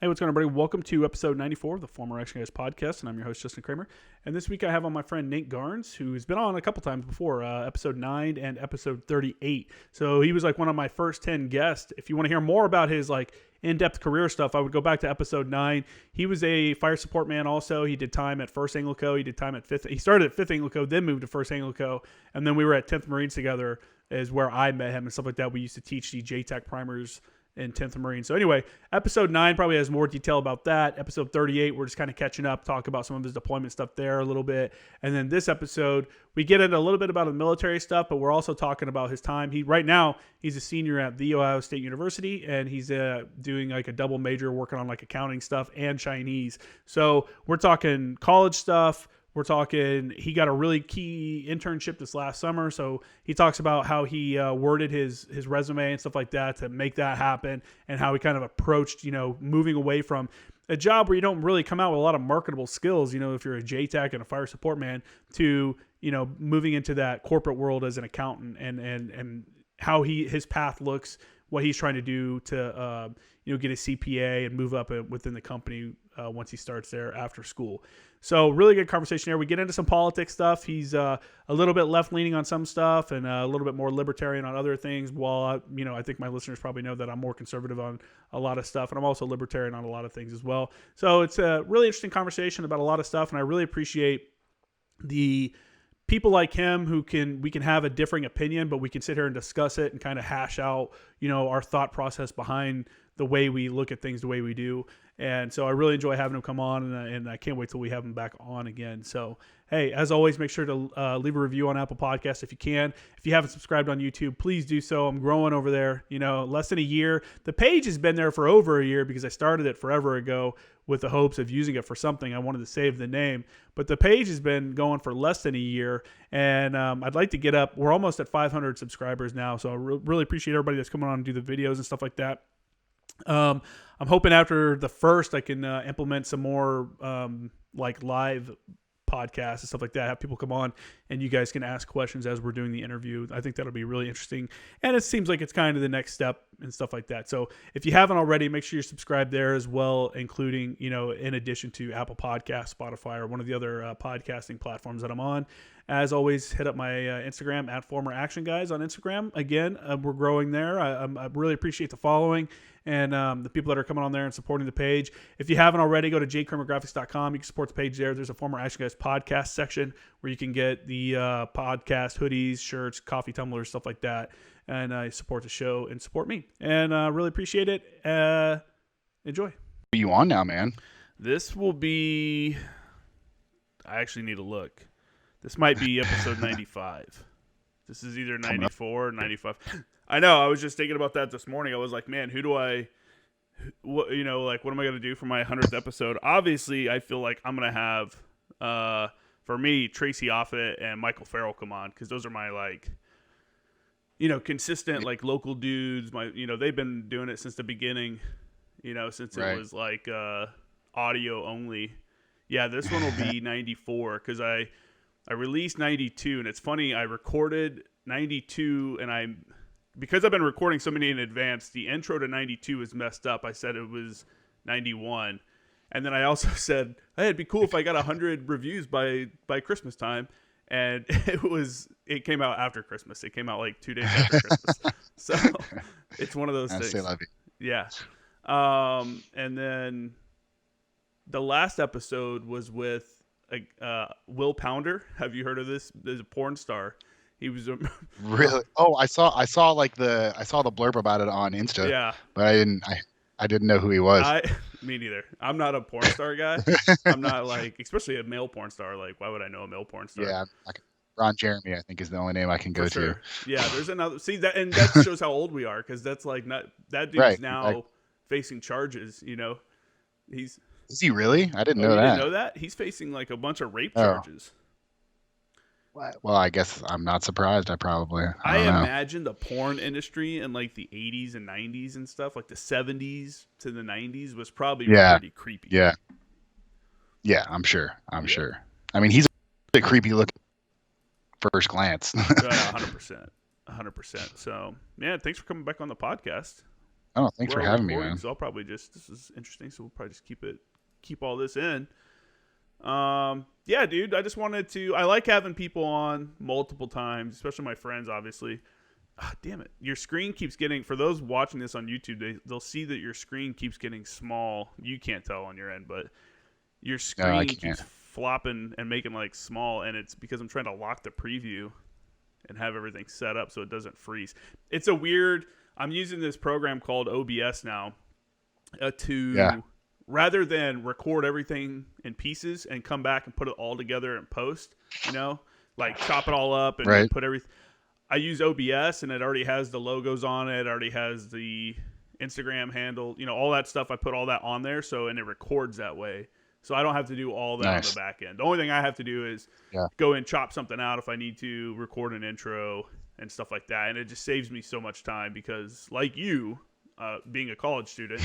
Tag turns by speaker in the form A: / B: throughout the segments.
A: Hey, what's going on, everybody? Welcome to episode 94 of the Former Action Guys podcast, and I'm your host, Justin Kramer. And this week I have on my friend Nate Garens, who's been on a couple times before, episode 9 and episode 38. So he was like one of my first 10 guests. If you want to hear more about his in-depth career stuff, I would go back to episode 9. He was a fire support man also. He did time at 1st ANGLICO. He did time at 5th. He started at 5th ANGLICO, then moved to 1st ANGLICO, and then we were at 10th Marines together is where I met him and stuff like that. We used to teach the JTAC primers in 10th Marine. So anyway, episode 9 probably has more detail about that. Episode 38, we're just kind of catching up, talk about some of his deployment stuff there a little bit. And then this episode, we get into a little bit about the military stuff, but we're also talking about his time. Right now, he's a senior at The Ohio State University, and he's doing like a double major, working on like accounting stuff and Chinese. So we're talking college stuff. We're talking, he got a really key internship this last summer. So he talks about how he worded his resume and stuff like that to make that happen, and how he kind of approached, moving away from a job where you don't really come out with a lot of marketable skills, if you're a JTAC and a fire support man, to, moving into that corporate world as an accountant, and how his path looks, what he's trying to do to, get a CPA and move up within the company once he starts there after school. So really good conversation there. We get into some politics stuff. He's a little bit left-leaning on some stuff and a little bit more libertarian on other things. While, I think my listeners probably know that I'm more conservative on a lot of stuff, and I'm also libertarian on a lot of things as well. So it's a really interesting conversation about a lot of stuff, and I really appreciate the people like him who we can have a differing opinion, but we can sit here and discuss it and kind of hash out, our thought process behind the way we look at things the way we do. And so I really enjoy having him come on, and I can't wait till we have him back on again. So, hey, as always, make sure to leave a review on Apple Podcasts if you can. If you haven't subscribed on YouTube, please do so. I'm growing over there, less than a year. The page has been there for over a year because I started it forever ago with the hopes of using it for something. I wanted to save the name. But the page has been going for less than a year, and I'd like to get up. We're almost at 500 subscribers now, so I really appreciate everybody that's coming on and do the videos and stuff like that. I'm hoping after the first I can implement some more live podcasts and stuff like that. Have people come on and you guys can ask questions as we're doing the interview. I think that'll be really interesting. And it seems like it's kind of the next step and stuff like that. So if you haven't already, make sure you're subscribed there as well, including, in addition to Apple Podcasts, Spotify, or one of the other podcasting platforms that I'm on. As always, hit up my Instagram at Former Action Guys on Instagram. Again, we're growing there. I really appreciate the following and the people that are coming on there and supporting the page. If you haven't already, go to jkramergraphics.com. You can support the page there. There's a Former Action Guys podcast section where you can get the podcast, hoodies, shirts, coffee tumblers, stuff like that. And support the show and support me. And really appreciate it. Enjoy.
B: Are you on now, man?
A: This will be... I actually need to look. This might be episode 95. This is either 94 or 95. I know. I was just thinking about that this morning. I was like, man, what am I going to do for my 100th episode? Obviously, I feel like I'm going to have, for me, Tracy Offit and Michael Farrell come on, because those are my, consistent, local dudes. They've been doing it since the beginning, since it was, audio only. Yeah, this one will be 94, because I released 92, and it's funny, I recorded 92, and because I've been recording so many in advance, the intro to 92 is messed up. I said it was 91, and then I also said, hey, it'd be cool if I got 100 reviews by Christmas time, and it came out after Christmas. It came out 2 days after Christmas. So it's one of those things.
B: I love you.
A: Yeah. And then the last episode was with Will Pounder. Have you heard of this? There's a porn star. He was
B: really. Oh, I saw the blurb about it on Insta.
A: Yeah,
B: but I didn't know who he was.
A: Me neither. I'm not a porn star guy. I'm not especially a male porn star. Why would I know a male porn star?
B: Yeah, Ron Jeremy, I think, is the only name I can go to.
A: Yeah, there's another. See that, and that shows how old we are, because that's not that dude's right, now facing charges.
B: Is he really? I didn't know
A: you
B: that.
A: Didn't know that? He's facing a bunch of rape charges.
B: Well, I guess I'm not surprised. I
A: imagine the porn industry in the 80s and 90s and stuff, the 70s to the 90s, was probably pretty creepy.
B: Yeah. Yeah, I'm sure. Sure. I mean, he's a creepy look first glance.
A: 100%. 100%. So, yeah, thanks for coming back on the podcast.
B: Oh, thanks
A: we're
B: for
A: all
B: having me,
A: recording,
B: man.
A: so I'll probably just this is interesting, so we'll probably just keep all this in. Yeah, dude, I just wanted to. I like having people on multiple times, especially my friends, obviously. Ah, damn it, your screen keeps getting. For those watching this on YouTube, they'll see that your screen keeps getting small. You can't tell on your end, but your
B: No, I
A: screen
B: can't.
A: keeps flopping and making like small, and it's because I'm trying to lock the preview and have everything set up so it doesn't freeze. It's a weird. I'm using this program called OBS now
B: Yeah.
A: to rather than record everything in pieces and come back and put it all together and post, like chop it all up and
B: Right.
A: put everything. I use OBS and it already has the logos on it, already has the Instagram handle, all that stuff. I put all that on there, and it records that way. So I don't have to do all that on the
B: Nice.
A: back end. The only thing I have to do is
B: Yeah.
A: go and chop something out if I need to, record an intro and stuff like that. And it just saves me so much time because, like you, being a college student,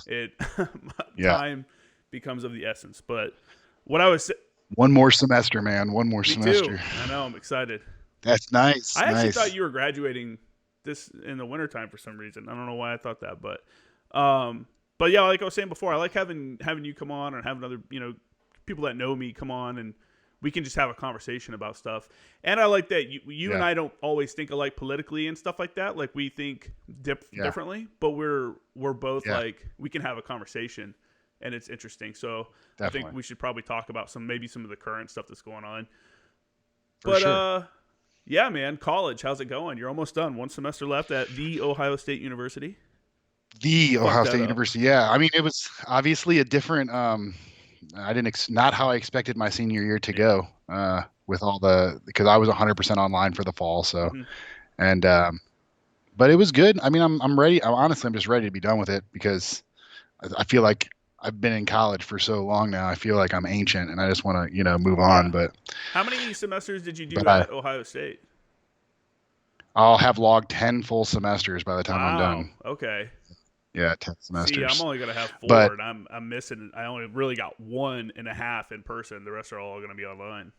A: it
B: Yeah.
A: time becomes of the essence. But what I was
B: One more semester, man. One more
A: me
B: semester.
A: too. I know, I'm excited.
B: That's nice.
A: I actually
B: Nice.
A: thought you were graduating this in the wintertime for some reason. I don't know why I thought that, but yeah, like I was saying before, I like having you come on or having other people that know me come on and we can just have a conversation about stuff. And I like that you and I don't always think alike politically and stuff like that. Like we think differently, but we're both like we can have a conversation and it's interesting. So
B: Definitely.
A: I think we should probably talk about maybe some of the current stuff that's going on.
B: For sure.
A: Yeah, man, college, how's it going? You're almost done. One semester left at the Ohio State University.
B: The
A: Fuck
B: Ohio
A: that
B: State
A: up.
B: University. Yeah. I mean, it was obviously a different. I didn't not how I expected my senior year to go. With all because I was 100% online for the fall. So, and but it was good. I mean, I'm ready. I'm just ready to be done with it because I feel like I've been in college for so long now. I feel like I'm ancient and I just want to move on. But
A: how many semesters did you do
B: but
A: at Ohio State?
B: I'll have logged 10 full semesters by the time I'm done.
A: Okay.
B: Yeah, 10 semesters.
A: See, I'm only gonna have 4,
B: But
A: and I'm missing. I only really got 1.5 in person. The rest are all gonna be online.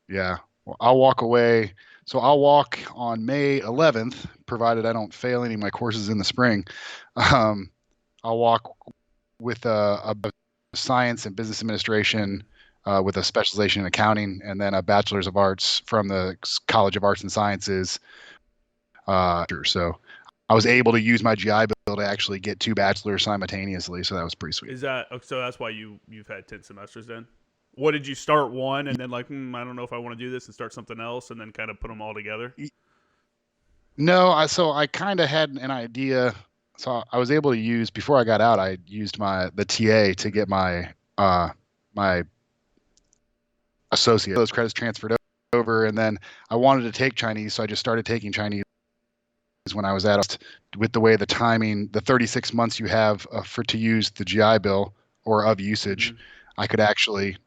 B: yeah, well, I'll walk away. So I'll walk on May 11th, provided I don't fail any of my courses in the spring. I'll walk with a science and business administration with a specialization in accounting, and then a bachelor's of arts from the College of Arts and Sciences. So I was able to use my GI Bill to actually get 2 bachelors simultaneously. So that was pretty sweet.
A: Is that so? That's why you've had 10 semesters then? What did you start one and then like I don't know if I want to do this and start something else and then kind of put them all together?
B: No, so I kind of had an idea. So I was able to use before I got out. I used the TA to get my my associate. Those credits transferred over, and then I wanted to take Chinese, so I just started taking Chinese when I was at. With the way the timing, the 36 months you have to use the GI Bill or of usage, I could actually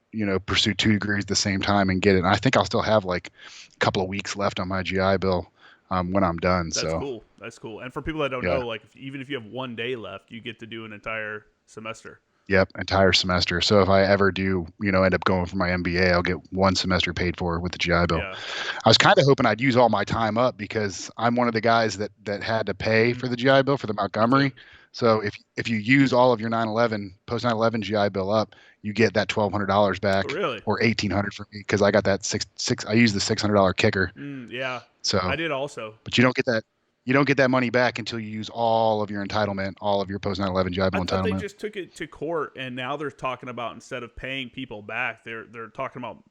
B: pursue 2 degrees at the same time and get it. And I think I'll still have like a couple of weeks left on my GI Bill when I'm done.
A: That's cool. That's cool. And for people that don't know, like even if you have 1 day left, you get to do an entire semester.
B: Yep, entire semester. So if I ever do, end up going for my MBA, I'll get 1 semester paid for with the GI Bill.
A: Yeah.
B: I was kind of hoping I'd use all my time up because I'm one of the guys that had to pay for the GI Bill for the Montgomery. So if you use all of your 9/11 post 9/11 GI Bill up, you get that $1,200 back, or $1,800 for me because I got that six. I used the $600 kicker.
A: Yeah.
B: So
A: I did also.
B: But you don't get that. You don't get that money back until you use all of your entitlement, all of your post 9/11 GI Bill
A: I thought
B: entitlement.
A: they just took it to court, and now they're talking about instead of paying people back, they're talking about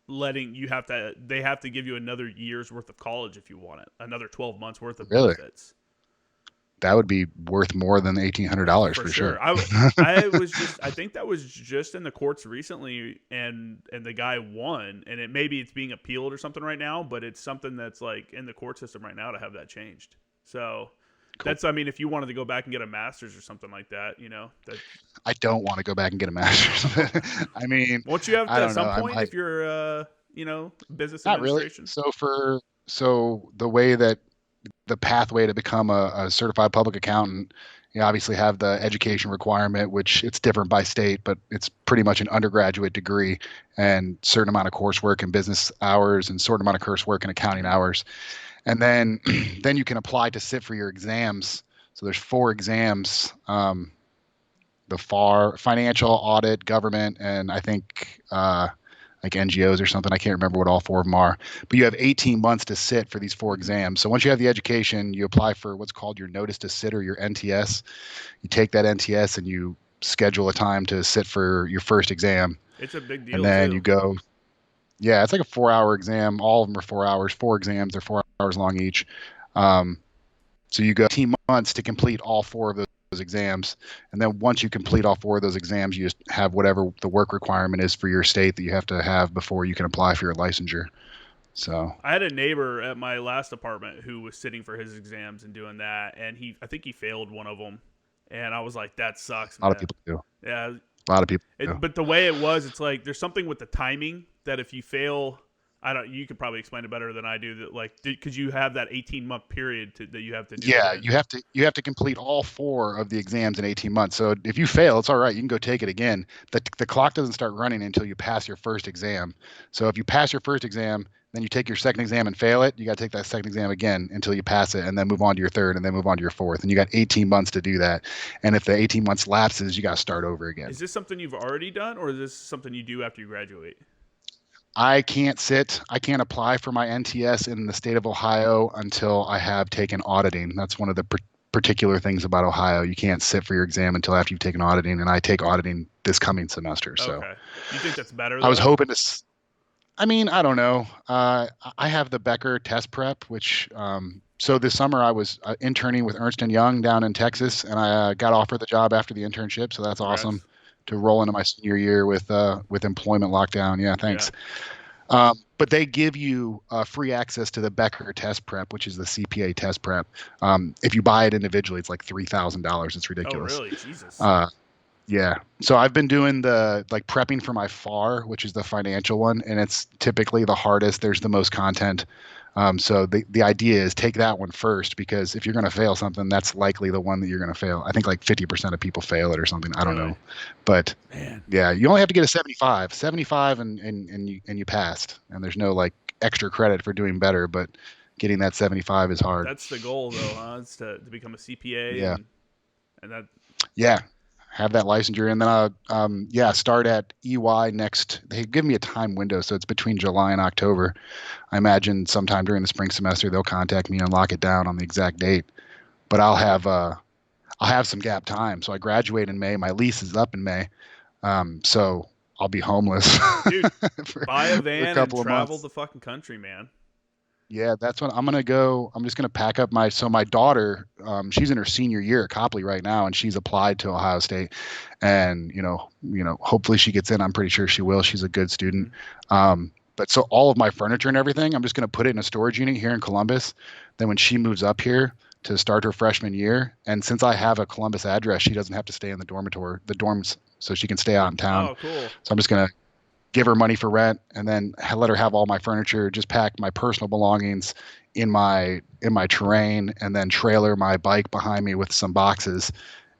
A: they have to give you another year's worth of college if you want it, another 12 months worth of benefits.
B: That would be worth more than $1,800 for sure.
A: I think that was just in the courts recently, and the guy won, and maybe it's being appealed or something right now, but it's something that's like in the court system right now to have that changed. So cool. That's, if you wanted to go back and get a master's or something like that, I
B: don't want to go back and get a master's. I mean,
A: won't you have to at some point if you're, business administration?
B: Not really. So the way that the pathway to become a certified public accountant, you obviously have the education requirement, which it's different by state, but it's pretty much an undergraduate degree and certain amount of coursework and business hours and certain amount of coursework and accounting hours. And then you can apply to sit for your exams. So there's 4 exams. The FAR, financial, audit, government, and I think like NGOs or something. I can't remember what all 4 of them are. But you have 18 months to sit for these 4 exams. So once you have the education, you apply for what's called your notice to sit, or your NTS. You take that NTS and you schedule a time to sit for your first exam.
A: It's a big
B: And
A: deal
B: then
A: too.
B: you go. Yeah, it's like a 4-hour exam. All of them are 4 hours. 4 exams. They're 4 hours long each. So you go 18 months to complete all 4 of those exams. And then once you complete all 4 of those exams, you just have whatever the work requirement is for your state that you have to have before you can apply for your licensure. So
A: I had a neighbor at my last apartment who was sitting for his exams and doing that, and I think he failed one of them, and I was like, that sucks,
B: a lot
A: man.
B: of people do.
A: Yeah,
B: A lot of people do.
A: but the way it was, it's like there's something with the timing that if you fail, I don't. You could probably explain it better than I do. That like, because you have that 18-month period that you have to do.
B: Yeah,
A: it.
B: you have to complete all 4 of the exams in 18 months. So if you fail, it's all right. You can go take it again. The clock doesn't start running until you pass your first exam. So if you pass your first exam, then you take your second exam and fail it, you got to take that second exam again until you pass it, and then move on to your third, and then move on to your fourth. And you got 18 months to do that. And if the 18 months lapses, you got to start over again.
A: Is this something you've already done, or is this something you do after you graduate?
B: I can't apply for my NTS in the state of Ohio until I have taken auditing. That's one of the particular things about Ohio. You can't sit for your exam until after you've taken auditing, and I take auditing this coming semester. So
A: okay. You think that's better, though?
B: I was hoping to. I mean, I don't know. I have the Becker test prep, which so this summer I was interning with Ernst & Young down in Texas, and I got offered the job after the internship. So that's
A: Congrats.
B: awesome to roll into my senior year with employment lockdown. Yeah, thanks.
A: Yeah.
B: But they give you free access to the Becker test prep, which is the CPA test prep. If you buy it individually, it's like $3,000. It's ridiculous.
A: Oh, really? Jesus.
B: Yeah. So I've been doing the prepping for my FAR, which is the financial one, and it's typically the hardest. There's the most content. So the idea is take that one first, because if you're going to fail something, that's likely the one that you're going to fail. I think like 50% of people fail it or something. I don't know. But
A: man,
B: yeah, you only have to get a 75 and you passed, and there's no like extra credit for doing better, but getting that 75 is hard.
A: That's the goal, though, huh? It's to become a CPA.
B: Yeah.
A: And that.
B: Yeah. Have that licensure, and then start at EY next. They give me a time window, so it's between July and October. I imagine sometime during the spring semester they'll contact me and lock it down on the exact date. But I'll have some gap time. So I graduate in May. My lease is up in May, so I'll be homeless.
A: Dude, buy a van and travel the fucking country, man.
B: Yeah, that's what I'm gonna go. I'm just gonna pack up my daughter. She's in her senior year at Copley right now, and she's applied to Ohio State, and hopefully she gets in. I'm pretty sure she will. She's a good student. But so all of my furniture and everything, I'm just gonna put it in a storage unit here in Columbus. Then when she moves up here to start her freshman year, and since I have a Columbus address, she doesn't have to stay in the dorms, so she can stay out in town.
A: Oh, cool.
B: So I'm just gonna give her money for rent, and then let her have all my furniture, just pack my personal belongings in my terrain, and then trailer my bike behind me with some boxes,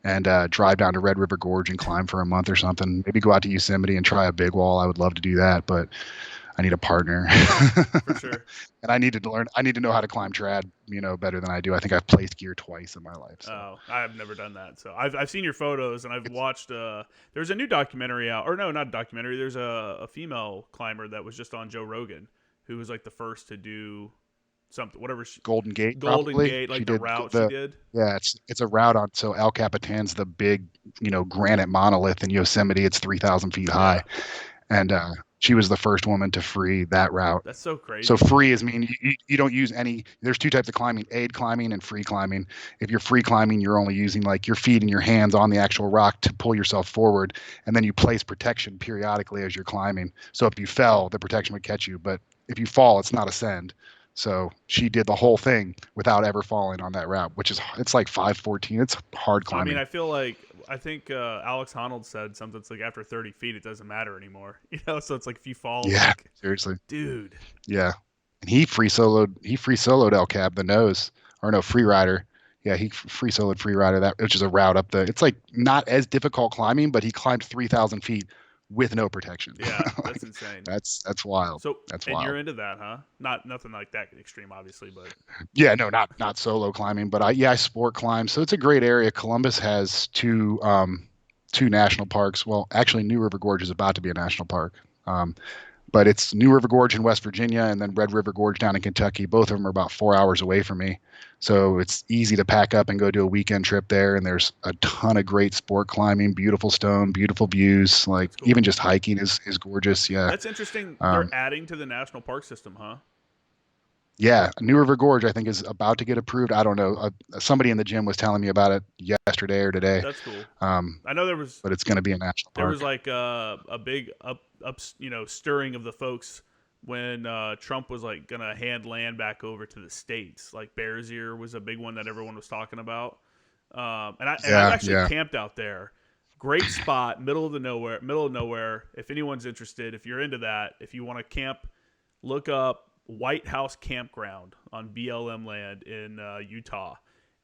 B: and drive down to Red River Gorge and climb for a month or something. Maybe go out to Yosemite and try a big wall. I would love to do that, but I need a partner.
A: For sure.
B: And I need to know how to climb trad, better than I do. I think I've placed gear twice in my life. So.
A: Oh, I've never done that. So I've seen your photos, and I've watched. There's a new documentary out, or no, not a documentary. There's a female climber that was just on Joe Rogan, who was like the first to do something, whatever.
B: Golden Gate,
A: like the route she did.
B: Yeah, it's a route on. So El Capitan's the big, granite monolith in Yosemite. It's 3,000 feet high, and she was the first woman to free that route.
A: That's so crazy.
B: So free is you don't use any. There's 2 types of climbing: aid climbing and free climbing. If you're free climbing, you're only using like your feet and your hands on the actual rock to pull yourself forward, and then you place protection periodically as you're climbing. So if you fell, the protection would catch you. But if you fall, it's not ascend. So she did the whole thing without ever falling on that route, it's like 514. It's hard climbing.
A: I mean, I think Alex Honnold said something that's like after 30 feet, it doesn't matter anymore. So it's like if you fall.
B: Yeah, seriously.
A: Dude.
B: Yeah. And he free soloed El Cap, the nose, or no, free rider. Yeah, he free soloed free rider, which is a route up it's like not as difficult climbing, but he climbed 3,000 feet with no protection.
A: Yeah,
B: Like,
A: that's insane.
B: that's wild.
A: So,
B: That's
A: and you're
B: wild.
A: into that, huh? Not nothing like that extreme, obviously, but
B: Yeah, no, not solo climbing, but I sport climb. So it's a great area. Columbus has two national parks. Well, actually, New River Gorge is about to be a national park. Um, but it's New River Gorge in West Virginia and then Red River Gorge down in Kentucky. Both of them are about 4 hours away from me. So it's easy to pack up and go do a weekend trip there. And there's a ton of great sport climbing, beautiful stone, beautiful views. Like
A: that's cool.
B: even just hiking is gorgeous. Yeah.
A: That's interesting. They're
B: Um,
A: adding to the national park system, huh?
B: yeah. New River Gorge, I think, is about to get approved. I don't know. Somebody in the gym was telling me about it yesterday or today.
A: That's cool.
B: Um,
A: I know
B: but it's going to be a national
A: there
B: park.
A: was like a big stirring of the folks when Trump was like gonna hand land back over to the states. Like Bears Ear was a big one that everyone was talking about. And I've
B: Yeah.
A: actually
B: Yeah.
A: camped out there. Great spot, middle of nowhere. If anyone's interested, if you're into that, if you want to camp, look up White House Campground on BLM land in Utah,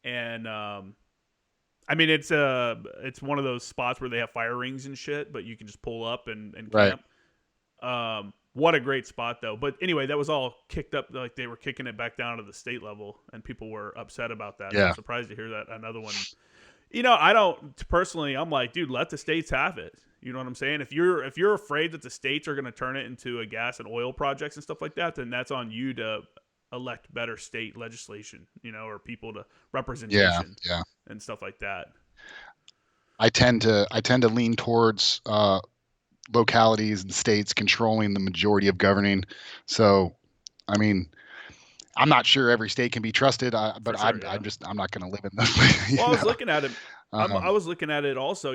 A: and I mean it's one of those spots where they have fire rings and shit, but you can just pull up and
B: Right.
A: camp. What a great spot though. But anyway, that was all kicked up, like they were kicking it back down to the state level, and people were upset about that. So I'm
B: Yeah.
A: surprised to hear that another one. I don't personally. I'm like, dude, let the states have it. You know what I'm saying? If you're afraid that the states are going to turn it into a gas and oil projects and stuff like that, then that's on you to elect better state legislation, or people to
B: Yeah.
A: representation
B: Yeah.
A: and stuff like that.
B: I tend to lean towards localities and states controlling the majority of governing. So, I mean, I'm not sure every state can be trusted,
A: For
B: but
A: sure,
B: I'm
A: yeah.
B: I'm just I'm not going to live in those.
A: Well, I was looking at it. I
B: Um,
A: was looking at it also.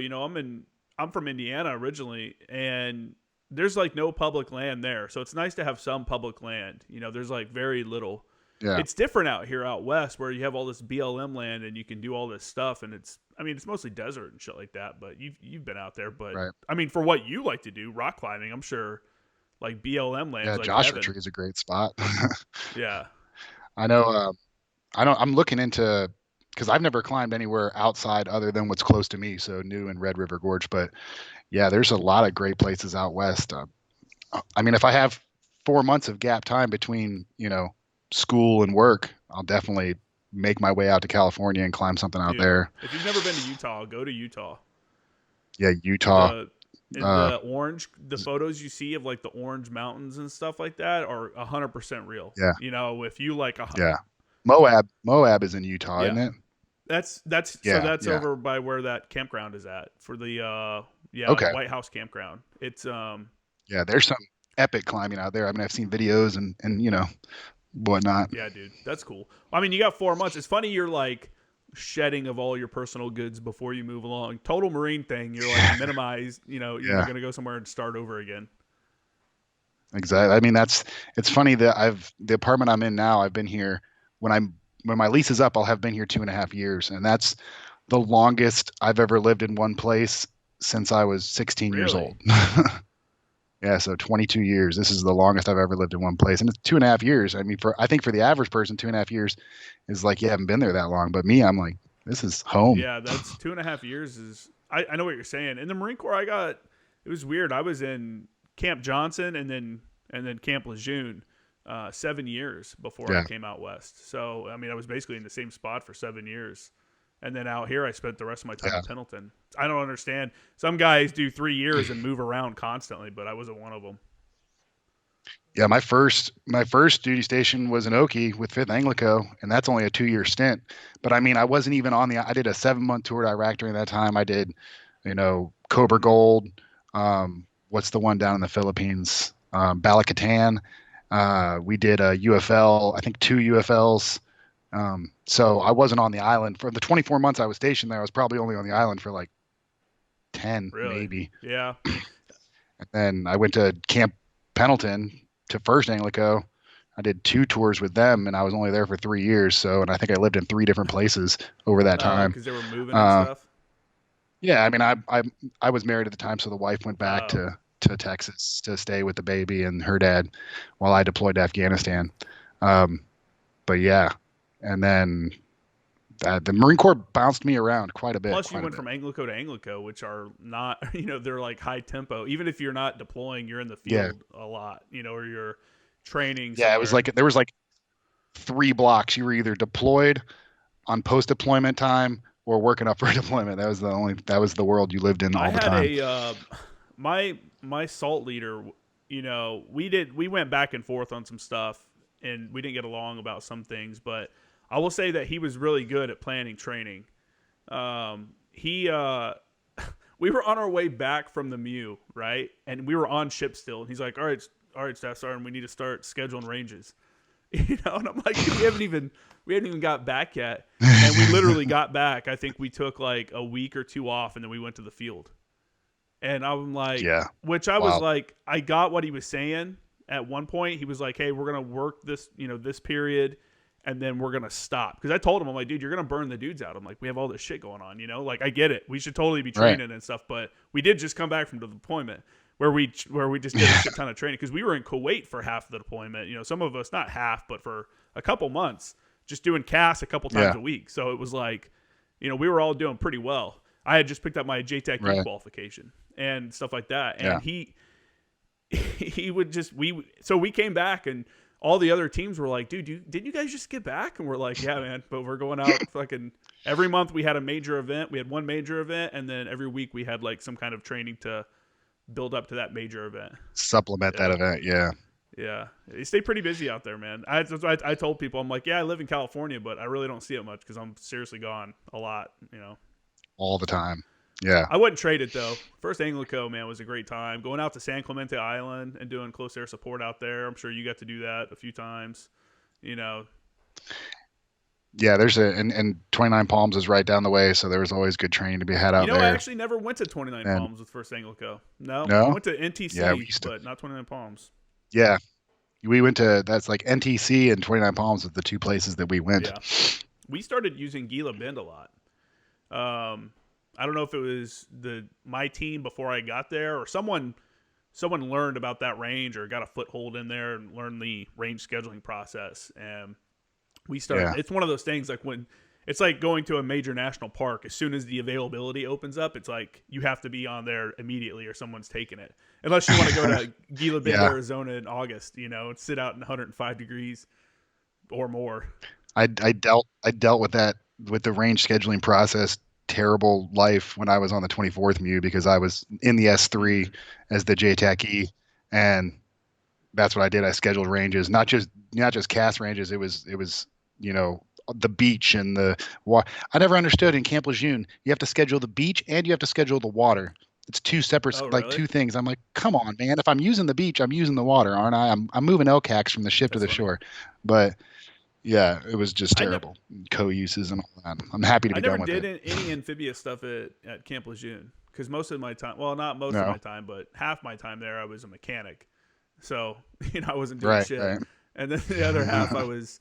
A: I'm from Indiana originally, and there's like no public land there, so it's nice to have some public land. There's like very little.
B: yeah,
A: It's different out here out west where you have all this BLM land and you can do all this stuff, and it's mostly desert and shit like that. But you've been out there, but
B: right.
A: I mean, for what you like to do, rock climbing, I'm sure like BLM land's
B: Yeah,
A: like
B: Joshua
A: heaven.
B: Tree is a great spot.
A: Yeah,
B: I know. I'm looking into because I've never climbed anywhere outside other than what's close to me, so New and Red River Gorge. But yeah, there's a lot of great places out west. I mean, if I have 4 months of gap time between, school and work, I'll definitely make my way out to California and climb something out
A: dude.
B: there.
A: If you've never been to Utah, go to Utah.
B: Yeah, Utah.
A: The in
B: Uh,
A: the photos you see of like the orange mountains and stuff like that are 100% real.
B: yeah,
A: If you like
B: yeah. Moab is in Utah, isn't
A: yeah,
B: it?
A: so
B: Yeah,
A: that's
B: yeah.
A: over by where that campground is at for the
B: Okay.
A: White House campground. It's
B: Yeah, there's some epic climbing out there. I mean, I've seen videos and whatnot.
A: yeah, dude, that's cool. I mean, you got 4 months. It's funny you're like shedding of all your personal goods before you move along. Total marine thing. You're like minimized. You're
B: Yeah,
A: gonna go somewhere and start over again.
B: exactly. I mean, it's funny that the apartment I'm in now, I've been here when my lease is up, I'll have been here 2.5 years, and that's the longest I've ever lived in one place since I was 16 years
A: Really?
B: old. Yeah, so 22 years. This is the longest I've ever lived in one place, and it's 2.5 years. I mean, I think for the average person, 2.5 years is like you haven't been there that long. But me, I'm like, this is home.
A: Yeah, that's 2.5 years. I know what you're saying. In the Marine Corps, it was weird. I was in Camp Johnson and then Camp Lejeune 7 years before I
B: Yeah,
A: came out west. So I mean, I was basically in the same spot for 7 years. And then out here, I spent the rest of my time
B: yeah,
A: in Pendleton. I don't understand. Some guys do 3 years and move around constantly, but I wasn't one of them.
B: yeah. My first duty station was in Oki with Fifth Anglico, and that's only a 2-year stint. But I mean, I wasn't even on the. I did a 7-month tour to Iraq during that time. I did, Cobra Gold. What's the one down in the Philippines? Balakatan. We did a UFL. I think 2 UFLs. So I wasn't on the island for the 24 months I was stationed there. I was probably only on the island for like 10,
A: Really?
B: maybe.
A: Yeah.
B: And then I went to Camp Pendleton to First Anglico. I did 2 tours with them, and I was only there for 3 years. So, and I think I lived in 3 different places over that
A: Oh,
B: time.
A: because they were moving and
B: Uh,
A: stuff.
B: yeah, I mean, I was married at the time, so the wife went back
A: Oh,
B: to Texas to stay with the baby and her dad while I deployed to Afghanistan. Um, but yeah, and then The Marine Corps bounced me around quite a bit,
A: Plus, you
B: quite a
A: went
B: bit.
A: from Anglico to Anglico, which are not, they're like high tempo. Even if you're not deploying, you're in the
B: Yeah,
A: field a lot, or you're training
B: yeah. It was
A: somewhere.
B: like there was like 3 blocks. You were either deployed on post deployment time or working up for deployment. That was the world you lived in
A: I
B: all the
A: had
B: time.
A: my salt leader. We went back and forth on some stuff, and we didn't get along about some things. But I will say that he was really good at planning training. He we were on our way back from the Mew, right, and we were on ship still. And he's like, all right, Staff Sergeant, we need to start scheduling ranges." And I'm like, "Dude, we hadn't even got back yet." And we literally got back. I think we took like a week or two off, and then we went to the field. And I'm like,
B: Yeah.
A: which I was
B: Wow.
A: like, I got what he was saying. At one point, he was like, "Hey, we're gonna work this, this period, and then we're gonna stop." Because I told him, I'm like, "Dude, you're gonna burn the dudes out." I'm like, "We have all this shit going on, Like, I get it. We should totally be
B: Right.
A: training and stuff, but we did just come back from the deployment where we just did a shit ton of training because we were in Kuwait for half of the deployment. Some of us not half, but for a couple months, just doing CAS a couple times
B: Yeah.
A: a week. So it was like, we were all doing pretty well. I had just picked up my JTAC
B: Right.
A: qualification and stuff like that,
B: Yeah.
A: and he would just so we came back and all the other teams were like, "Dude, didn't you guys just get back?" And we're like, "Yeah, man, but we're going out fucking every month." We had a major event. We had one major event, and then every week we had like some kind of training to build up to that major event.
B: Supplement
A: Yeah.
B: that event. Yeah.
A: Yeah, you stay pretty busy out there, man. I told people, I'm like, "Yeah, I live in California, but I really don't see it much because I'm seriously gone a lot."
B: All the time. Yeah.
A: I wouldn't trade it though. First Anglico, man, was a great time. Going out to San Clemente Island and doing close air support out there. I'm sure you got to do that a few times. You know.
B: Yeah. And 29 Palms is right down the way, so there was always good training to be had out
A: I
B: there.
A: actually never went to 29
B: And
A: Palms with First Anglico. No, I
B: no.
A: went to NTC,
B: Yeah, we used to.
A: but not 29 Palms.
B: Yeah, we went to that's like NTC and 29 Palms was the two places that we went.
A: Yeah, we started using Gila Bend a lot. I don't know if it was my team before I got there or someone learned about that range or got a foothold in there and learned the range scheduling process. And we started.
B: Yeah.
A: It's one of those things like when it's like going to a major national park. As soon as the availability opens up, it's like you have to be on there immediately or someo's taking it. Unless you want to go to Gila Bend,
B: Yeah.
A: Arizona in August, and sit out in 105 degrees or more.
B: I dealt with that with the range scheduling process terrible life when I was on the 24th Mu because I was in the S3 as the JTAC, and that's what I did. I scheduled ranges, not just cast ranges. It was the beach and the water. I never understood in Camp Lejeune you have to schedule the beach and you have to schedule the water. It's two separate,
A: Oh,
B: like
A: really?
B: two things. I'm like, come on, man. If I'm using the beach, I'm using the water, aren't I? I'm moving LCACs from the ship to
A: That's
B: the
A: funny.
B: shore. But yeah, it was just
A: I never,
B: terrible. Co-uses and all that. I'm happy to
A: I
B: be
A: never
B: done with
A: did
B: it.
A: any amphibious stuff at Camp Lejeune because most of my time, well, not most of
B: No.
A: my time, but half my time there, I was a mechanic. So, I wasn't doing
B: Right,
A: shit.
B: right.
A: And then the other half, I was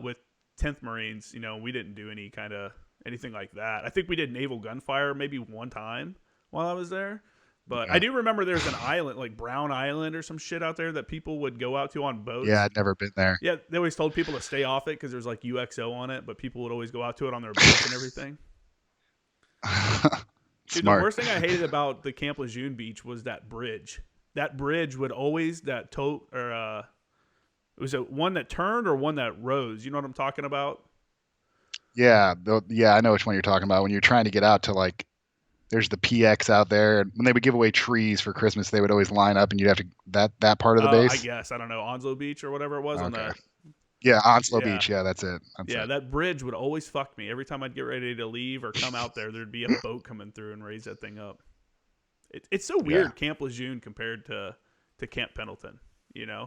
A: with 10th Marines. We didn't do anything like that. I think we did naval gunfire maybe one time while I was there. But
B: Yeah.
A: I do remember there's an island, like Brown Island or some shit out there that people would go out to on boats.
B: Yeah, I'd never been there.
A: Yeah, they always told people to stay off it because there's like UXO on it, but people would always go out to it on their boats and everything. Dude, the
B: Smart.
A: worst thing I hated about the Camp Lejeune beach was that bridge. That bridge would always it was a one that turned or one that rose. You know what I'm talking about?
B: Yeah, I know which one you're talking about. When you're trying to get out to like, there's the PX out there. And when they would give away trees for Christmas, they would always line up, and you'd have to that part of the
A: I
B: base.
A: guess I don't know Onslow Beach or whatever it was on
B: Okay.
A: that.
B: Yeah, Onslow
A: Yeah.
B: Beach. Yeah, that's it. That's
A: Yeah,
B: it.
A: that bridge would always fuck me. Every time I'd get ready to leave or come out there, there'd be a boat coming through and raise that thing up. It's so weird, Camp Lejeune compared to Camp Pendleton,
B: Yeah,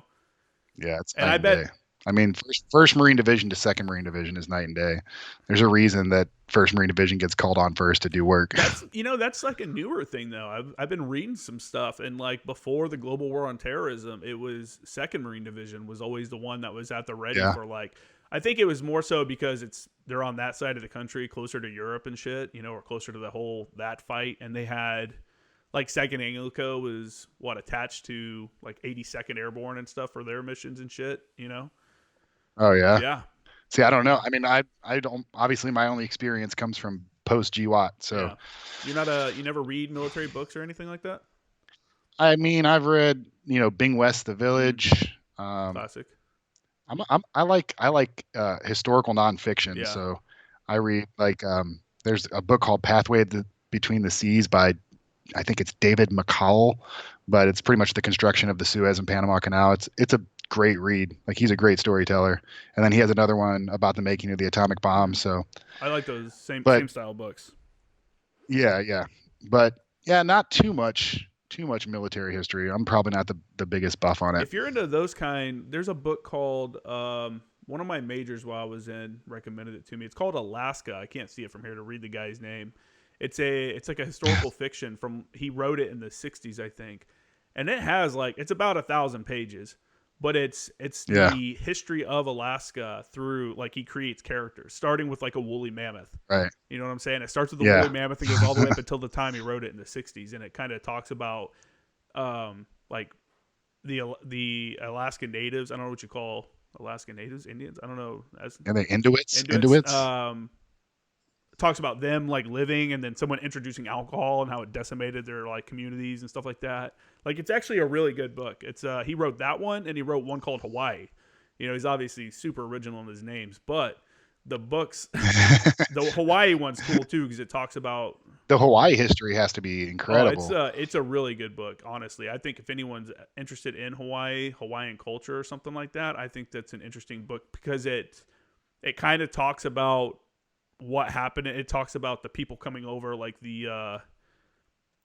B: it's
A: And
B: night
A: I
B: and
A: bet
B: day. I mean, first Marine Division to second Marine Division is night and day. There's a reason that First Marine Division gets called on first to do work.
A: that's like a newer thing though. I've been reading some stuff, and like before the global war on terrorism, it was Second Marine Division was always the one that was at the ready
B: Yeah.
A: for like. I think it was more so because they're on that side of the country, closer to Europe and shit, or closer to that fight, and they had like Second Anglico was attached to like 82nd Airborne and stuff for their missions and shit.
B: Oh yeah.
A: Yeah.
B: See, I don't know. I mean, I don't. Obviously, my only experience comes from post GWAT. So,
A: Yeah. You never read military books or anything like that?
B: I mean, I've read, Bing West, The
A: Mm,
B: Village. Um,
A: classic.
B: I like historical nonfiction.
A: Yeah.
B: So, I read like there's a book called Between the Seas by I think it's David McCall, but it's pretty much the construction of the Suez and Panama Canal. It's a great read. Like he's a great storyteller. And then he has another one about the making of the atomic bomb.
A: Mm.
B: So,
A: I like those
B: but
A: same style books.
B: yeah, yeah. But yeah, not too much military history. I'm probably not the biggest buff on it.
A: If you're into those kind, there's a book called one of my majors while I was in recommended it to me. It's called Alaska. I can't see it from here to read the guy's name. It's like a historical fiction from he wrote it in the 60s, I think. And it has like it's about 1,000 pages, but it's
B: Yeah,
A: the history of Alaska through like he creates characters, starting with like a woolly mammoth.
B: right.
A: You know what I'm saying? It starts with the woolly
B: Yeah.
A: mammoth and goes all the way up until the time he wrote it in the 60s, and it kind of talks about like the Alaska natives. I don't know what you call Alaska natives, Indians. I don't know as
B: And the Inuits,
A: Inuits.
B: Inuits.
A: Talks about them like living and then someone introducing alcohol and how it decimated their like communities and stuff like that. Like it's actually a really good book. It's he wrote that one and he wrote one called Hawaii. You know, he's obviously super original in his names, but the books, the Hawaii one's cool too because it talks about.
B: The Hawaii history has to be
A: Oh,
B: incredible.
A: it's a really good book. Honestly, I think if anyone's interested in Hawaiian culture or something like that, I think that's an interesting book because it kind of talks about what happened. It talks about the people coming over, like the what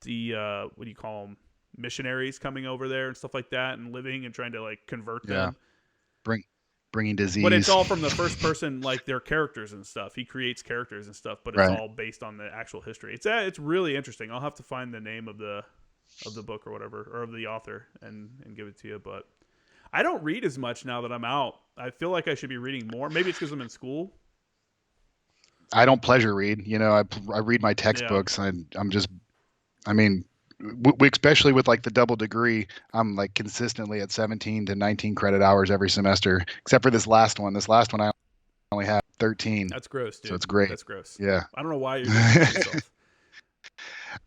A: do you call them, missionaries coming over there and stuff like that, and living and trying to like convert
B: Yeah,
A: them.
B: bring bringing
A: But it's
B: disease.
A: all from the first person, like their characters and stuff. He creates characters and stuff, but it's
B: Right.
A: all based on the actual history. It's really interesting. I'll have to find the name of the book or whatever, or of the author, and give it to you. But I don't read as much now that I'm out. I feel like I should be reading more. Maybe it's because I'm in school.
B: I don't pleasure read. I read my
A: Yeah,
B: textbooks. I'm just. I mean, especially with like the double degree, I'm like consistently at 17 to 19 credit hours every semester, except for this last one. This last one I only have 13,
A: that's gross,
B: so
A: dude.
B: it's great.
A: That's gross.
B: Yeah.
A: I don't know why you're doing that to yourself.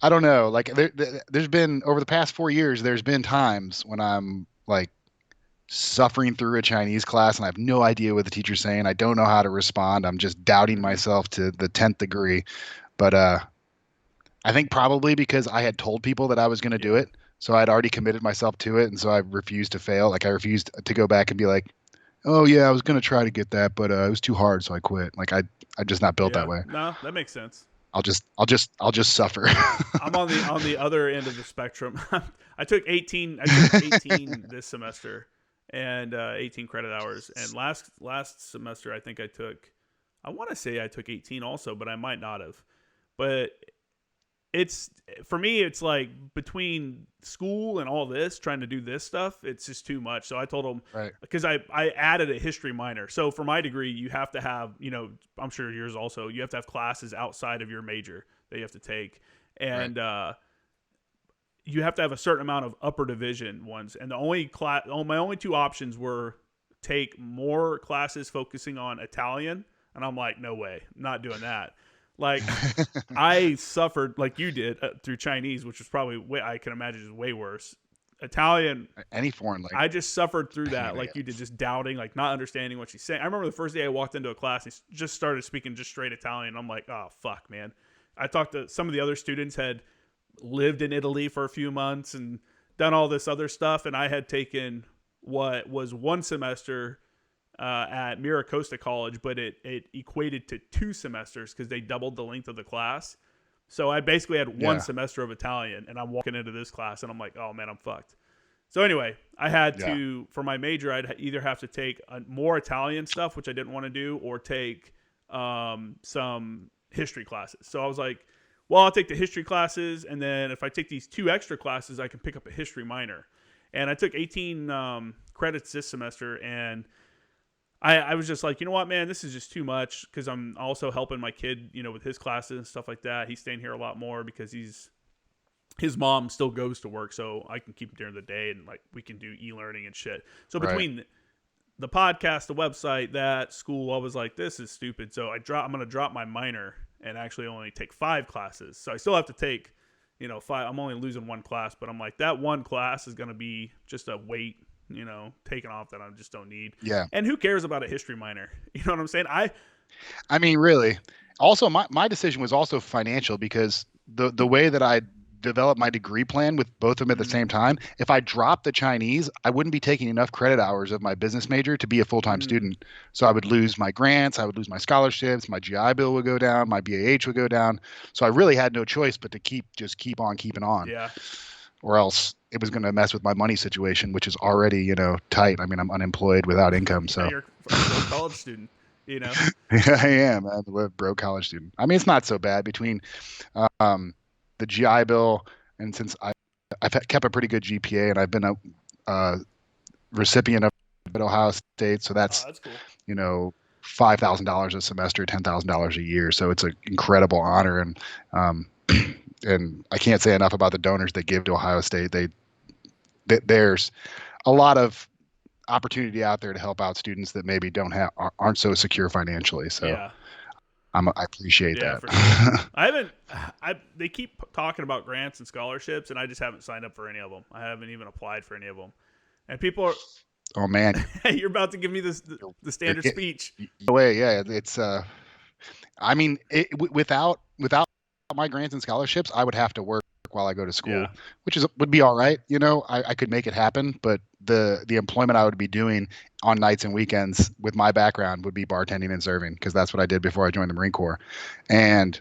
B: I don't know. Like there's been over the past 4 years, there's been times when I'm like suffering through a Chinese class and I have no idea what the teacher's saying. I don't know how to respond. I'm just doubting
A: Mm-hmm.
B: myself to the 10th degree. But I think probably because I had told people that I was going to do
A: Yeah.
B: it. So I'd already committed myself to it. And so I refused to fail. Like I refused to go back and be like, oh yeah, I was going to try to get that, but it was too hard. So I quit. Like I'm just not built that
A: Yeah.
B: way.
A: No, that makes sense.
B: I'll just suffer.
A: I'm on the other end of the spectrum. I took 18 this semester and 18 credit hours. And last semester I want to say I took 18 also, but I might not have. But it's for me it's like between school and all this trying to do this stuff it's just too much. So I told them
B: Right.
A: because I added a history minor. So for my degree you have to have, I'm sure yours also, you have to have classes outside of your major that you have to take.
B: Right.
A: And you have to have a certain amount of upper division ones. And my only two options were take more classes focusing on Italian, and I'm like, no way, I'm not doing that. Like I suffered like you did through Chinese, which was probably I can imagine is way worse. Italian,
B: Any foreign
A: I
B: language.
A: just suffered through
B: Pain in
A: that,
B: the
A: like you did,
B: ass.
A: just doubting, like not understanding what she's saying. I remember the first day I walked into a class, and just started speaking just straight Italian. I'm like, oh fuck, man. I talked to some of the other students had lived in Italy for a few months and done all this other stuff, and I had taken what was one semester at Miracosta College, but it equated to 2 semesters because they doubled the length of the class. So I basically had one
B: Yeah.
A: semester of Italian, and I'm walking into this class, and I'm like, oh man, I'm fucked. So anyway, I had
B: Yeah.
A: to, for my major, I'd either have to take more Italian stuff, which I didn't want to do, or take some history classes. So I was like, well, I'll take the history classes, and then if I take these 2 extra classes, I can pick up a history minor. And I took 18 credits this semester, and I was just like, you know what, man, this is just too much because I'm also helping my kid, with his classes and stuff like that. He's staying here a lot more because his mom still goes to work, so I can keep him during the day and like we can do e-learning and shit. So
B: Right.
A: between the podcast, the website, that school, I was like, this is stupid. So I'm going to drop my minor and actually only take 5 classes. So I still have to take, 5. I'm only losing 1 class, but I'm like, that 1 class is going to be just a weight, taken off that I just don't need.
B: Yeah.
A: And who cares about a history minor? You know what I'm saying?
B: I mean, really. Also, my decision was also financial because the way that I developed my degree plan with both of them at the same time, if I dropped the Chinese, I wouldn't be taking enough credit hours of my business major to be a full-time student. So I would lose my grants, I would lose my scholarships, my GI Bill would go down, my BAH would go down. So I really had no choice but to keep on keeping on.
A: Yeah.
B: Or else it was going to mess with my money situation, which is already, tight. I mean, I'm unemployed without income. So
A: you're a college student.
B: Yeah, I am. I'm a broke college student. I mean, it's not so bad between the GI Bill, and since I've kept a pretty good GPA, and I've been a recipient of Ohio State, so that's
A: cool.
B: $5,000 a semester, $10,000 a year. So it's an incredible honor, and and I can't say enough about the donors that give to Ohio State. There's a lot of opportunity out there to help out students that maybe aren't so secure financially. So
A: yeah.
B: I appreciate that.
A: For sure. They keep talking about grants and scholarships, and I just haven't signed up for any of them. I haven't even applied for any of them. And people are,
B: oh man,
A: you're about to give me the standard speech.
B: No way. Yeah. It's, I mean, without my grants and scholarships, I would have to work while I go to school, which would be all right. I could make it happen, but the employment I would be doing on nights and weekends with my background would be bartending and serving, because that's what I did before I joined the Marine Corps. And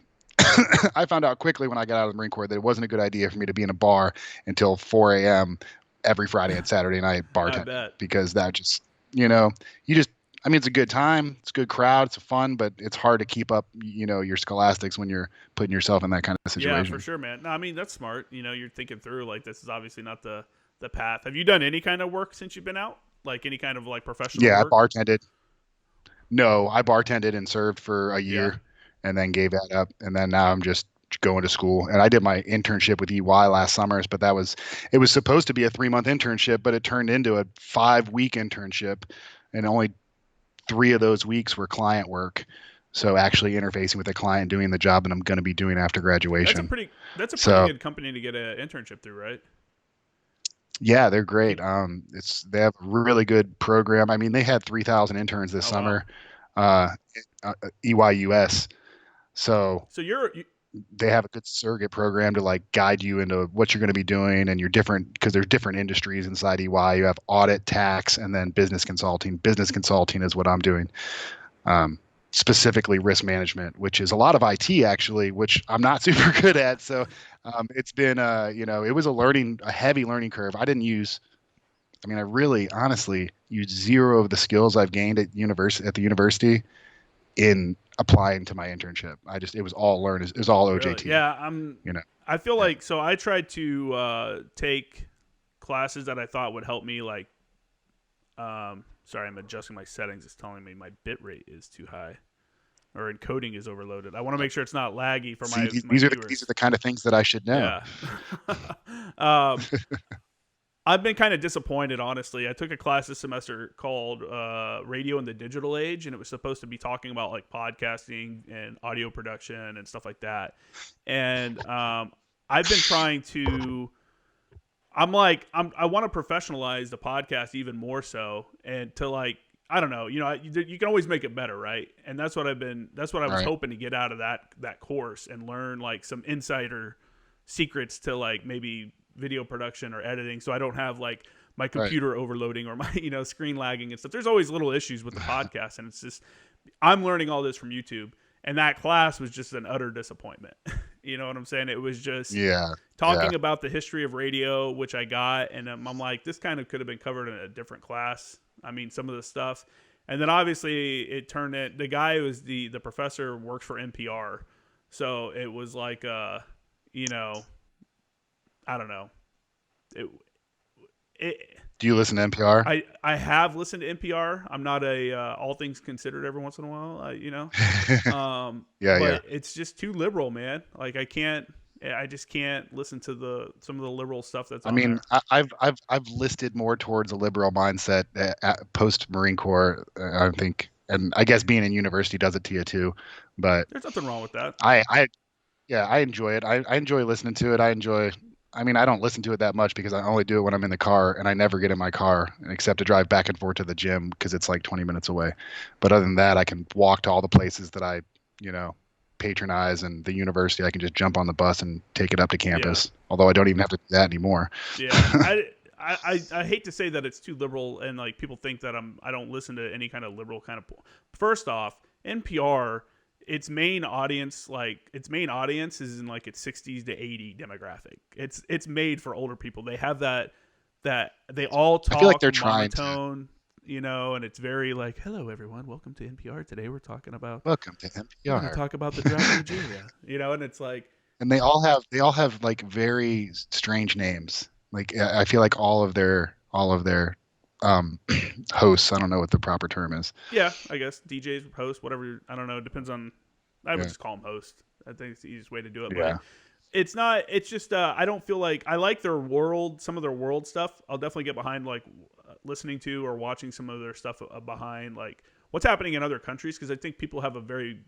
B: I found out quickly when I got out of the Marine Corps that it wasn't a good idea for me to be in a bar until 4 a.m. every Friday and Saturday night bartending, because that just, I mean, it's a good time. It's a good crowd. It's fun, but it's hard to keep up, your scholastics when you're putting yourself in that kind of situation.
A: Yeah, for sure, man. No, I mean, that's smart. You're thinking through, like, this is obviously not the path. Have you done any kind of work since you've been out? Like any kind of like professional work?
B: I bartended. No, I bartended and served for a year and then gave that up. And then now I'm just going to school. And I did my internship with EY last summer, but it was supposed to be a 3-month internship, but it turned into a 5-week internship. And only 3 of those weeks were client work. So actually interfacing with the client, doing the job that I'm going to be doing after graduation.
A: That's a pretty good company to get an internship through, right?
B: Yeah, they're great. They have a really good program. I mean, they had 3,000 interns this summer, EYUS. So they have a good surrogate program to like guide you into what you're going to be doing, and you're different because there's different industries inside EY. You have audit, tax, and then business consulting. Business consulting is what I'm doing. Specifically risk management, which is a lot of IT actually, which I'm not super good at. So it's been, it was a heavy learning curve. I really honestly used 0 of the skills I've gained at the university in applying to my internship. It was all learned. It was all OJT.
A: Really? Yeah. I feel like, so I tried to take classes that I thought would help me, like, sorry, I'm adjusting my settings. It's telling me my bit rate is too high, or encoding is overloaded. I want to make sure it's not laggy for my
B: these are the kind of things that I should know.
A: Yeah. I've been kind of disappointed, honestly. I took a class this semester called Radio in the Digital Age, and it was supposed to be talking about like podcasting and audio production and stuff like that. And I've been trying to. I want to professionalize the podcast even more so, and to like, I don't know, you can always make it better, right? And that's what I was hoping to get out of that course, and learn like some insider secrets to like maybe video production or editing, so I don't have like my computer overloading or my screen lagging and stuff. There's always little issues with the podcast, and it's just I'm learning all this from YouTube, and that class was just an utter disappointment. You know what I'm saying? It was just talking about the history of radio, which I got, and I'm like, this kind of could have been covered in a different class. I mean, some of the stuff. And then obviously it turned it, the guy who was the professor works for NPR. So it was like, I don't know.
B: Do you listen to NPR?
A: I have listened to NPR. I'm not a all things considered every once in a while, but it's just too liberal, man. Like I can't, I just can't listen to some of the liberal stuff that's
B: I
A: on
B: mean,
A: there.
B: I've listed more towards a liberal mindset post Marine Corps. I think, and I guess being in university does it to you too. But
A: There's nothing wrong with that.
B: I yeah, I enjoy it. I enjoy listening to it. I mean, I don't listen to it that much because I only do it when I'm in the car, and I never get in my car except to drive back and forth to the gym because it's like 20 minutes away. But other than that, I can walk to all the places that I, you know, patronize, and the university. I can just jump on the bus and take it up to
A: Yeah.
B: campus. Although I don't even have to do that anymore.
A: Yeah. I hate to say that it's too liberal and like people think that I don't listen to any kind of liberal kind of. First off, NPR, its main audience is in like its 60s to 80 demographic. It's made for older people. They have that they all
B: I feel like
A: talk
B: they're trying to.
A: monotone, and it's very like, hello everyone, welcome to NPR. Today
B: Welcome to
A: we're going to
B: NPR.
A: talk about the drought in Nigeria. And it's like,
B: And they all have like very strange names. Like I feel like all of their um hosts, I don't know what the proper term is.
A: yeah, I guess DJs, host, whatever. I don't know. It depends on. I would
B: Yeah.
A: just call them host. I think it's the easiest way to do it. But
B: Yeah.
A: it's not. It's just. I don't feel like I like their world. Some of their world stuff. I'll definitely get behind like listening to or watching some of their stuff behind like what's happening in other countries because I think people have a very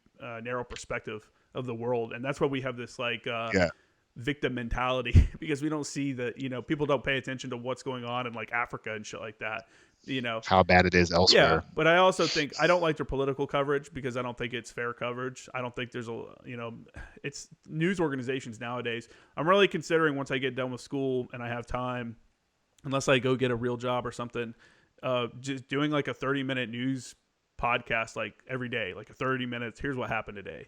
A: narrow perspective of the world, and that's why we have this like
B: Yeah.
A: victim mentality because we don't see that people don't pay attention to what's going on in like Africa and shit like that.
B: How bad it is
A: Yeah,
B: elsewhere.
A: but I also think I don't like their political coverage because I don't think it's fair coverage. I don't think there's it's news organizations nowadays. I'm really considering once I get done with school and I have time, unless I go get a real job or something, just doing like a 30-minute news podcast like every day, like a 30 minutes. Here's what happened today.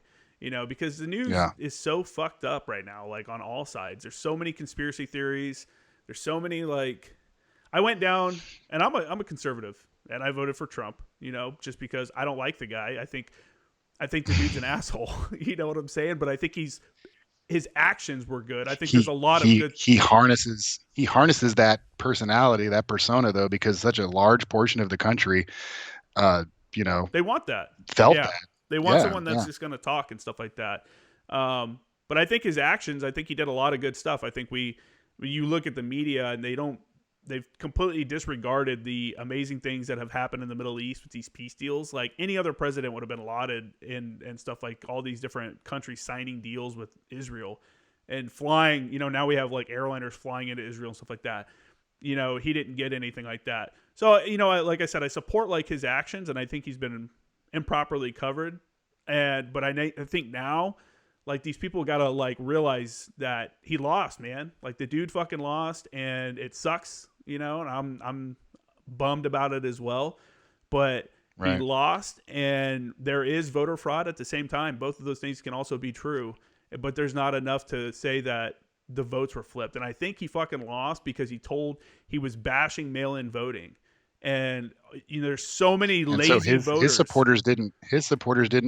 A: Because the news
B: Yeah.
A: is so fucked up right now, like on all sides. There's so many conspiracy theories. There's so many like I went down, and I'm a conservative, and I voted for Trump. Just because I don't like the guy. I think the dude's an asshole. You know what I'm saying? But I think his actions were good. I think there's a lot of good.
B: He harnesses that personality, that persona, though, because such a large portion of the country, uh,
A: They want that.
B: felt
A: Yeah,
B: that.
A: they want
B: Yeah,
A: someone that's
B: yeah.
A: just going to talk and stuff like that. But I think his actions. I think he did a lot of good stuff. I think when you look at the media and they've completely disregarded the amazing things that have happened in the Middle East with these peace deals. Like any other president would have been lauded and stuff, like all these different countries signing deals with Israel and flying. Now we have like airliners flying into Israel and stuff like that. He didn't get anything like that. So, like I said, I support like his actions, and I think he's been improperly covered. But I think now, like these people gotta like realize that he lost, man. Like the dude fucking lost, and it sucks, and I'm bummed about it as well. But he
B: Right.
A: lost, and there is voter fraud at the same time. Both of those things can also be true, but there's not enough to say that the votes were flipped. And I think he fucking lost because he was bashing mail-in voting. And there's so many
B: And
A: lazy
B: so his
A: voters.
B: supporters didn't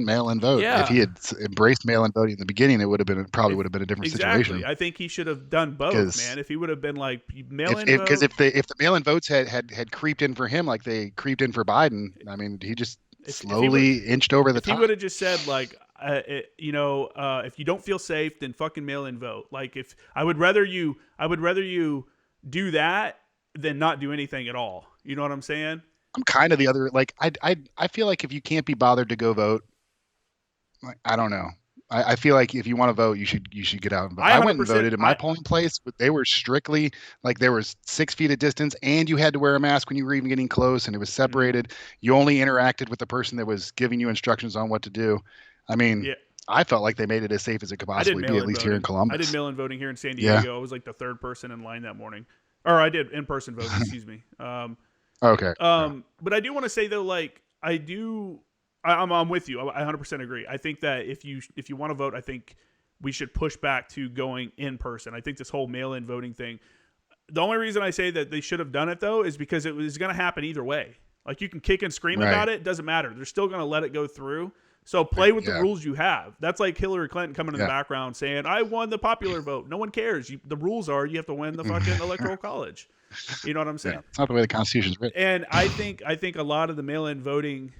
B: mail in vote.
A: Yeah.
B: If he had embraced mail in voting in the beginning, it would have been probably would have been a different
A: Exactly.
B: situation.
A: I think he should have done both,
B: 'Cause
A: man. If he would have been like mail-in
B: Because
A: vote,
B: if the mail in votes had creeped in for him like they creeped in for Biden, I mean, he just
A: If he
B: slowly inched over the
A: if he
B: top.
A: would have just said like, if you don't feel safe, then fucking mail-in vote. Like if I would rather you do that than not do anything at all. You know what I'm saying?
B: I'm kind of the other. Like I feel like if you can't be bothered to go vote, like, I don't know. I feel like if you want to vote, you should get out and vote. I went and
A: 100%.
B: voted in my polling place, but they were strictly like there was 6 feet of distance, and you had to wear a mask when you were even getting close, and it was separated. You only interacted with the person that was giving you instructions on what to do. I mean,
A: Yeah.
B: I felt like they made it as safe as it could
A: I did
B: possibly be,
A: mail-in
B: at least
A: voting.
B: here in Columbus.
A: I did mail-in voting here in San
B: Yeah.
A: Diego. I was like the third person in line that morning, or I did in-person voting. Excuse me.
B: Okay.
A: But I do want to say though, like I'm with you. I 100% agree. I think that if you want to vote, I think we should push back to going in person. I think this whole mail-in voting thing. The only reason I say that they should have done it though is because it was going to happen either way. Like you can kick and scream
B: Right.
A: about it, doesn't matter. They're still going to let it go through. So play with the
B: Yeah.
A: rules you have. That's like Hillary Clinton coming in the
B: Yeah.
A: background saying, "I won the popular vote." No one cares. The rules are you have to win the fucking electoral college. You know what I'm saying?
B: Yeah. It's not the way the Constitution's written.
A: And I think a lot of the mail-in voting,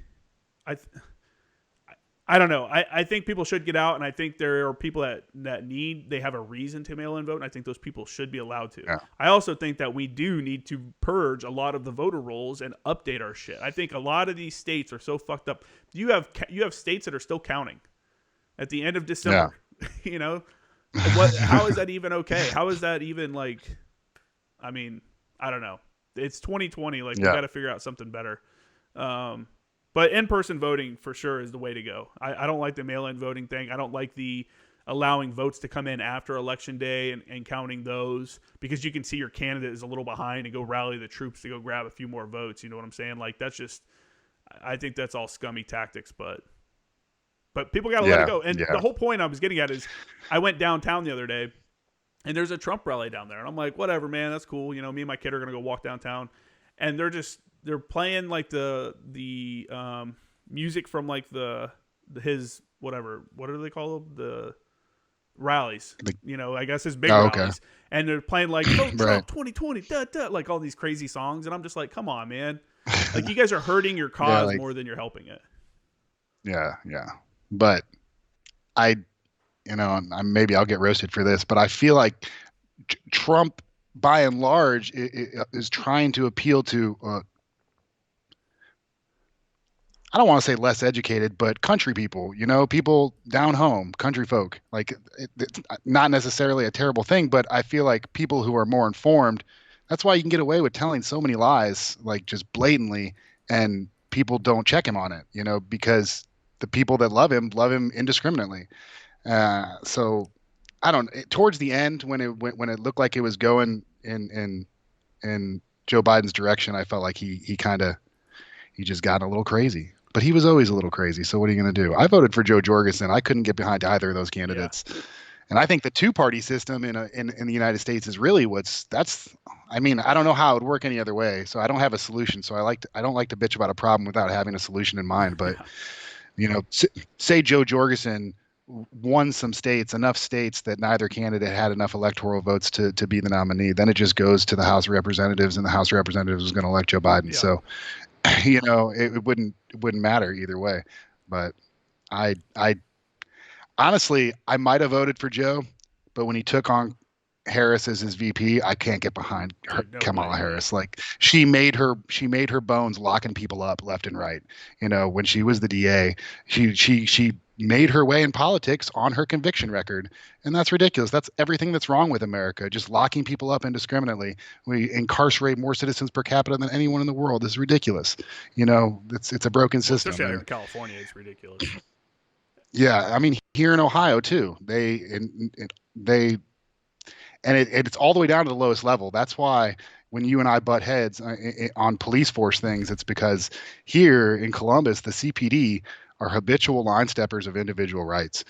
A: I don't know. I think people should get out, and I think there are people that they have a reason to mail in vote, and I think those people should be allowed to.
B: Yeah.
A: I also think that we do need to purge a lot of the voter rolls and update our shit. I think a lot of these states are so fucked up. You have states that are still counting at the end of December. Yeah. You know, how is that even okay? How is that even like? I mean, I don't know. It's 2020. Like, we got to figure out something better. But in-person voting for sure is the way to go. I don't like the mail-in voting thing. I don't like the allowing votes to come in after Election Day and counting those, because you can see your candidate is a little behind and go rally the troops to go grab a few more votes. You know what I'm saying? Like, that's just, I think that's all scummy tactics, but people got to let it go. And the whole point I was getting at is, I went downtown the other day, and there's a Trump rally down there. And I'm like, whatever, man, that's cool. You know, me and my kid are going to go walk downtown. And they're playing like the music from like his whatever, what do they call them? The rallies, you know, I guess his big rallies. Okay. And they're playing like Vote Trump 2020, like all these crazy songs. And I'm just like, come on, man. Like, you guys are hurting your cause more than you're helping it.
B: Yeah. Yeah. But maybe I'll get roasted for this, but I feel like Trump, by and large, is trying to appeal to, I don't want to say less educated, but country people, you know, people down home, country folk. Like, it's not necessarily a terrible thing, but I feel like people who are more informed, that's why you can get away with telling so many lies, like, just blatantly, and people don't check him on it, you know, because the people that love him indiscriminately. So I don't. Towards the end, when it looked like it was going in Joe Biden's direction, I felt like he just got a little crazy. But he was always a little crazy. So what are you going to do? I voted for Joe Jorgensen. I couldn't get behind either of those candidates. Yeah. And I think the two-party system in the United States is really I mean, I don't know how it would work any other way. So I don't have a solution. So I don't like to bitch about a problem without having a solution in mind. But you know, say Joe Jorgensen won some states, enough states that neither candidate had enough electoral votes to be the nominee. Then it just goes to the House of Representatives, and the House of Representatives is going to elect Joe Biden. Yeah. So, you know, it wouldn't matter either way. But I honestly, I might have voted for Joe, but when he took on Harris as his VP, I can't get behind Kamala Harris. Like, she made her bones locking people up left and right. You know, when she was the DA, she made her way in politics on her conviction record, and that's ridiculous. That's everything that's wrong with America, just locking people up indiscriminately. We incarcerate more citizens per capita than anyone in the world. This is ridiculous. You know, it's a broken system.
A: Especially out in California, it's ridiculous.
B: Yeah, I mean, here in Ohio too, it's all the way down to the lowest level. That's why when you and I butt heads on police force things, it's because here in Columbus, the CPD are habitual line steppers of individual rights.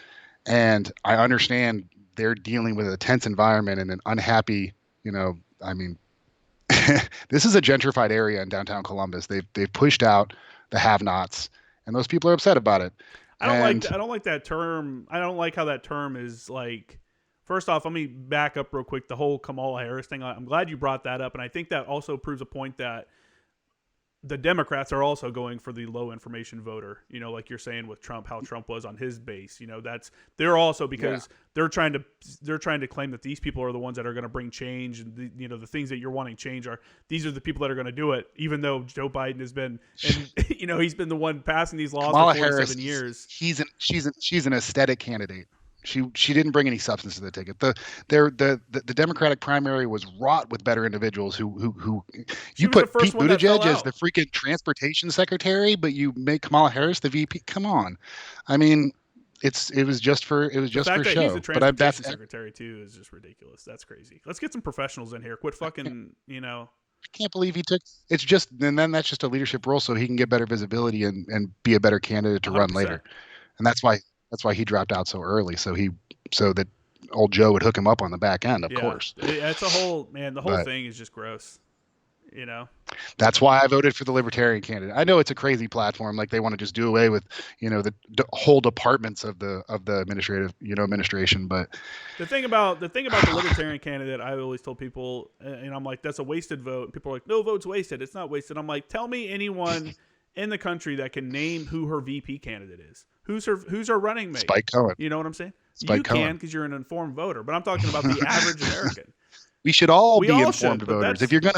B: And I understand they're dealing with a tense environment and an unhappy, you know, I mean, this is a gentrified area in downtown Columbus. They've pushed out the have-nots, and those people are upset about it.
A: I don't like that term. I don't like how that term is like. First off, let me back up real quick. The whole Kamala Harris thing. I'm glad you brought that up, and I think that also proves a point that the Democrats are also going for the low information voter. You know, like you're saying with Trump, how Trump was on his base. You know, they're also because they're trying to claim that these people are the ones that are going to bring change, and the things that you're wanting change these are the people that are going to do it. Even though Joe Biden has been, and he's been the one passing these laws
B: Kamala
A: for 47
B: Harris,
A: years.
B: She's an aesthetic candidate. She didn't bring any substance to the ticket. The Democratic primary was wrought with better individuals who you put Pete Buttigieg as the freaking transportation secretary, but you make Kamala Harris the VP. Come on, I mean, it was just for show.
A: He's the transportation secretary too is just ridiculous. That's crazy. Let's get some professionals in here. Quit fucking I
B: can't believe he took. It's just, and then that's just a leadership role, so he can get better visibility and be a better candidate to 100%. Run later, and that's why he dropped out so early, so that old Joe would hook him up on the back end, of course.
A: It's the whole thing is just gross. You know,
B: that's why I voted for the Libertarian candidate. I know it's a crazy platform, like they want to just do away with, the whole departments of the administration. But
A: the thing about the Libertarian candidate, I always told people, and I'm like, that's a wasted vote. And people are like, no vote's wasted. It's not wasted. I'm like, tell me anyone in the country that can name who her VP candidate is. Who's her running mate?
B: Spike Cohen.
A: You know what I'm saying?
B: Spike
A: You
B: Cohen.
A: can because you're an informed voter, but I'm talking about the average American.
B: We should all
A: We
B: be
A: all
B: informed
A: should, but
B: voters.
A: that's-
B: If you're going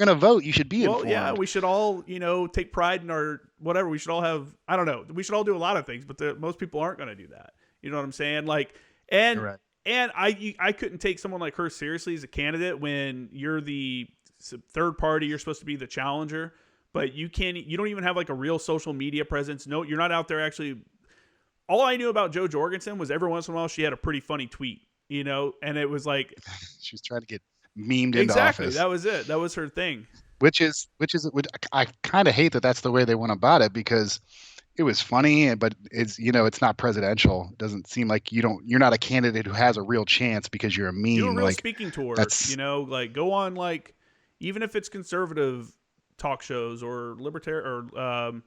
B: to vote, you should be
A: Well,
B: informed.
A: yeah, we should all, take pride in our whatever. We should all have, I don't know. We should all do a lot of things, but most people aren't going to do that. You know what I'm saying? Like, and
B: Right.
A: and I couldn't take someone like her seriously as a candidate when you're the third party. You're supposed to be the challenger, but you don't even have like a real social media presence. No, you're not out there actually. All I knew about Jo Jorgensen was every once in a while she had a pretty funny tweet, and it was like
B: She was trying to get memed into
A: exactly
B: office.
A: that was it. That was her thing.
B: Which I kind of hate that that's the way they went about it, because it was funny, but it's not presidential. It doesn't seem like you're not a candidate who has a real chance because you're a meme.
A: Do a real
B: like,
A: speaking tour,
B: that's-
A: like go on, like, even if it's conservative talk shows or libertarian or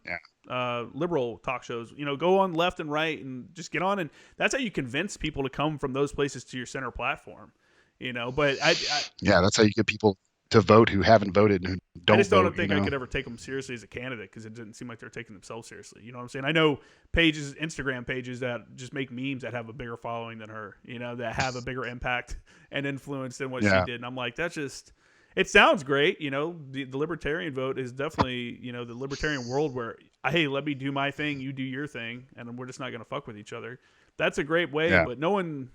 A: liberal talk shows, go on left and right and just get on. And that's how you convince people to come from those places to your center platform, but
B: that's how you get people to vote who haven't voted and who don't
A: I just don't
B: vote,
A: think I could ever take them seriously as a candidate because it didn't seem like they're taking themselves seriously. You know what I'm saying? I know Instagram pages that just make memes that have a bigger following than her, that have a bigger impact and influence than what she did. And I'm like, that's just, it sounds great. The libertarian vote is definitely, the libertarian world where, hey, let me do my thing, you do your thing, and we're just not going to fuck with each other. That's a great way, but no one,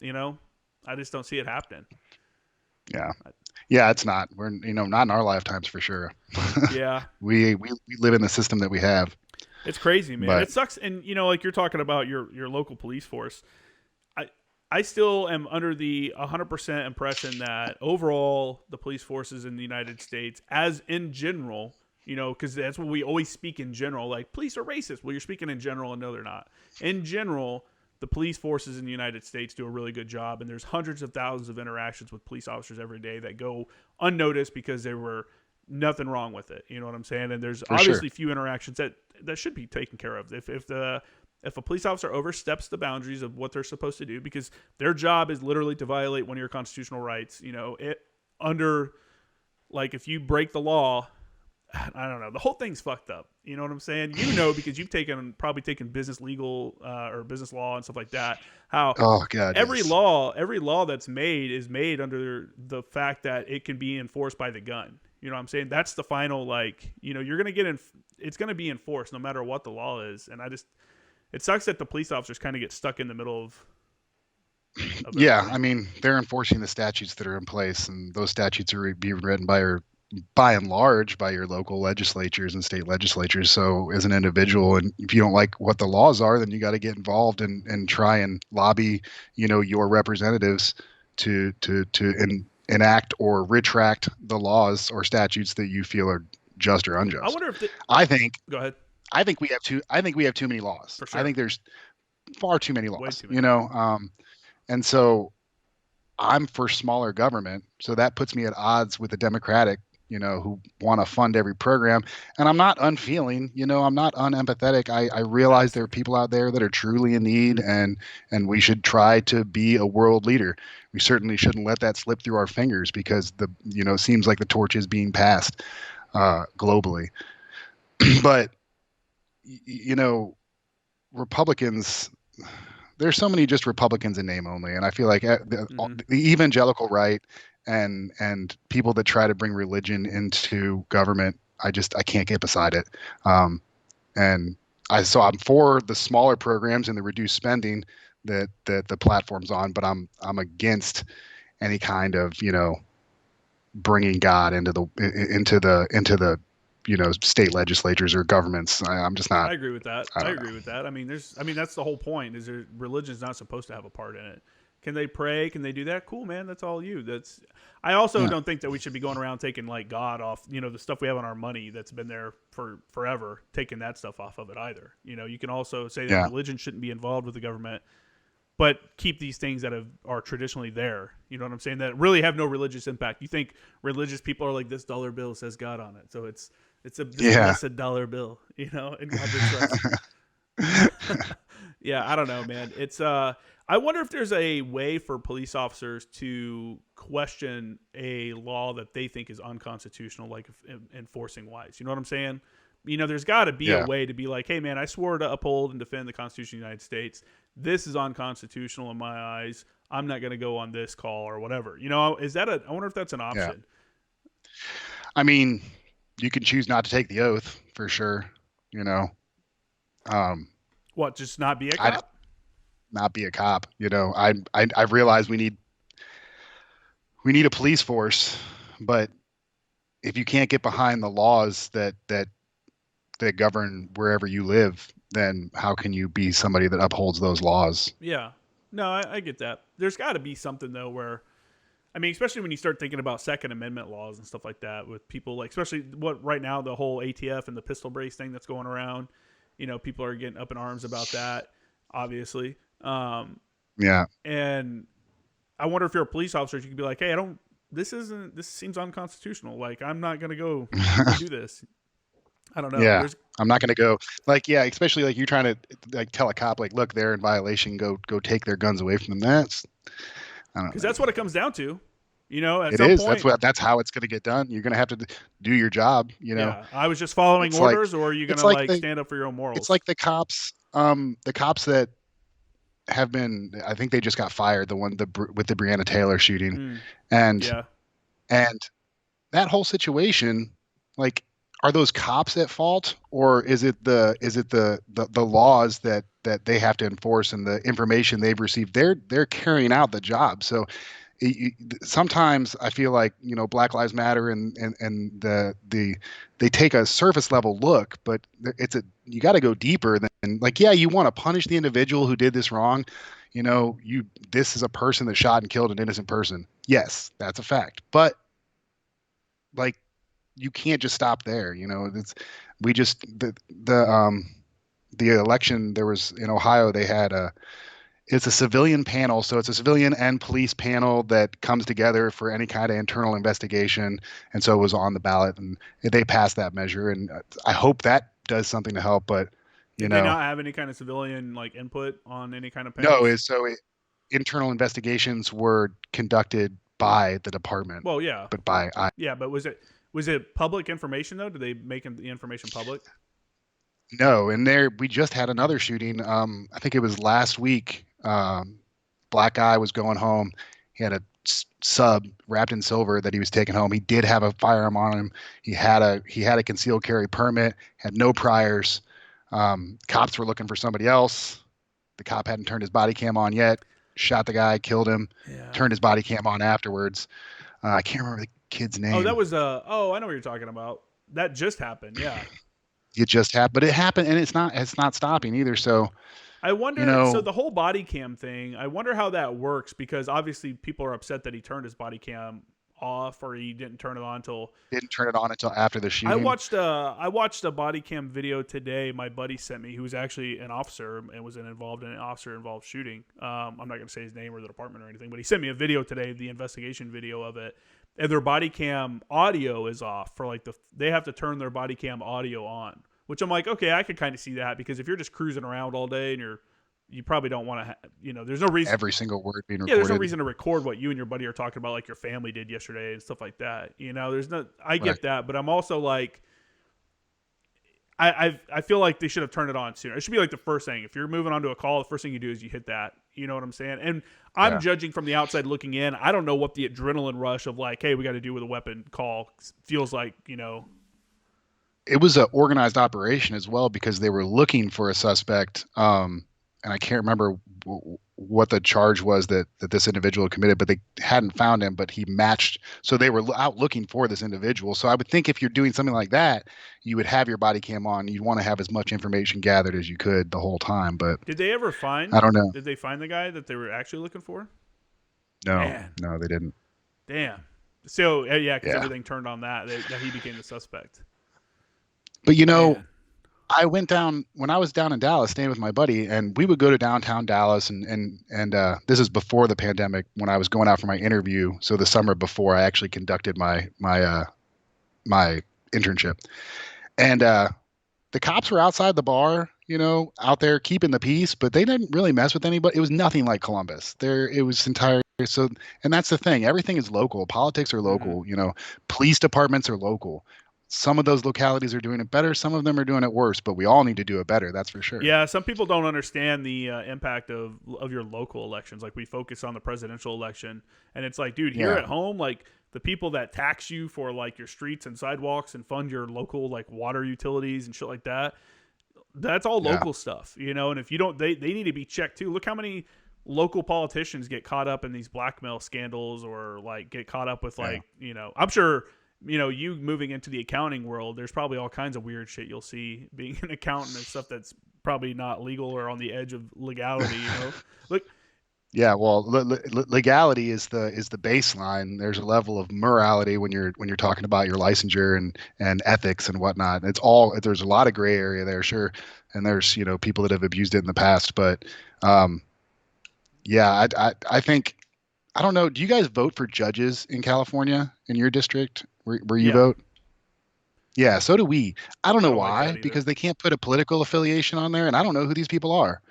A: I just don't see it happening.
B: Yeah, it's not. We're not in our lifetimes for sure.
A: Yeah,
B: we live in the system that we have.
A: It's crazy, man.
B: But
A: it sucks, and like you're talking about your local police force. I still am under the 100% impression that overall the police forces in the United States, as in general, because that's what we always speak in general. Like, police are racist. Well, you're speaking in general, and no, they're not. In general, the police forces in the United States do a really good job, and there's hundreds of thousands of interactions with police officers every day that go unnoticed because there were nothing wrong with it. You know what I'm saying? And there's obviously few interactions that should be taken care of. If a police officer oversteps the boundaries of what they're supposed to do, because their job is literally to violate one of your constitutional rights, if you break the law, I don't know. The whole thing's fucked up. You know what I'm saying? Because you've probably taken business legal or business law and stuff like that. How every law that's made is made under the fact that it can be enforced by the gun. You know what I'm saying? That's the final, you're going to get it's going to be enforced no matter what the law is. And it sucks that the police officers kind of get stuck in the middle of
B: yeah, I mean, they're enforcing the statutes that are in place, and those statutes are being written by and large by your local legislatures and state legislatures. So as an individual, and if you don't like what the laws are, then you got to get involved and try and lobby, your representatives to enact or retract the laws or statutes that you feel are just or unjust.
A: I wonder if go ahead.
B: I think we have too many laws.
A: For sure.
B: I think there's far too many laws.
A: Way too many.
B: And so I'm for smaller government. So that puts me at odds with the Democratic, who want to fund every program. And I'm not unfeeling, I'm not unempathetic. I realize there are people out there that are truly in need, and we should try to be a world leader. We certainly shouldn't let that slip through our fingers, because it seems like the torch is being passed globally. But, Republicans, there's so many just Republicans in name only. And I feel like the evangelical right and people that try to bring religion into government, I can't get beside it. So I'm for the smaller programs and the reduced spending that the platform's on, but I'm against any kind of, bringing God into the state legislatures or governments. I'm just not.
A: I agree with that. I agree with that. I mean, that's the whole point. Is religion's not supposed to have a part in it. Can they pray? Can they do that? Cool, man. That's all you. I also don't think that we should be going around taking like God off, the stuff we have on our money that's been there for forever, taking that stuff off of it either. You can also say that religion shouldn't be involved with the government, but keep these things that are traditionally there. You know what I'm saying? That really have no religious impact. You think religious people are like, this dollar bill says God on it, so it's a blessed dollar bill, and God we trust. Yeah, I don't know, man. It's I wonder if there's a way for police officers to question a law that they think is unconstitutional, like enforcing wise. You know what I'm saying? there's got to be a
B: Yeah.
A: way to be like, hey, man, I swore to uphold and defend the Constitution of the United States. This is unconstitutional in my eyes. I'm not going to go on this call or whatever. Is that I wonder if that's an
B: Yeah.
A: option.
B: I mean, you can choose not to take the oath for sure. You know, um,
A: What, just not be a
B: I'd
A: cop?
B: not be a cop. I've realized we need a police force, but if you can't get behind the laws that govern wherever you live, then how can you be somebody that upholds those laws?
A: Yeah. No, I get that. There's got to be something, though, where, I mean, especially when you start thinking about Second Amendment laws and stuff like that with people, like, especially what right now, the whole ATF and the pistol brace thing that's going around, people are getting up in arms about that, obviously.
B: Yeah.
A: And I wonder if you're a police officer, you could be like, hey, this seems unconstitutional. Like, I'm not going to go do this. I don't know.
B: Yeah. I'm not going to go yeah, especially like you're trying to like tell a cop, like, look, they're in violation. Go take their guns away from them. I don't know.
A: Because that's what it comes down to. At
B: It
A: some
B: is.
A: point,
B: That's how it's going to get done. You're going to have to do your job.
A: Yeah, I was just following
B: It's
A: orders, or are you going to
B: like
A: stand up for your own morals?
B: it's like the cops that have been, I think they just got fired, with the Breonna Taylor shooting. And
A: yeah,
B: and that whole situation, like, are those cops at fault, or is it the laws that they have to enforce and the information they've received? They're carrying out the job. So sometimes I feel like, Black Lives Matter and they take a surface level look, but you got to go deeper than, like, yeah, you want to punish the individual who did this wrong. This is a person that shot and killed an innocent person. Yes, that's a fact. But, like, you can't just stop there. The election, there was in Ohio, they had it's a civilian panel. So it's a civilian and police panel that comes together for any kind of internal investigation. And so it was on the ballot, and they passed that measure. And I hope that does something to help. But,
A: did they not have any kind of civilian like input on any kind of panels?
B: No, internal investigations were conducted by the department.
A: Well, yeah,
B: but
A: but was it public information though? Did they make the information public?
B: No, and we just had another shooting. I think it was last week. Black guy was going home. He had a sub wrapped in silver that he was taking home. He did have a firearm on him. He had a concealed carry permit. Had no priors. Cops were looking for somebody else. The cop hadn't turned his body cam on yet. Shot the guy, killed him.
A: Yeah.
B: Turned his body cam on afterwards. I can't remember the kid's name.
A: Oh, that was I know what you're talking about. That just happened. Yeah.
B: It just happened, but it happened, and it's not stopping either. So
A: I wonder. So the whole body cam thing, I wonder how that works, because obviously people are upset that he turned his body cam off, or he didn't turn it on until
B: after the shooting.
A: I watched a body cam video today. My buddy sent me, who was actually an officer and was involved in an officer-involved shooting. I'm not going to say his name or the department or anything, but he sent me a video today, the investigation video of it. And their body cam audio is off for they have to turn their body cam audio on, which I'm like, okay, I could kind of see that, because if you're just cruising around all day and you probably don't want to, there's no reason.
B: Every single word being recorded.
A: Yeah, there's no reason to record what you and your buddy are talking about, like your family did yesterday and stuff like that. I get that, but I'm also like, I feel like they should have turned it on sooner. It should be like the first thing. If you're moving on to a call, the first thing you do is you hit that. You know what I'm saying? And I'm judging from the outside looking in. I don't know what the adrenaline rush of like, hey, we got to do with a weapon call feels like,
B: It was an organized operation as well, because they were looking for a suspect. And I can't remember what the charge was that this individual committed, but they hadn't found him, but he matched. So they were out looking for this individual. So I would think if you're doing something like that, you would have your body cam on. You'd want to have as much information gathered as you could the whole time. But
A: did they ever
B: I don't know.
A: Did they find the guy that they were actually looking for?
B: No, no, they didn't.
A: Damn. So because everything turned on that he became the suspect.
B: But I went down when I was down in Dallas, staying with my buddy, and we would go to downtown Dallas, and this is before the pandemic, when I was going out for my interview. So the summer before I actually conducted my internship, and the cops were outside the bar, out there keeping the peace, but they didn't really mess with anybody. It was nothing like Columbus. It was entire. So, and that's the thing. Everything is local. Politics are local. Police departments are local. some of those localities are doing it better, some of them are doing it worse, but we all need to do it better. That's for sure.
A: Yeah, some people don't understand the impact of your local elections. Like we focus on the presidential election, and it's like, dude, here
B: Yeah.
A: at home, like the people that tax you for like your streets and sidewalks and fund your local like water utilities and shit like that, that's all
B: Yeah.
A: local stuff, you know. And if you don't, they need to be checked too. Look how many local politicians get caught up in these blackmail scandals or like get caught up with like, you know, I'm sure, you know, you moving into the accounting world, there's probably all kinds of weird shit you'll see being an accountant and stuff that's probably not legal or on the edge of legality, you know. Look,
B: Yeah, well, legality is the baseline. There's a level of morality when you're talking about your licensure and ethics and whatnot. It's all there's a lot of gray area there, sure, and there's people that have abused it in the past. But yeah, I think I don't know. Do you guys vote for judges in California in your district where you
A: yeah,
B: vote? Yeah, so do we. I don't
A: I
B: know
A: don't like that
B: why,
A: either.
B: because they can't put a political affiliation on there, and I don't know who these people are.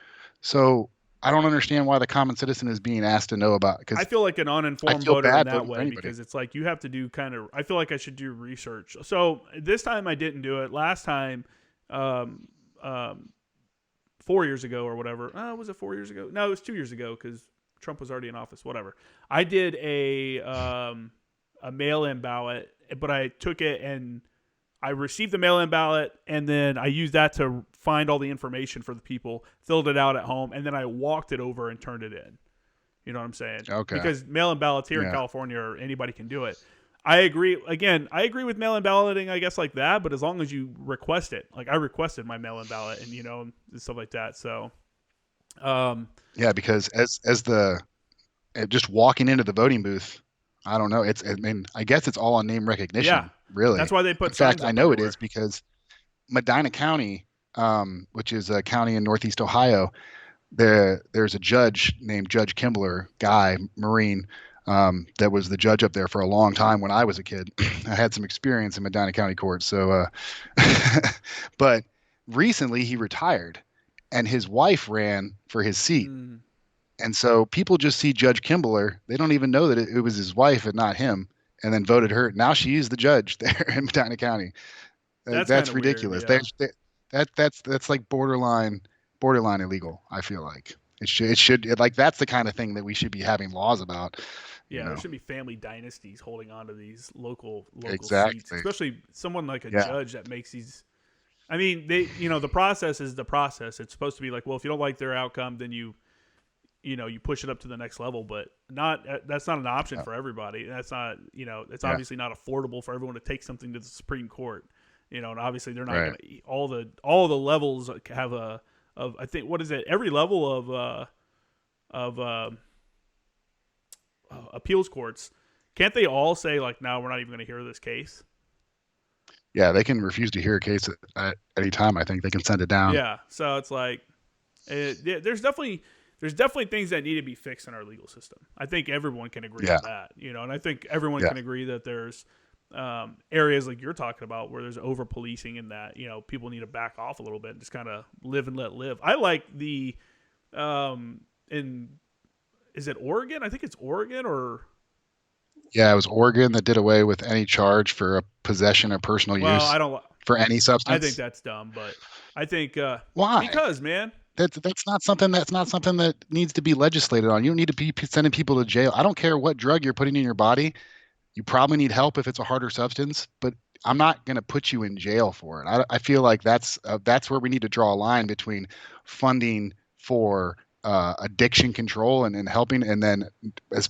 B: So I don't understand why the common citizen is being asked to know about.
A: I
B: Because
A: feel like an
B: I
A: uninformed
B: feel
A: voter in
B: bad
A: that
B: voting for
A: way
B: anybody.
A: because it's like you have to do kind of. I feel like I should do research. So this time I didn't do it. Last time, um, 4 years ago or whatever. Was it 4 years ago? No, it was 2 years ago because Trump was already in office. Whatever. I did a mail-in ballot, but I took it and I received the mail-in ballot, and then I used that to find all the information for the people, filled it out at home, and then I walked it over and turned it in. You know what I'm saying?
B: Okay.
A: Because mail-in ballots here in
B: Yeah.
A: California, or anybody can do it. I agree. Again, I agree with mail-in balloting, I guess, like that. But as long as you request it, like I requested my mail-in ballot, and and stuff like that. So,
B: Yeah, because as the just walking into the voting booth, I don't know. I mean, I guess it's all on name
A: yeah,
B: recognition, really.
A: that's why they
B: In
A: put
B: fact,
A: signs
B: I
A: up
B: know it
A: everywhere.
B: is because Medina County, which is a county in Northeast Ohio, there's a judge named Judge Kimbler, guy, Marine, that was the judge up there for a long time when I was a kid. I had some experience in Medina County court. So, but recently he retired, and his wife ran for his seat.
A: Mm,
B: And so people just see Judge Kimbler. They don't even know that it was his wife and not him, and then voted her. Now she is the judge there in Medina County.
A: that's kind
B: That's
A: of weird.
B: ridiculous.
A: Yeah,
B: That's like borderline illegal. I feel like like that's the kind of thing that we should be having laws about. You
A: yeah. There
B: know
A: should be family dynasties holding on to these local seats,
B: exactly.
A: especially someone like a
B: Yeah,
A: judge that makes these. I mean, the process is the process. It's supposed to be like, well, if you don't like their outcome, then you push it up to the next level, but not that's not an option
B: yeah,
A: for everybody. That's not it's
B: yeah.
A: obviously not affordable for everyone to take something to the Supreme Court. And obviously they're not
B: Right.
A: going to all the levels have of I think what is it every level of appeals courts, can't they all say like, no, we're not even going to hear this case?
B: Yeah, they can refuse to hear a case at any time. I think they can send it down.
A: Yeah, so it's like yeah, there's definitely things that need to be fixed in our legal system. I think everyone can agree
B: Yeah,
A: on that, and I think everyone
B: yeah,
A: can agree that there's areas like you're talking about where there's over policing and that people need to back off a little bit and just kind of live and let live. I like the in is it Oregon? I think it's Oregon or
B: yeah. It was Oregon that did away with any charge for a possession or personal
A: well,
B: use for any
A: I think
B: substance.
A: that's dumb, but I think
B: Why?
A: because man,
B: That's not something that needs to be legislated on. You don't need to be sending people to jail. I don't care what drug you're putting in your body. You probably need help if it's a harder substance, but I'm not going to put you in jail for it. I feel like that's where we need to draw a line between funding for addiction control and helping, and then as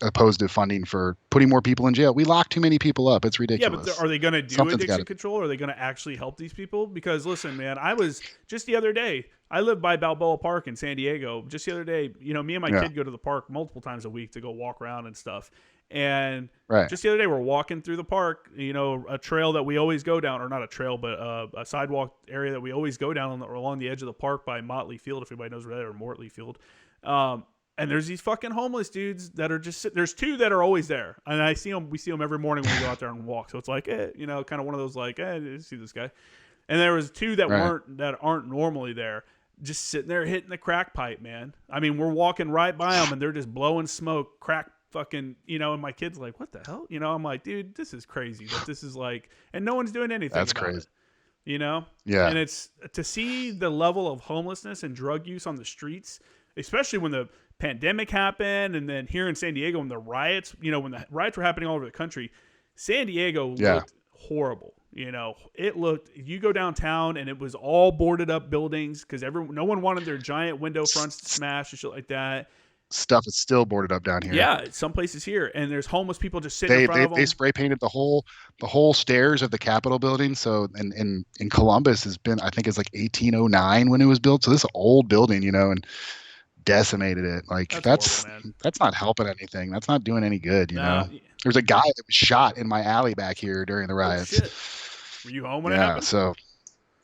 B: opposed to funding for putting more people in jail. We lock too many people up. It's
A: yeah, but
B: ridiculous.
A: are they going to do
B: Something's got
A: addiction
B: to.
A: control? Or are they going to actually help these people? Because listen, man, I was just the other day. I live by Balboa Park in San Diego. Just the other day, me and my
B: Yeah.
A: kid go to the park multiple times a week to go walk around and stuff. And
B: Right.
A: just the other day, we're walking through the park. A trail that we always go down, or not a trail, but a sidewalk area that we always go down along the edge of the park by Motley Field, if anybody knows where that is, or Mortley Field. And there's these fucking homeless dudes that are just there's two that are always there, and I see them. We see them every morning when we go out there and walk. So it's like, kind of one of those like, see this guy. And there was two that
B: Right.
A: aren't normally there, just sitting there hitting the crack pipe, man. I mean, we're walking right by them, and they're just blowing smoke, crack fucking, and my kid's like, what the hell? I'm like, dude, this is crazy. That this is like, and no one's doing anything
B: That's
A: about
B: crazy.
A: it. And
B: Yeah.
A: it's to see the level of homelessness and drug use on the streets, especially when the pandemic happened, and then here in San Diego when the riots, when the riots were happening all over the country, San Diego looked horrible. It looked, you go downtown and it was all boarded up buildings because no one wanted their giant window fronts smashed and shit like that.
B: Stuff is still boarded up down here.
A: Yeah, some places here, and there's homeless people just sitting in front of them.
B: They spray painted the whole stairs of the Capitol building. So in Columbus has been, I think it's like 1809 when it was built. So this is an old building, and decimated it. Like that's not helping anything. That's not doing any good. There's a guy that was shot in my alley back here during the riots.
A: Oh, shit. Were you home when it happened?
B: So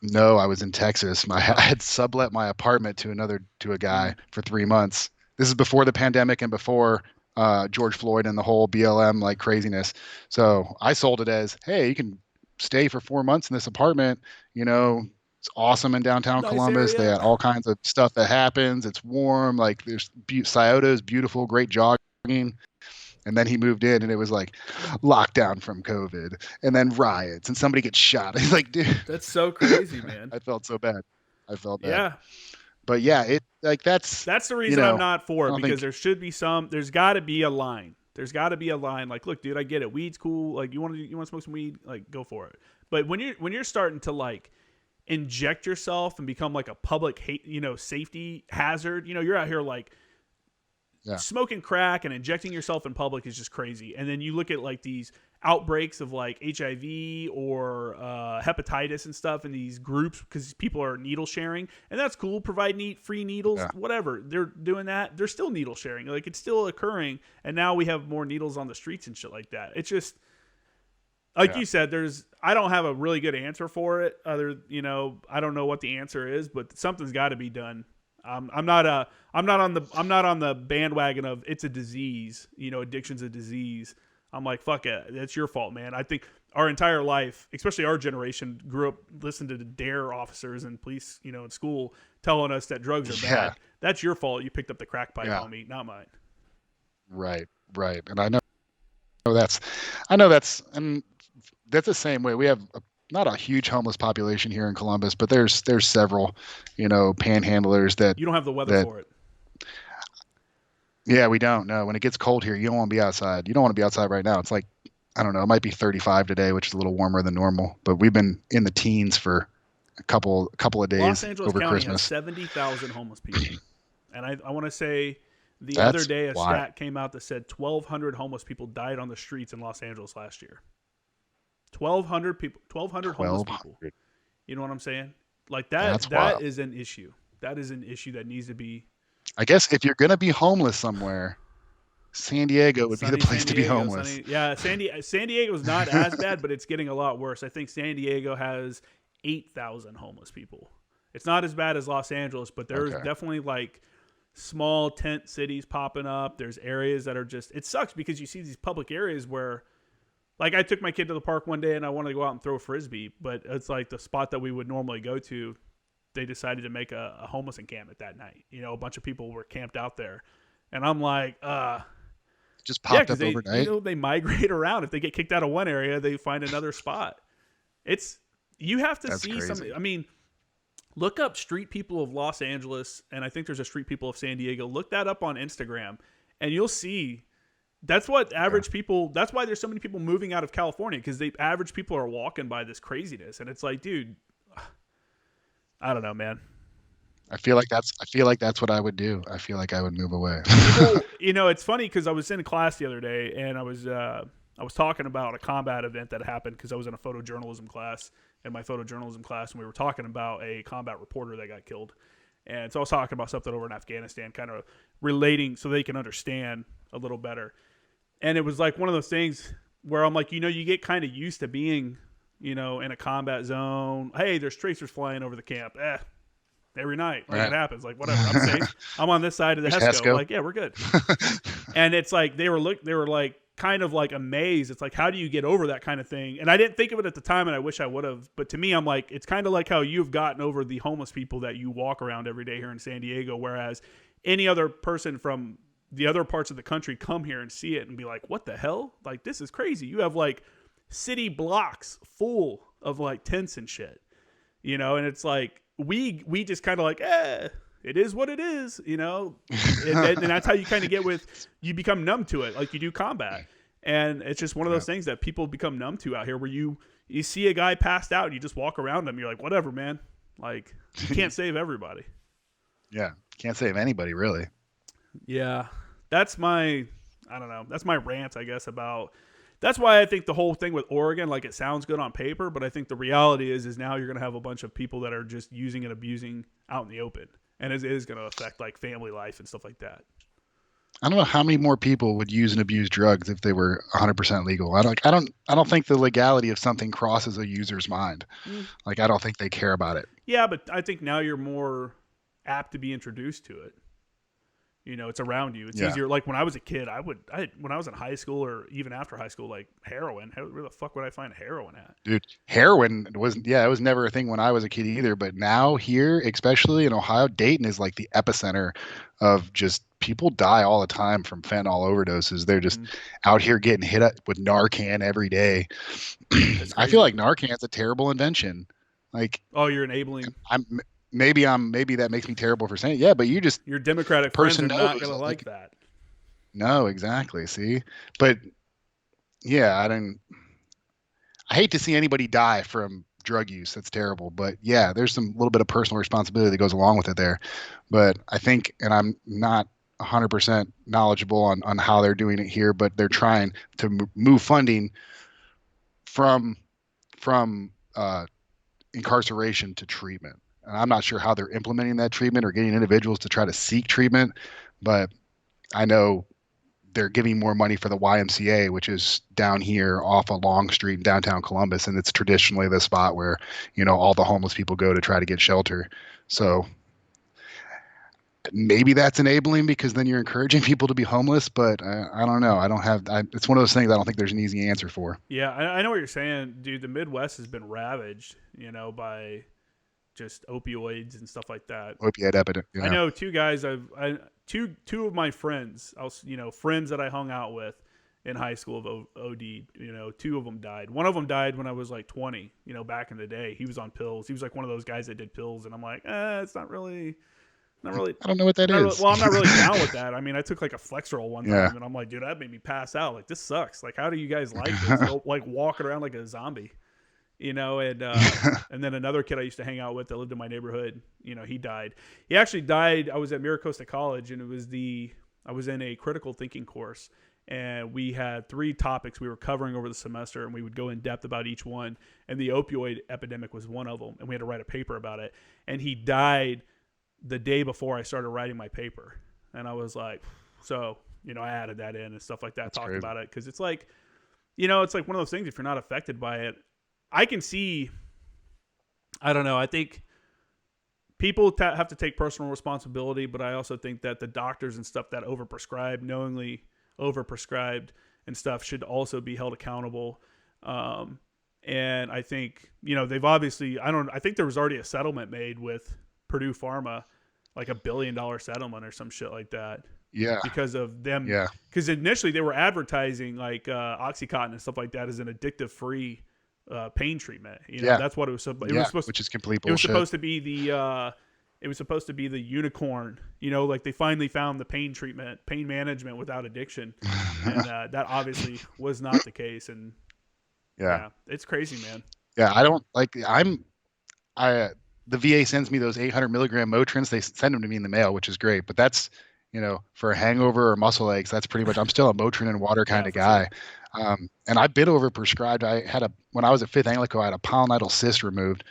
B: no, I was in Texas. I had sublet my apartment to a guy for 3 months. This is before the pandemic and before George Floyd and the whole BLM like craziness. So I sold it as, hey, you can stay for 4 months in this apartment. It's awesome in downtown Columbus. Area. They had all kinds of stuff that happens. It's warm. Like there's Scioto is beautiful, great jogging. And then he moved in, and it was like lockdown from COVID, and then riots, and somebody gets shot. He's like, dude,
A: that's so crazy, man.
B: I felt so bad.
A: Yeah.
B: But yeah, it like that's
A: the reason I'm not for it, because there should be there's got to be a line. There's got to be a line. Like, look, dude, I get it. Weed's cool. Like, you want to smoke some weed? Like, go for it. But when you're starting to like inject yourself and become like a public safety hazard, you're out here like smoking crack and injecting yourself in public is just crazy. And then you look at like these outbreaks of like HIV or hepatitis and stuff in these groups because people are needle sharing, and that's cool. Provide free needles, whatever. They're doing that. They're still needle sharing. Like, it's still occurring, and now we have more needles on the streets and shit like that. It's just like you said. I don't have a really good answer for it. I don't know what the answer is, but something's got to be done. I'm not on the bandwagon of it's a disease. Addiction's a disease. I'm like, fuck it. That's your fault, man. I think our entire life, especially our generation, grew up listening to the DARE officers and police, in school telling us that drugs are bad. That's your fault. You picked up the crack pipe on me, not mine.
B: Right. And I know that's the same way. We have not a huge homeless population here in Columbus, but there's several, panhandlers that
A: you don't have the weather for it.
B: Yeah, we don't. No, when it gets cold here, you don't want to be outside. You don't want to be outside right now. It's like, I don't know, it might be 35 today, which is a little warmer than normal, but we've been in the teens for a couple of days
A: Los Angeles
B: over
A: County
B: Christmas.
A: Has 70,000 homeless people. And I want to say other day a stat came out that said 1,200 homeless people died on the streets in Los Angeles last year. 1,200 people, 1,200 homeless people. You know what I'm saying? Like that is an issue. That is an issue that needs to be.
B: I guess if you're going to be homeless somewhere, San Diego would be the place to be homeless.
A: San Diego is not as bad, but it's getting a lot worse. I think San Diego has 8,000 homeless people. It's not as bad as Los Angeles, but there's definitely like small tent cities popping up. There's areas that are just, it sucks because you see these public areas where, like, I took my kid to the park one day and I wanted to go out and throw a Frisbee, but it's like the spot that we would normally go to, they decided to make a homeless encampment that night. A bunch of people were camped out there. And I'm like,
B: just popped up overnight.
A: They migrate around. If they get kicked out of one area, they find another spot. You have to see something. I mean, look up Street People of Los Angeles, and I think there's a Street People of San Diego. Look that up on Instagram, and you'll see that's what average people, that's why there's so many people moving out of California, because the average people are walking by this craziness. And it's like, dude, I don't know, man.
B: I feel like that's what I would do. I feel like I would move away.
A: It's funny because I was in class the other day and I was talking about a combat event that happened because I was in a photojournalism class, and we were talking about a combat reporter that got killed. And so I was talking about something over in Afghanistan, kind of relating so they can understand a little better. And it was like one of those things where I'm like, you get kind of used to being, in a combat zone. Hey, there's tracers flying over the camp. Every night. Like, it happens. Like, whatever. I'm safe. I'm on this side of the HESCO. Like, yeah, we're good. And it's like they were like kind of like amazed. It's like, how do you get over that kind of thing? And I didn't think of it at the time, and I wish I would have. But to me, I'm like, it's kind of like how you've gotten over the homeless people that you walk around every day here in San Diego, whereas any other person from the other parts of the country come here and see it and be like, what the hell? Like, this is crazy. You have like city blocks full of like tents and shit, you know? And it's like, we just kind of like, it is what it is, you know? And that's how you kind of get you become numb to it. Like you do combat. And it's just one of those things that people become numb to out here, where you see a guy passed out and you just walk around him. You're like, whatever, man. Like, you can't save everybody.
B: Yeah. Can't save anybody, really.
A: Yeah. That's my rant, I guess, about. That's why I think the whole thing with Oregon, like, it sounds good on paper, but I think the reality is now you're going to have a bunch of people that are just using and abusing out in the open. And it is going to affect like family life and stuff like that.
B: I don't know how many more people would use and abuse drugs if they were 100% legal. I don't think the legality of something crosses a user's mind. Like, I don't think they care about it.
A: Yeah, but I think now you're more apt to be introduced to it. You know, it's around you. It's easier. Like when I was a kid, when I was in high school or even after high school, like heroin. Where the fuck would I find heroin at?
B: Dude, heroin it was never a thing when I was a kid either. But now here, especially in Ohio, Dayton is like the epicenter of just people die all the time from fentanyl overdoses. They're just out here getting hit up with Narcan every day. I feel like Narcan's a terrible invention. Like,
A: oh, you're enabling.
B: Maybe that makes me terrible for saying it. Yeah, but your
A: Democratic friends are not going to like that.
B: No, exactly. See, but yeah, I hate to see anybody die from drug use. That's terrible. But yeah, there's some little bit of personal responsibility that goes along with it there. But I think, and I'm not 100% knowledgeable on how they're doing it here, but they're trying to move funding from incarceration to treatment. And I'm not sure how they're implementing that treatment or getting individuals to try to seek treatment, but I know they're giving more money for the YMCA, which is down here off a long street in downtown Columbus. And it's traditionally the spot where, you know, all the homeless people go to try to get shelter. So maybe that's enabling because then you're encouraging people to be homeless, but I don't know. It's one of those things I don't think there's an easy answer for.
A: Yeah, I know what you're saying, dude. The Midwest has been ravaged, you know, by just opioids and stuff like that.
B: Opiate epidemic. Yeah.
A: I know two guys. Two of my friends. Friends that I hung out with in high school have OD'd. You know, two of them died. One of them died when I was like 20. You know, back in the day, he was on pills. He was like one of those guys that did pills, and I'm like, it's not really. I don't
B: know what that is.
A: Well, I'm not really down with that. I mean, I took like a Flexerol one time, and I'm like, dude, that made me pass out. Like, this sucks. Like, how do you guys like this? Like walking around like a zombie. You know, and then another kid I used to hang out with that lived in my neighborhood, you know, he died. He actually died. I was at Miracosta College, and I was in a critical thinking course, and we had 3 topics we were covering over the semester, and we would go in depth about each one. And the opioid epidemic was one of them, and we had to write a paper about it. And he died the day before I started writing my paper, and I was like, so, you know, I added that in and stuff like that, talked about it, because it's like, you know, it's like one of those things. If you're not affected by it, I can see, I don't know, I think people have to take personal responsibility, but I also think that the doctors and stuff that knowingly overprescribed and stuff should also be held accountable. And I think, you know, they've obviously, I think there was already a settlement made with Purdue Pharma, like $1 billion settlement or some shit like that.
B: Yeah.
A: Because of them.
B: Yeah.
A: Because initially they were advertising like Oxycontin and stuff like that as an addictive free pain treatment. You know, that's what it was.
B: Which is complete bullshit.
A: It was supposed to be the unicorn. You know, like they finally found the pain management without addiction, and that obviously was not the case. And yeah, it's crazy, man.
B: Yeah, I don't like. The VA sends me those 800 milligram Motrins. They send them to me in the mail, which is great. But that's, you know, for a hangover or muscle aches, that's pretty much. I'm still a Motrin and water kind of guy. Sure. And I've been overprescribed. When I was at 5th ANGLICO, I had a pilonidal cyst removed,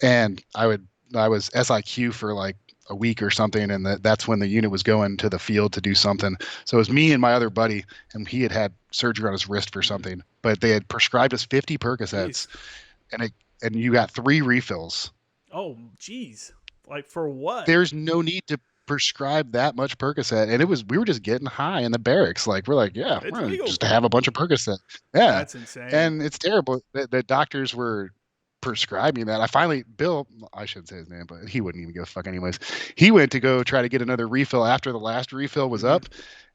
B: and I was SIQ for like a week or something, and that's when the unit was going to the field to do something. So it was me and my other buddy, and he had surgery on his wrist for something. But they had prescribed us 50 Percocets, and you got 3 refills.
A: Oh, geez. Like for what?
B: There's no need to prescribe that much Percocet, and we were just getting high in the barracks. Like we're like, yeah, we're just to have a bunch of Percocet. Yeah,
A: that's insane.
B: And it's terrible. The doctors were prescribed me that. Bill, I shouldn't say his name, but he wouldn't even give a fuck anyways. He went to go try to get another refill after the last refill was up.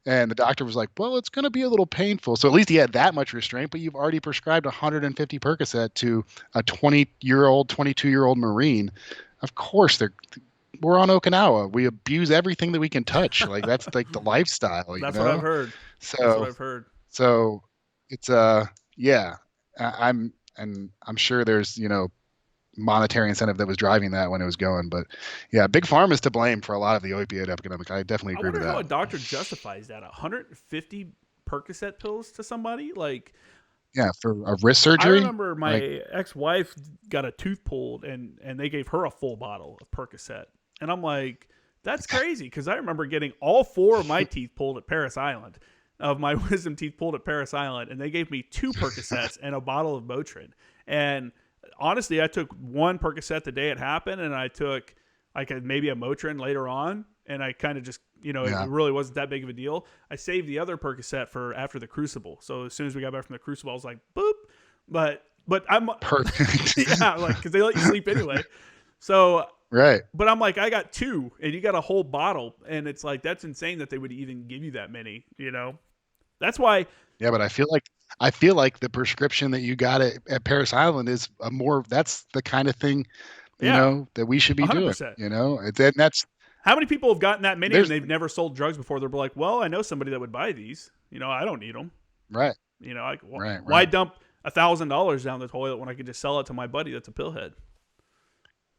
B: And the doctor was like, well, it's going to be a little painful. So at least he had that much restraint, but you've already prescribed 150 Percocet to a 20-year-old, 22-year-old Marine. Of course, we're on Okinawa. We abuse everything that we can touch. Like that's like the lifestyle.
A: That's what I've heard.
B: So,
A: that's what I've heard.
B: So it's yeah, I'm sure there's monetary incentive that was driving that when it was going, but yeah, big pharma is to blame for a lot of the opioid epidemic. I definitely agree with that.
A: I wonder how a doctor justifies that 150 Percocet pills to somebody like.
B: Yeah, for a wrist surgery.
A: I remember my ex-wife got a tooth pulled, and they gave her a full bottle of Percocet, and I'm like, that's crazy because I remember getting all 4 of my teeth pulled at Paris Island, of my wisdom teeth pulled at Paris Island, and they gave me 2 Percocets and a bottle of Motrin. And honestly, I took 1 Percocet the day it happened, and I took maybe a Motrin later on, and I kind of just, it really wasn't that big of a deal. I saved the other Percocet for after the Crucible. So as soon as we got back from the Crucible, I was like, boop. But I'm
B: perfect.
A: Yeah, like because they let you sleep anyway. So
B: right.
A: But I'm like, I got 2, and you got a whole bottle, and it's like that's insane that they would even give you that many. That's why.
B: Yeah, but I feel like the prescription that you got at Paris Island is that's the kind of thing, that we should be 100%. doing. That's
A: how many people have gotten that many and they've never sold drugs before. They're like, well, I know somebody that would buy these. I don't need them.
B: Right.
A: Why dump $1,000 down the toilet when I could just sell it to my buddy that's a pillhead?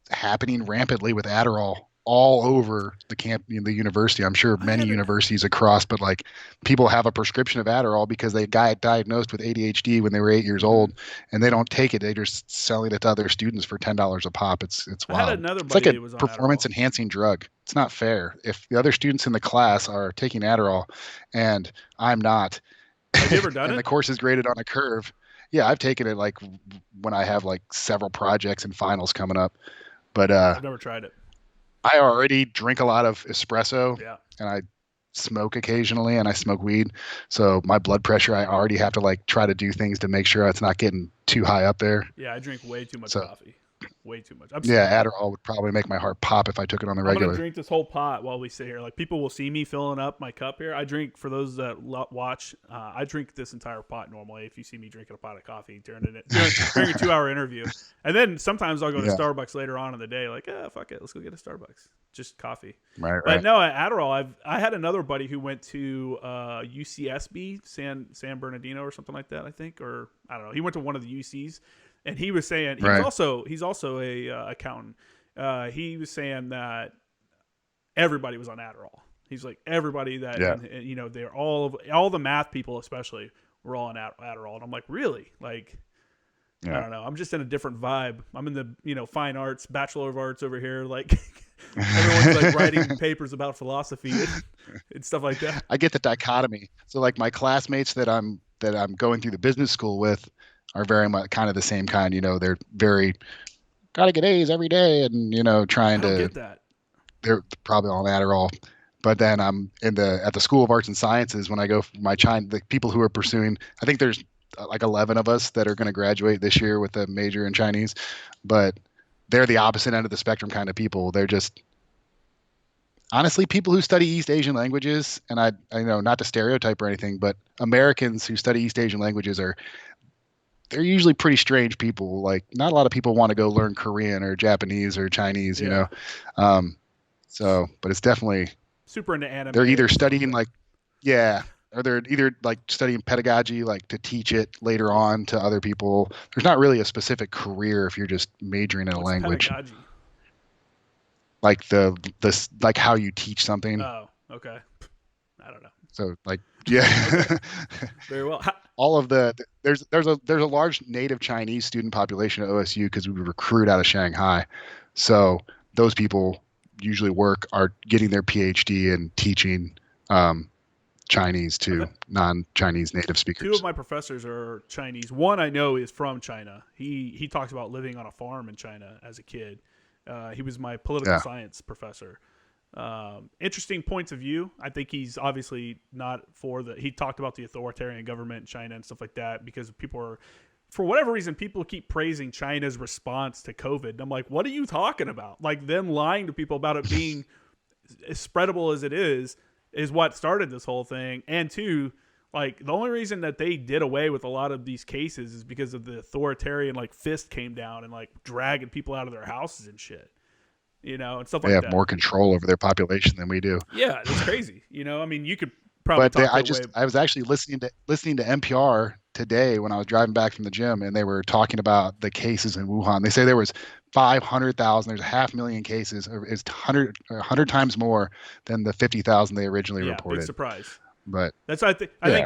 B: It's happening rampantly with Adderall all over the university. I'm sure many universities across, but like people have a prescription of Adderall because they got diagnosed with ADHD when they were 8 years old, and they don't take it. They're just selling it to other students for $10 a pop. It's wild.
A: I had another
B: buddy
A: it's like
B: a performance enhancing drug. It's not fair. If the other students in the class are taking Adderall and I'm not,
A: have you ever done
B: and
A: it?
B: the course is graded on a curve. Yeah, I've taken it like when I have like several projects and finals coming up, but
A: I've never tried it.
B: I already drink a lot of espresso, and I smoke occasionally, and I smoke weed. So my blood pressure, I already have to like try to do things to make sure it's not getting too high up there.
A: Yeah, I drink way too much coffee. Way too much.
B: Adderall would probably make my heart pop if I took it on the regular.
A: I'm gonna drink this whole pot while we sit here. Like people will see me filling up my cup here. I drink, for those that watch, I drink this entire pot normally. If you see me drinking a pot of coffee during a 2-hour interview, and then sometimes I'll go to Starbucks later on in the day. Like, fuck it, let's go get a Starbucks, just coffee.
B: Right.
A: But no, Adderall. I had another buddy who went to UCSB, San Bernardino or something like that. I think, or I don't know. He went to one of the UCs. And he was saying he's also a accountant. He was saying that everybody was on Adderall. He's like everybody that they're all the math people especially were all on Adderall. And I'm like, really? Like, I don't know. I'm just in a different vibe. I'm in the fine arts, Bachelor of Arts over here. Like everyone's like writing papers about philosophy and stuff like that.
B: I get the dichotomy. So like my classmates that I'm going through the business school with are very much kind of the same kind. They're very gotta get A's every day, and trying to
A: get that.
B: They're probably on Adderall. But then I'm at the School of Arts and Sciences when I go for the people who are pursuing. I think there's like 11 of us that are going to graduate this year with a major in Chinese, but they're the opposite end of the spectrum kind of people. They're just honestly people who study East Asian languages, and I know not to stereotype or anything, but Americans who study East Asian languages they're usually pretty strange people. Like not a lot of people want to go learn Korean or Japanese or Chinese, but it's definitely
A: super into anime.
B: They're either studying or they're either like studying pedagogy, like to teach it later on to other people. There's not really a specific career if you're just majoring in a language.
A: Pedagogy?
B: Like like how you teach something.
A: Oh, okay. I don't know.
B: So like, yeah.
A: Okay. Very well.
B: All of there's a large native Chinese student population at OSU because we recruit out of Shanghai. So those people usually are getting their PhD in teaching Chinese to non-Chinese native speakers.
A: 2 of my professors are Chinese. One I know is from China. He talks about living on a farm in China as a kid. He was my political science professor. Interesting points of view. I think he's obviously not he talked about the authoritarian government in China and stuff like that because people are for whatever reason, people keep praising China's response to COVID. And I'm like, what are you talking about? Like, them lying to people about it being as spreadable as it is what started this whole thing. And two, like, the only reason that they did away with a lot of these cases is because of the authoritarian, like, fist came down and, like, dragging people out of their houses and shit, you know, and stuff
B: They
A: like
B: have
A: that.
B: more control over their population than we do.
A: Yeah, it's crazy. You know, I mean, you could probably talk
B: I was actually listening to NPR today when I was driving back from the gym, and they were talking about the cases in Wuhan. They say there was 500,000. There's 500,000 cases. It's 100 times more than the 50,000 they originally reported.
A: Big surprise.
B: But
A: that's I think.
B: They.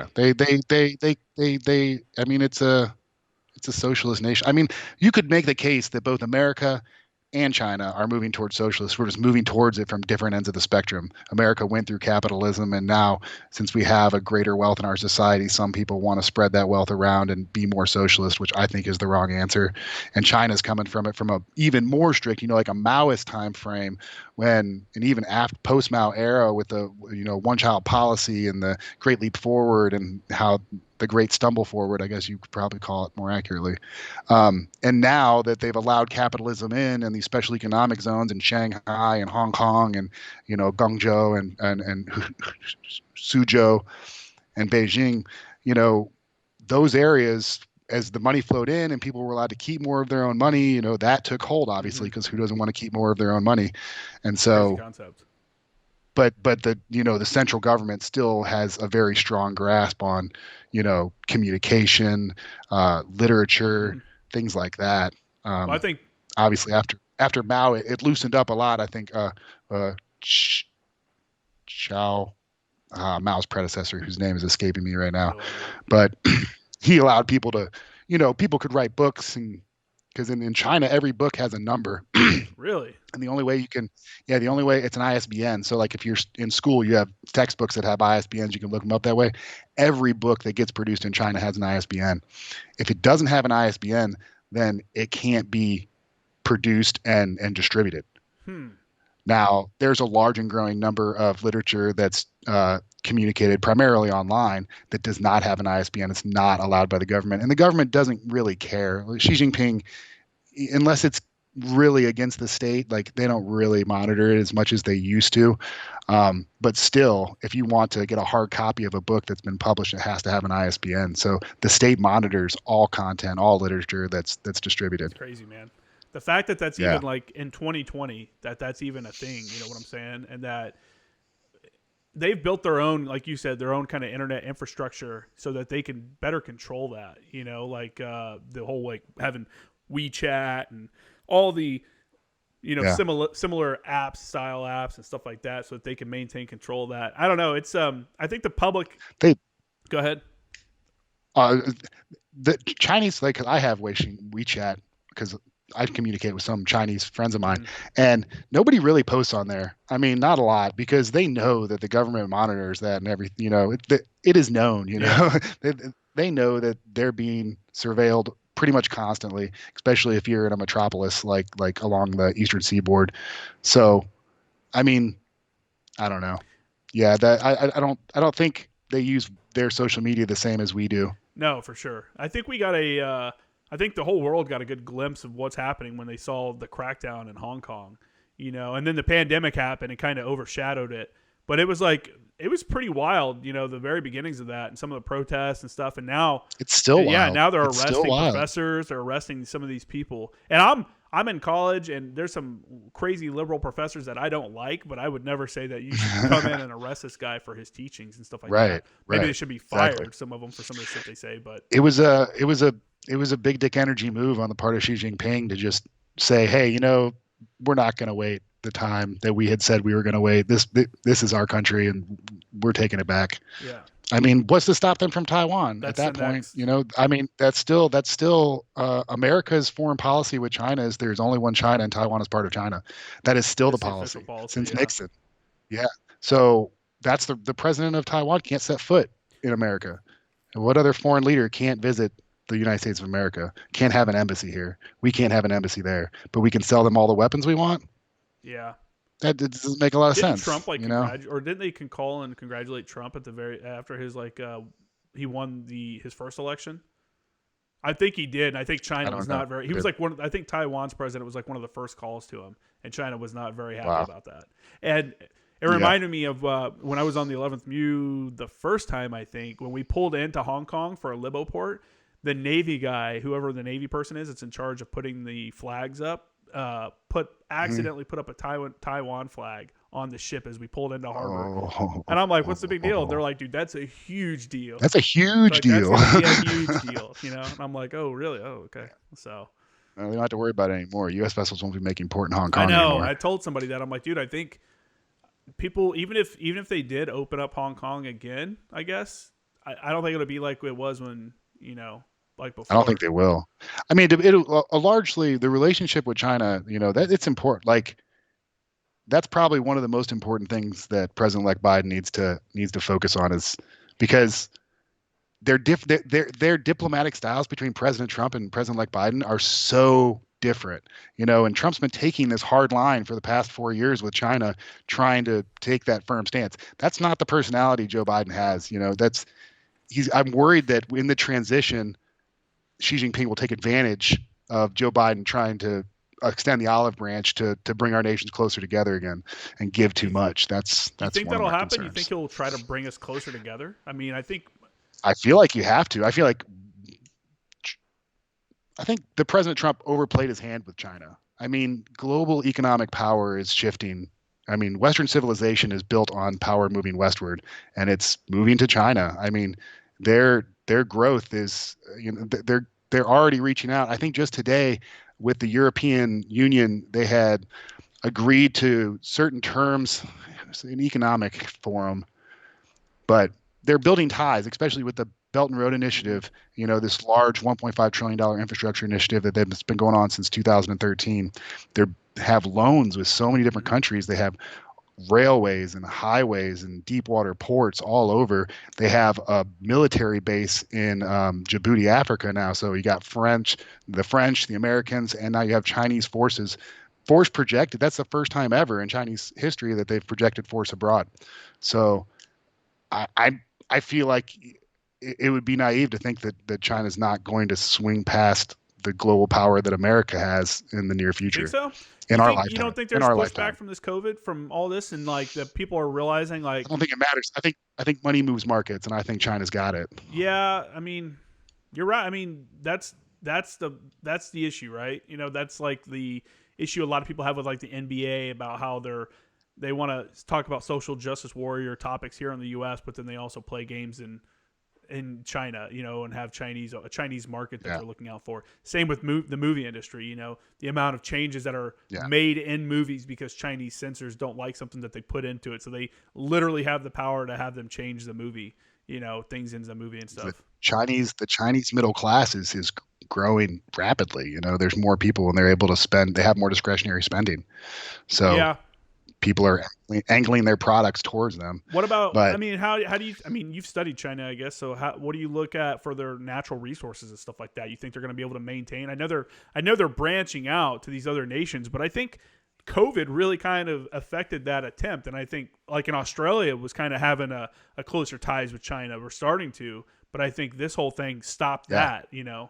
B: I mean, it's a socialist nation. I mean, you could make the case that both America and China are moving towards socialists. We're just moving towards it from different ends of the spectrum. America went through capitalism, and now, since we have a greater wealth in our society, some people want to spread that wealth around and be more socialist, which I think is the wrong answer. And China's coming from it from a even more strict, like a Maoist time frame, when, and even after post-Mao era with the one-child policy and the Great Leap Forward, and how the Great Stumble Forward, I guess you could probably call it more accurately. And now that they've allowed capitalism in, and these special economic zones in Shanghai and Hong Kong and Guangzhou and Suzhou and Beijing, those areas, as the money flowed in and people were allowed to keep more of their own money, that took hold, obviously, because who doesn't want to keep more of their own money? And so, but the central government still has a very strong grasp on communication, literature, things like that.
A: Well, I think
B: obviously after Mao, it loosened up a lot. I think Mao's predecessor, whose name is escaping me right now, but he allowed people to, people could write books, and because in China, every book has a number.
A: Really?
B: And the only way it's an ISBN. So like if you're in school, you have textbooks that have ISBNs, you can look them up that way. Every book that gets produced in China has an ISBN. If it doesn't have an ISBN, then it can't be produced and distributed. Now, there's a large and growing number of literature that's communicated primarily online that does not have an ISBN. It's not allowed by the government. And the government doesn't really care. Xi Jinping, unless it's really against the state, like, they don't really monitor it as much as they used to. But still, if you want to get a hard copy of a book that's been published, it has to have an ISBN. So the state monitors all content, all literature that's distributed.
A: It's crazy, man. The fact that that's even like in 2020, that's even a thing, you know what I'm saying? And that they've built their own, like you said, their own kind of internet infrastructure so that they can better control that, like the whole, like, having WeChat and all the, similar apps, style apps and stuff like that, so that they can maintain control of that. I don't know. It's, I think the public, go ahead.
B: The Chinese, like, I have WeChat because I communicate with some Chinese friends of mine, and nobody really posts on there. I mean, not a lot, because they know that the government monitors that and everything. It is known. They know that they're being surveilled pretty much constantly, especially if you're in a metropolis like along the eastern seaboard. So, I mean, I don't know. Yeah, that I don't think they use their social media the same as we do.
A: No, for sure. I think I think the whole world got a good glimpse of what's happening when they saw the crackdown in Hong Kong, and then the pandemic happened and kind of overshadowed it. But it was pretty wild, the very beginnings of that and some of the protests and stuff. And now
B: it's still wild.
A: Yeah, now they're arresting professors, they're arresting some of these people. And I'm in college, and there's some crazy liberal professors that I don't like, but I would never say that you should come in and arrest this guy for his teachings and stuff like that. Maybe they should be fired, some of them, for some of the shit they say. But
B: it was a big dick energy move on the part of Xi Jinping to just say, hey, we're not going to wait the time that we had said we were going to wait. This is our country, and we're taking it back.
A: Yeah.
B: I mean, what's to stop them from Taiwan at that point? I mean, that's still America's foreign policy with China is there's only one China, and Taiwan is part of China. That is still the policy since Nixon. Yeah. So that's the president of Taiwan can't set foot in America. And what other foreign leader can't visit the United States of America, can't have an embassy here? We can't have an embassy there, but we can sell them all the weapons we want?
A: Yeah.
B: That doesn't make a lot of sense.
A: Trump or didn't they call and congratulate Trump at the after his he won his first election? I think he did. And I think
B: I
A: China was
B: don't know.
A: not very. He was like I think Taiwan's president was like one of the first calls to him, and China was not very happy
B: Wow.
A: about that. And it
B: Yeah.
A: reminded me of when I was on the 11th MEU the first time. I think when we pulled into Hong Kong for a libo port, the Navy guy, whoever the Navy person is, that's in charge of putting the flags up, accidentally put up a Taiwan flag on the ship as we pulled into harbor.
B: Oh,
A: And I'm like, "What's the big deal?" And they're like, "Dude, that's a huge deal.
B: that's a huge
A: Like that's
B: deal.
A: gonna be a huge deal, you know." And I'm like, "Oh, really? Oh, okay." So
B: We don't have to worry about it anymore. U.S. vessels won't be making port in Hong
A: I
B: Kong
A: know.
B: anymore.
A: I told somebody that I'm like, "Dude, I think people, even if they did open up Hong Kong again, I guess I don't think it'll be like it was when like
B: I don't
A: before."
B: think they will. I mean, it'll largely the relationship with China. That it's important. Like that's probably one of the most important things that President-elect Biden needs to focus on is because their diplomatic styles between President Trump and President-elect Biden are so different. And Trump's been taking this hard line for the past 4 years with China, trying to take that firm stance. That's not the personality Joe Biden has. I'm worried that in the transition, Xi Jinping will take advantage of Joe Biden trying to extend the olive branch to bring our nations closer together again and give
A: Do
B: too
A: you,
B: much.
A: do you
B: That's
A: think
B: one of
A: that'll
B: my
A: happen? You think
B: concerns.
A: he'll try to bring us closer together? I mean,
B: I feel like you have to. I think the President Trump overplayed his hand with China. I mean, global economic power is shifting. I mean, Western civilization is built on power moving westward, and it's moving to China. I mean, their growth is, they're already reaching out. I think just today with the European Union, they had agreed to certain terms, an economic forum, but they're building ties, especially with the Belt and Road Initiative, this large $1.5 trillion infrastructure initiative that's been going on since 2013. They have loans with so many different countries. They have railways and highways and deep water ports all over. They have a military base in Djibouti, Africa now. So you got the French, the Americans, and now you have Chinese forces. Force projected. That's the first time ever in Chinese history that they've projected force abroad. So I feel like it would be naive to think that China's not going to swing past the global power that America has in the near
A: you think
B: future,
A: so?
B: in our
A: You don't
B: lifetime.
A: think
B: In
A: there's
B: our
A: pushback
B: lifetime.
A: from this COVID, from all this, and like that people are realizing
B: I
A: like,
B: don't think it matters. I think money moves markets, and I think China's got it.
A: yeah, I mean, you're right. I mean, that's the issue, right? That's like the issue a lot of people have with like the NBA about how they want to talk about social justice warrior topics here in the U.S., but then they also play games in China, and have a Chinese market that
B: Yeah,
A: they're looking out for. Same with the movie industry, the amount of changes that are
B: yeah.
A: made in movies because Chinese censors don't like something that they put into it. So they literally have the power to have them change the movie, things in the movie and
B: The
A: stuff.
B: Chinese middle class is growing rapidly. There's more people, and they're able to spend. They have more discretionary spending, so
A: Yeah.
B: people are angling their products towards them.
A: What about? I
B: But
A: mean, how do you? I mean, you've studied China, I guess. So, what do you look at for their natural resources and stuff like that? You think they're going to be able to maintain? I know they're branching out to these other nations, but I think COVID really kind of affected that attempt. And I think, like in Australia, was kind of having a closer ties with China. We're starting to, but I think this whole thing stopped
B: yeah,
A: that.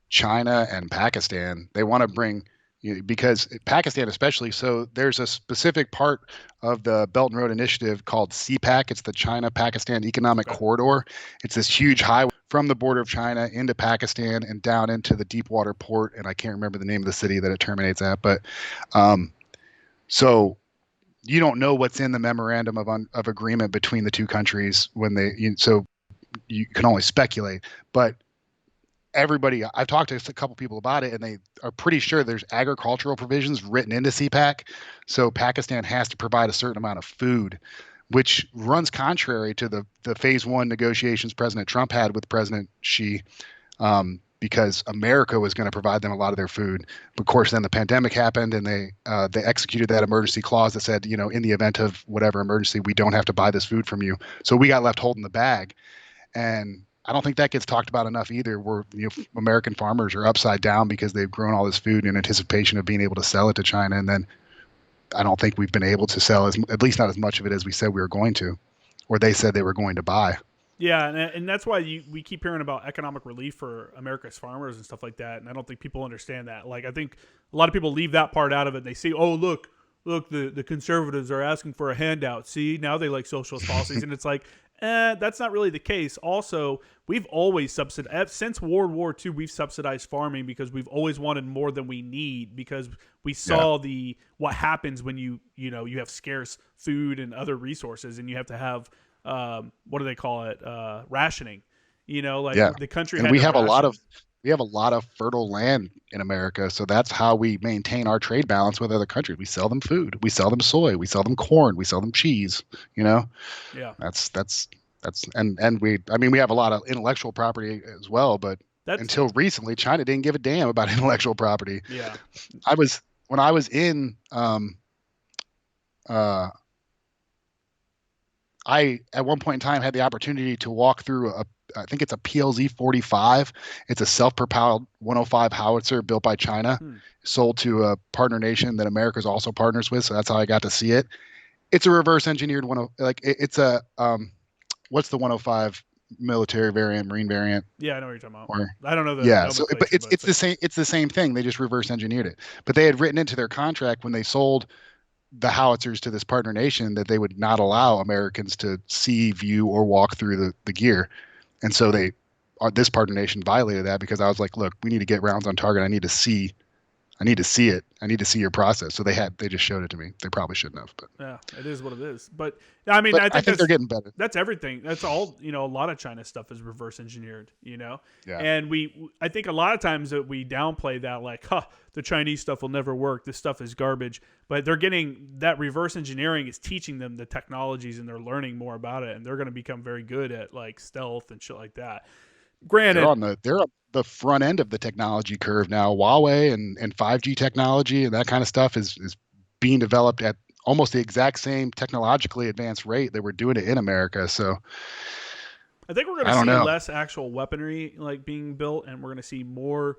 B: China and Pakistan, they want to bring because Pakistan especially. So there's a specific part of the Belt and Road Initiative called CPAC. It's the China-Pakistan Economic
A: Okay.
B: Corridor. It's this huge highway from the border of China into Pakistan and down into the deep water port. And I can't remember the name of the city that it terminates at, but so you don't know what's in the memorandum of agreement between the two countries so you can only speculate, but I've talked to a couple people about it, and they are pretty sure there's agricultural provisions written into CPAC. So Pakistan has to provide a certain amount of food, which runs contrary to the phase one negotiations President Trump had with President Xi, because America was going to provide them a lot of their food. But of course, then the pandemic happened, and they executed that emergency clause that said, in the event of whatever emergency, we don't have to buy this food from you. So we got left holding the bag. And I don't think that gets talked about enough either. Where American farmers are upside down because they've grown all this food in anticipation of being able to sell it to China, and then I don't think we've been able to sell at least not as much of it as we said we were going to, or they said they were going to buy.
A: Yeah, and that's why we keep hearing about economic relief for America's farmers and stuff like that. And I don't think people understand that. Like, I think a lot of people leave that part out of it. They say, "Oh, look, the conservatives are asking for a handout. See, now they like socialist policies," and it's like, that's not really the case. Also, we've always subsidized since World War II. We've subsidized farming because we've always wanted more than we need because we saw what happens when you have scarce food and other resources, and you have to have what do they call it? Rationing. The country
B: And
A: had to ration.
B: we have a lot of fertile land in America, so that's how we maintain our trade balance with other countries. We sell them food, we sell them soy, we sell them corn, we sell them cheese. You know,
A: Yeah,
B: that's and we have a lot of intellectual property as well, but
A: that's
B: until recently, China didn't give a damn about intellectual property.
A: yeah.
B: When I was in uh I at one point in time had the opportunity to walk through I think it's a PLZ 45. It's a self-propelled 105 howitzer built by China,
A: Hmm.
B: sold to a partner nation that America's also partners with. So that's how I got to see it. It's a reverse engineered it's a what's the 105 military variant, Marine variant?
A: Yeah, I know what you're talking about.
B: Or
A: I don't know the
B: yeah, so but
A: nomenclature, but
B: it's the same thing. They just reverse engineered it. But they had written into their contract when they sold the howitzers to this partner nation that they would not allow Americans to see, view, or walk through the gear. And so this partner nation violated that because I was like, look, we need to get rounds on target. I need to see it. I need to see your process. So they just showed it to me. They probably shouldn't have, but
A: yeah, it is what it is. But I mean,
B: but
A: I
B: I
A: think
B: think they're getting better.
A: that's everything. That's all. A lot of China stuff is reverse engineered.
B: Yeah.
A: And I think a lot of times that we downplay that, like, the Chinese stuff will never work. This stuff is garbage. But they're getting that reverse engineering is teaching them the technologies, and they're learning more about it, and they're going to become very good at like stealth and shit like that. Granted,
B: They're on the front end of the technology curve now. Huawei and 5G technology and that kind of stuff is being developed at almost the exact same technologically advanced rate that we're doing it in America. So
A: I think we're going
B: I
A: to
B: don't
A: see
B: know.
A: less actual weaponry like being built, and we're going to see more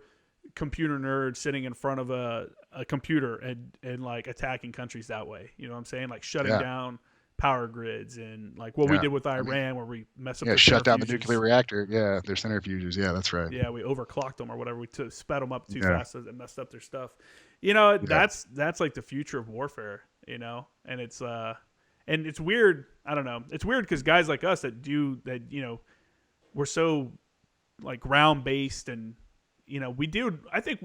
A: computer nerds sitting in front of a computer and like attacking countries that way. You know what I'm saying? Like shutting
B: Yeah.
A: down power grids and like what we
B: Yeah.
A: did with
B: I mean,
A: Iran, where we messed up
B: yeah,
A: their
B: shut down the nuclear
A: centrifuges.
B: reactor. Yeah, their centrifuges. Yeah, that's right.
A: Yeah, we overclocked them or whatever. We sped them up too
B: Yeah.
A: fast and messed up their stuff.
B: Yeah.
A: That's like the future of warfare. And it's weird. I don't know. It's weird because guys like us that we're so like ground based and we do. I think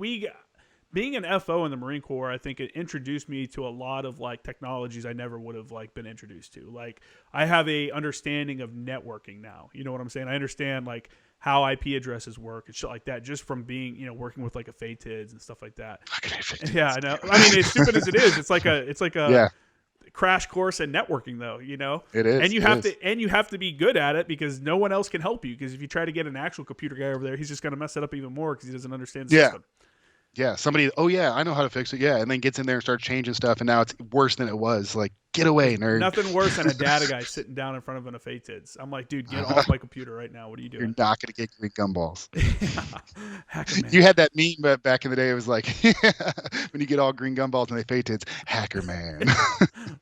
A: being an FO in the Marine Corps, I think it introduced me to a lot of like technologies I never would have like been introduced to. Like I have a understanding of networking now. You know what I'm saying? I understand like how IP addresses work and shit like that just from being, working with like a FATIDs and stuff like that. Yeah, I know. I mean, as stupid as it is, it's like a
B: Yeah,
A: crash course in networking though,
B: it is.
A: And you
B: It
A: have
B: is.
A: to be good at it because no one else can help you because if you try to get an actual computer guy over there, he's just going to mess it up even more because he doesn't understand the
B: Yeah.
A: system.
B: Yeah. Somebody, oh yeah, I know how to fix it. Yeah. And then gets in there and starts changing stuff. And now it's worse than it was. Like, get away,
A: There's
B: nerd.
A: nothing worse than a data guy sitting down in front of an FATIDs. I'm like, dude, get off my computer right now. What are you
B: You're
A: doing?
B: not going to get green gumballs.
A: Hacker man.
B: You had that meme back in the day. It was like, when you get all green gumballs and they fade tits, hacker man.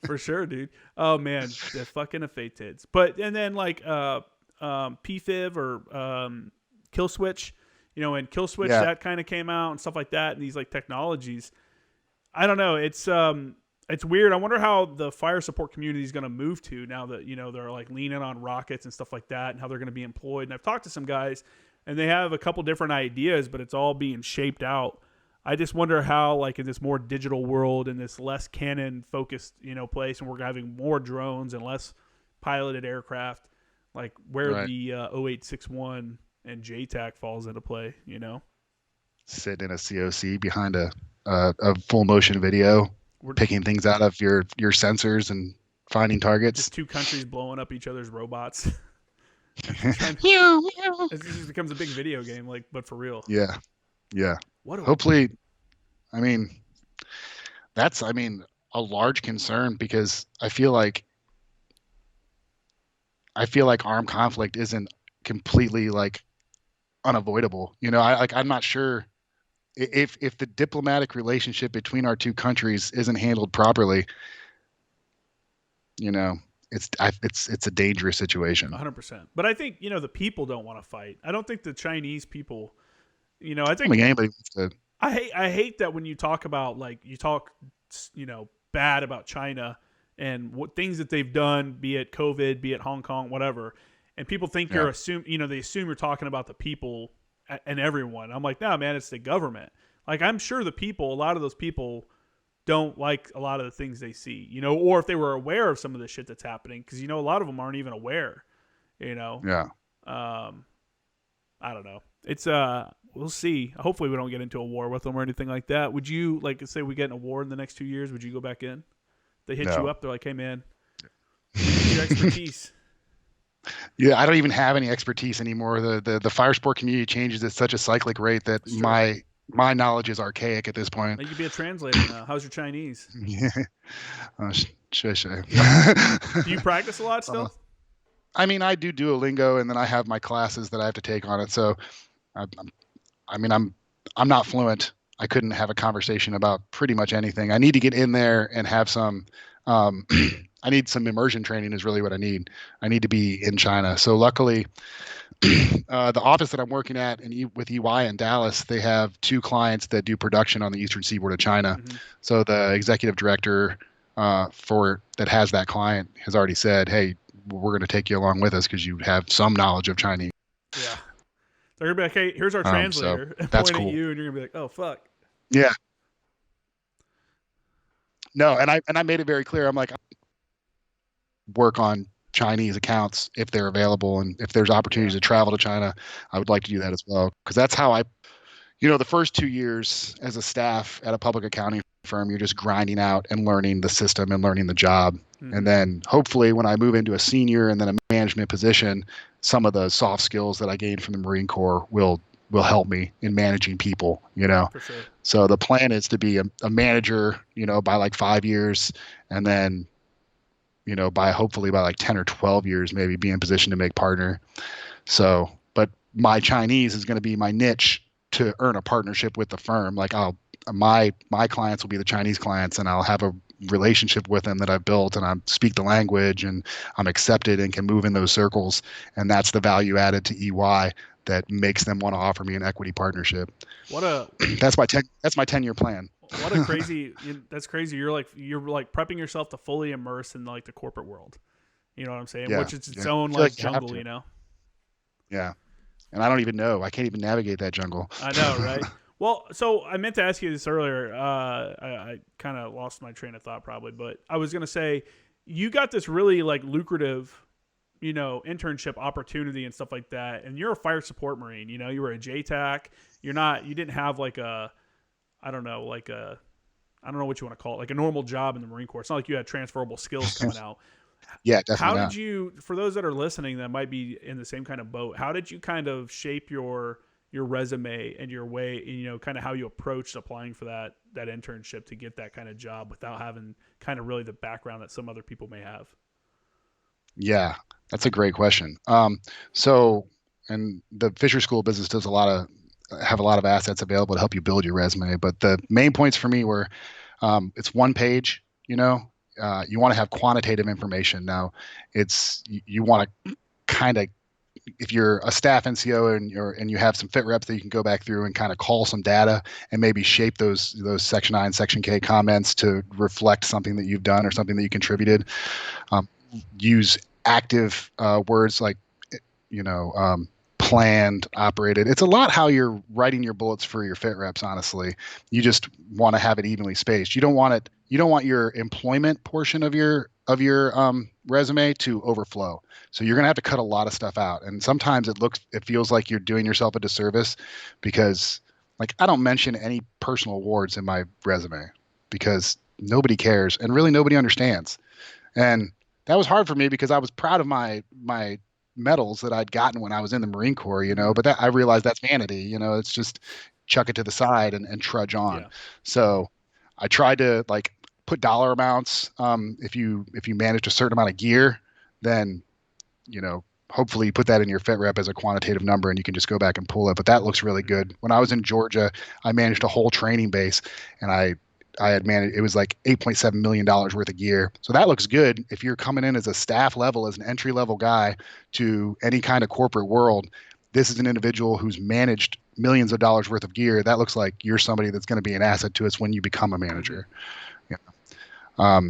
A: For sure, dude. Oh man, the fucking FATIDs. But and then like PFIV or Kill Switch, and Kill Switch
B: Yeah.
A: that kind of came out and stuff like that, and these like technologies. I don't know. It's weird. I wonder how the fire support community is going to move to now that they're like leaning on rockets and stuff like that, and how they're going to be employed. And I've talked to some guys, and they have a couple different ideas, but it's all being shaped out. I just wonder how, like in this more digital world, in this less cannon focused, place, and we're having more drones and less piloted aircraft, like where
B: Right.
A: the 0861 and JTAC falls into play.
B: Sitting in a COC behind a full motion video,
A: We're
B: picking things out of your sensors and finding targets.
A: just two countries blowing up each other's robots. It just becomes a big video game, like, but for real.
B: Yeah. Yeah.
A: What?
B: Hopefully, I mean, that's a large concern because I feel like armed conflict isn't completely like unavoidable. I'm not sure if the diplomatic relationship between our two countries isn't handled properly. it's a dangerous situation.
A: 100%. But I think, the people don't want to fight. I don't think the Chinese people, I
B: I don't
A: think
B: think anybody wants to.
A: I hate that when you talk about bad about China and what things that they've done, be it COVID, be it Hong Kong, whatever, and people think
B: Yeah.
A: they assume you're talking about the people and everyone. I'm like, no, man, it's the government. Like, I'm sure a lot of those people don't like a lot of the things they see, or if they were aware of some of the shit that's happening, because a lot of them aren't even aware, you know.
B: Yeah.
A: Um, I don't know. It's we'll see. Hopefully, we don't get into a war with them or anything like that. Would you like say we get in a war in the next 2 years? Would you go back in? They hit you
B: No.
A: up. They're like, "Hey, man, we need your expertise."
B: Yeah, I don't even have any expertise anymore. The fire sport community changes at such a cyclic rate that
A: That's true.
B: my knowledge is archaic at this point.
A: You could be a translator now. How's your Chinese?
B: Yeah. Shush.
A: Do you practice a lot still?
B: I mean, I do Duolingo, and then I have my classes that I have to take on it. So, I, I mean, I'm not fluent. I couldn't have a conversation about pretty much anything. I need to get in there and have some. I need some immersion training is really what I need. I need to be in China. So luckily, the office that I'm working at with EY in Dallas, they have 2 clients that do production on the eastern seaboard of China.
A: Mm-hmm.
B: So the executive director that has that client has already said, "Hey, we're going to take you along with us because you have some knowledge of Chinese."
A: Yeah. They're gonna be like, "Hey, here's our translator,"
B: So
A: and
B: that's
A: point
B: cool.
A: at you, and you're gonna be like, "Oh, fuck."
B: Yeah. No, and I made it very clear. I'm like, work on Chinese accounts if they're available, and if there's opportunities to travel to China, I would like to do that as well, because that's how the first 2 years as a staff at a public accounting firm, you're just grinding out and learning the system and learning the job.
A: Mm-hmm.
B: And then hopefully when I move into a senior and then a management position, some of the soft skills that I gained from the Marine Corps will help me in managing people,
A: For sure.
B: So the plan is to be a manager, by like 5 years, and then, hopefully by like 10 or 12 years, maybe be in position to make partner. So, but my Chinese is going to be my niche to earn a partnership with the firm. Like my clients will be the Chinese clients, and I'll have a relationship with them that I've built, and I speak the language, and I'm accepted and can move in those circles. And that's the value added to EY that makes them want to offer me an equity partnership. That's my 10-year plan.
A: What a crazy! That's crazy. You're like prepping yourself to fully immerse in like the corporate world. You know what I'm saying?
B: Yeah,
A: Which is its own like jungle.
B: Yeah, and I don't even know. I can't even navigate that jungle.
A: I know, right? Well, so I meant to ask you this earlier. I kind of lost my train of thought probably, but I was gonna say you got this really like lucrative, internship opportunity and stuff like that, and you're a fire support Marine. You were a JTAC. You didn't have like a, I don't know what you want to call it, like a normal job in the Marine Corps. It's not like you had transferable skills coming out.
B: Yeah, definitely.
A: How
B: not.
A: did you, for those that are listening that might be in the same kind of boat, how did you kind of shape your resume and your way, kind of how you approached applying for that internship to get that kind of job without having kind of really the background that some other people may have?
B: Yeah, that's a great question. And the Fisher School of Business does have a lot of assets available to help you build your resume. But the main points for me were, it's one page. You want to have quantitative information. Now, you want to kind of, if you're a staff NCO and you have some fit reps that you can go back through and kind of call some data and maybe shape those Section 9, Section K comments to reflect something that you've done or something that you contributed. Use active words like, planned, operated. It's a lot how you're writing your bullets for your fit reps. Honestly, you just want to have it evenly spaced. You don't want your employment portion of your resume to overflow. So you're gonna have to cut a lot of stuff out. And sometimes it feels like you're doing yourself a disservice, because like I don't mention any personal awards in my resume because nobody cares and really nobody understands. And that was hard for me because I was proud of my medals that I'd gotten when I was in the Marine Corps, but I realized that's vanity. It's just chuck it to the side and trudge on.
A: Yeah.
B: So I tried to like put dollar amounts. If you managed a certain amount of gear, then, hopefully you put that in your fit rep as a quantitative number and you can just go back and pull it. But that looks really good. When I was in Georgia, I managed a whole training base, and I I had managed. It was like $8.7 million worth of gear. So that looks good if you're coming in as a staff level, as an entry level guy to any kind of corporate world. This is an individual who's managed millions of dollars worth of gear. That looks like you're somebody that's going to be an asset to us when you become a manager. Yeah.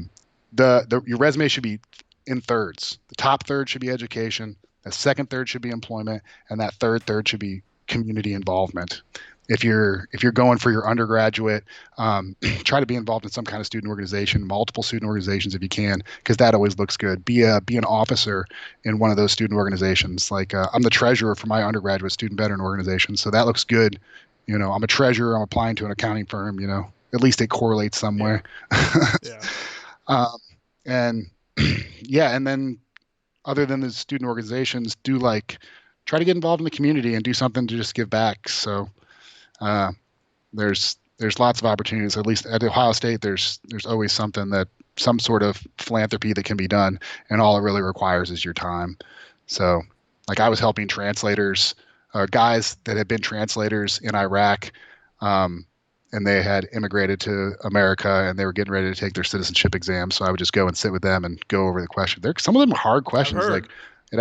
B: Your resume should be in thirds. The top third should be education. The second third should be employment, and that third should be community involvement. If you're going for your undergraduate, try to be involved in some kind of student organization, multiple student organizations if you can, because that always looks good. Be an officer in one of those student organizations. Like I'm the treasurer for my undergraduate student veteran organization, so that looks good. I'm a treasurer. I'm applying to an accounting firm. At least it correlates somewhere.
A: Yeah.
B: And yeah, and then other than the student organizations, try to get involved in the community and do something to just give back. So there's lots of opportunities. At least at Ohio State, there's always some sort of philanthropy that can be done, and all it really requires is your time. So, like I was helping translators, guys that had been translators in Iraq, and they had immigrated to America, and they were getting ready to take their citizenship exam. So I would just go and sit with them and go over the question. Some of them are hard questions. Like it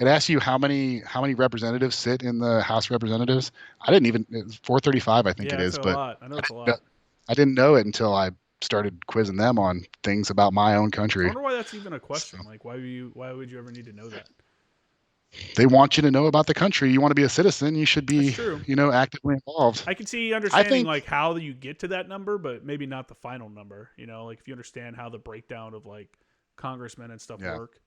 B: asks you how many representatives sit in the House of Representatives. I didn't even 435, I think it is,
A: a
B: but
A: lot. I know it's a lot.
B: I didn't know it until I started quizzing them on things about my own country.
A: I wonder why that's even a question. Like, why would you ever need to know that?
B: They want you to know about the country. You want to be a citizen. You should be, actively involved.
A: I can see understanding like how you get to that number, but maybe not the final number. Like if you understand how the breakdown of like congressmen and stuff work.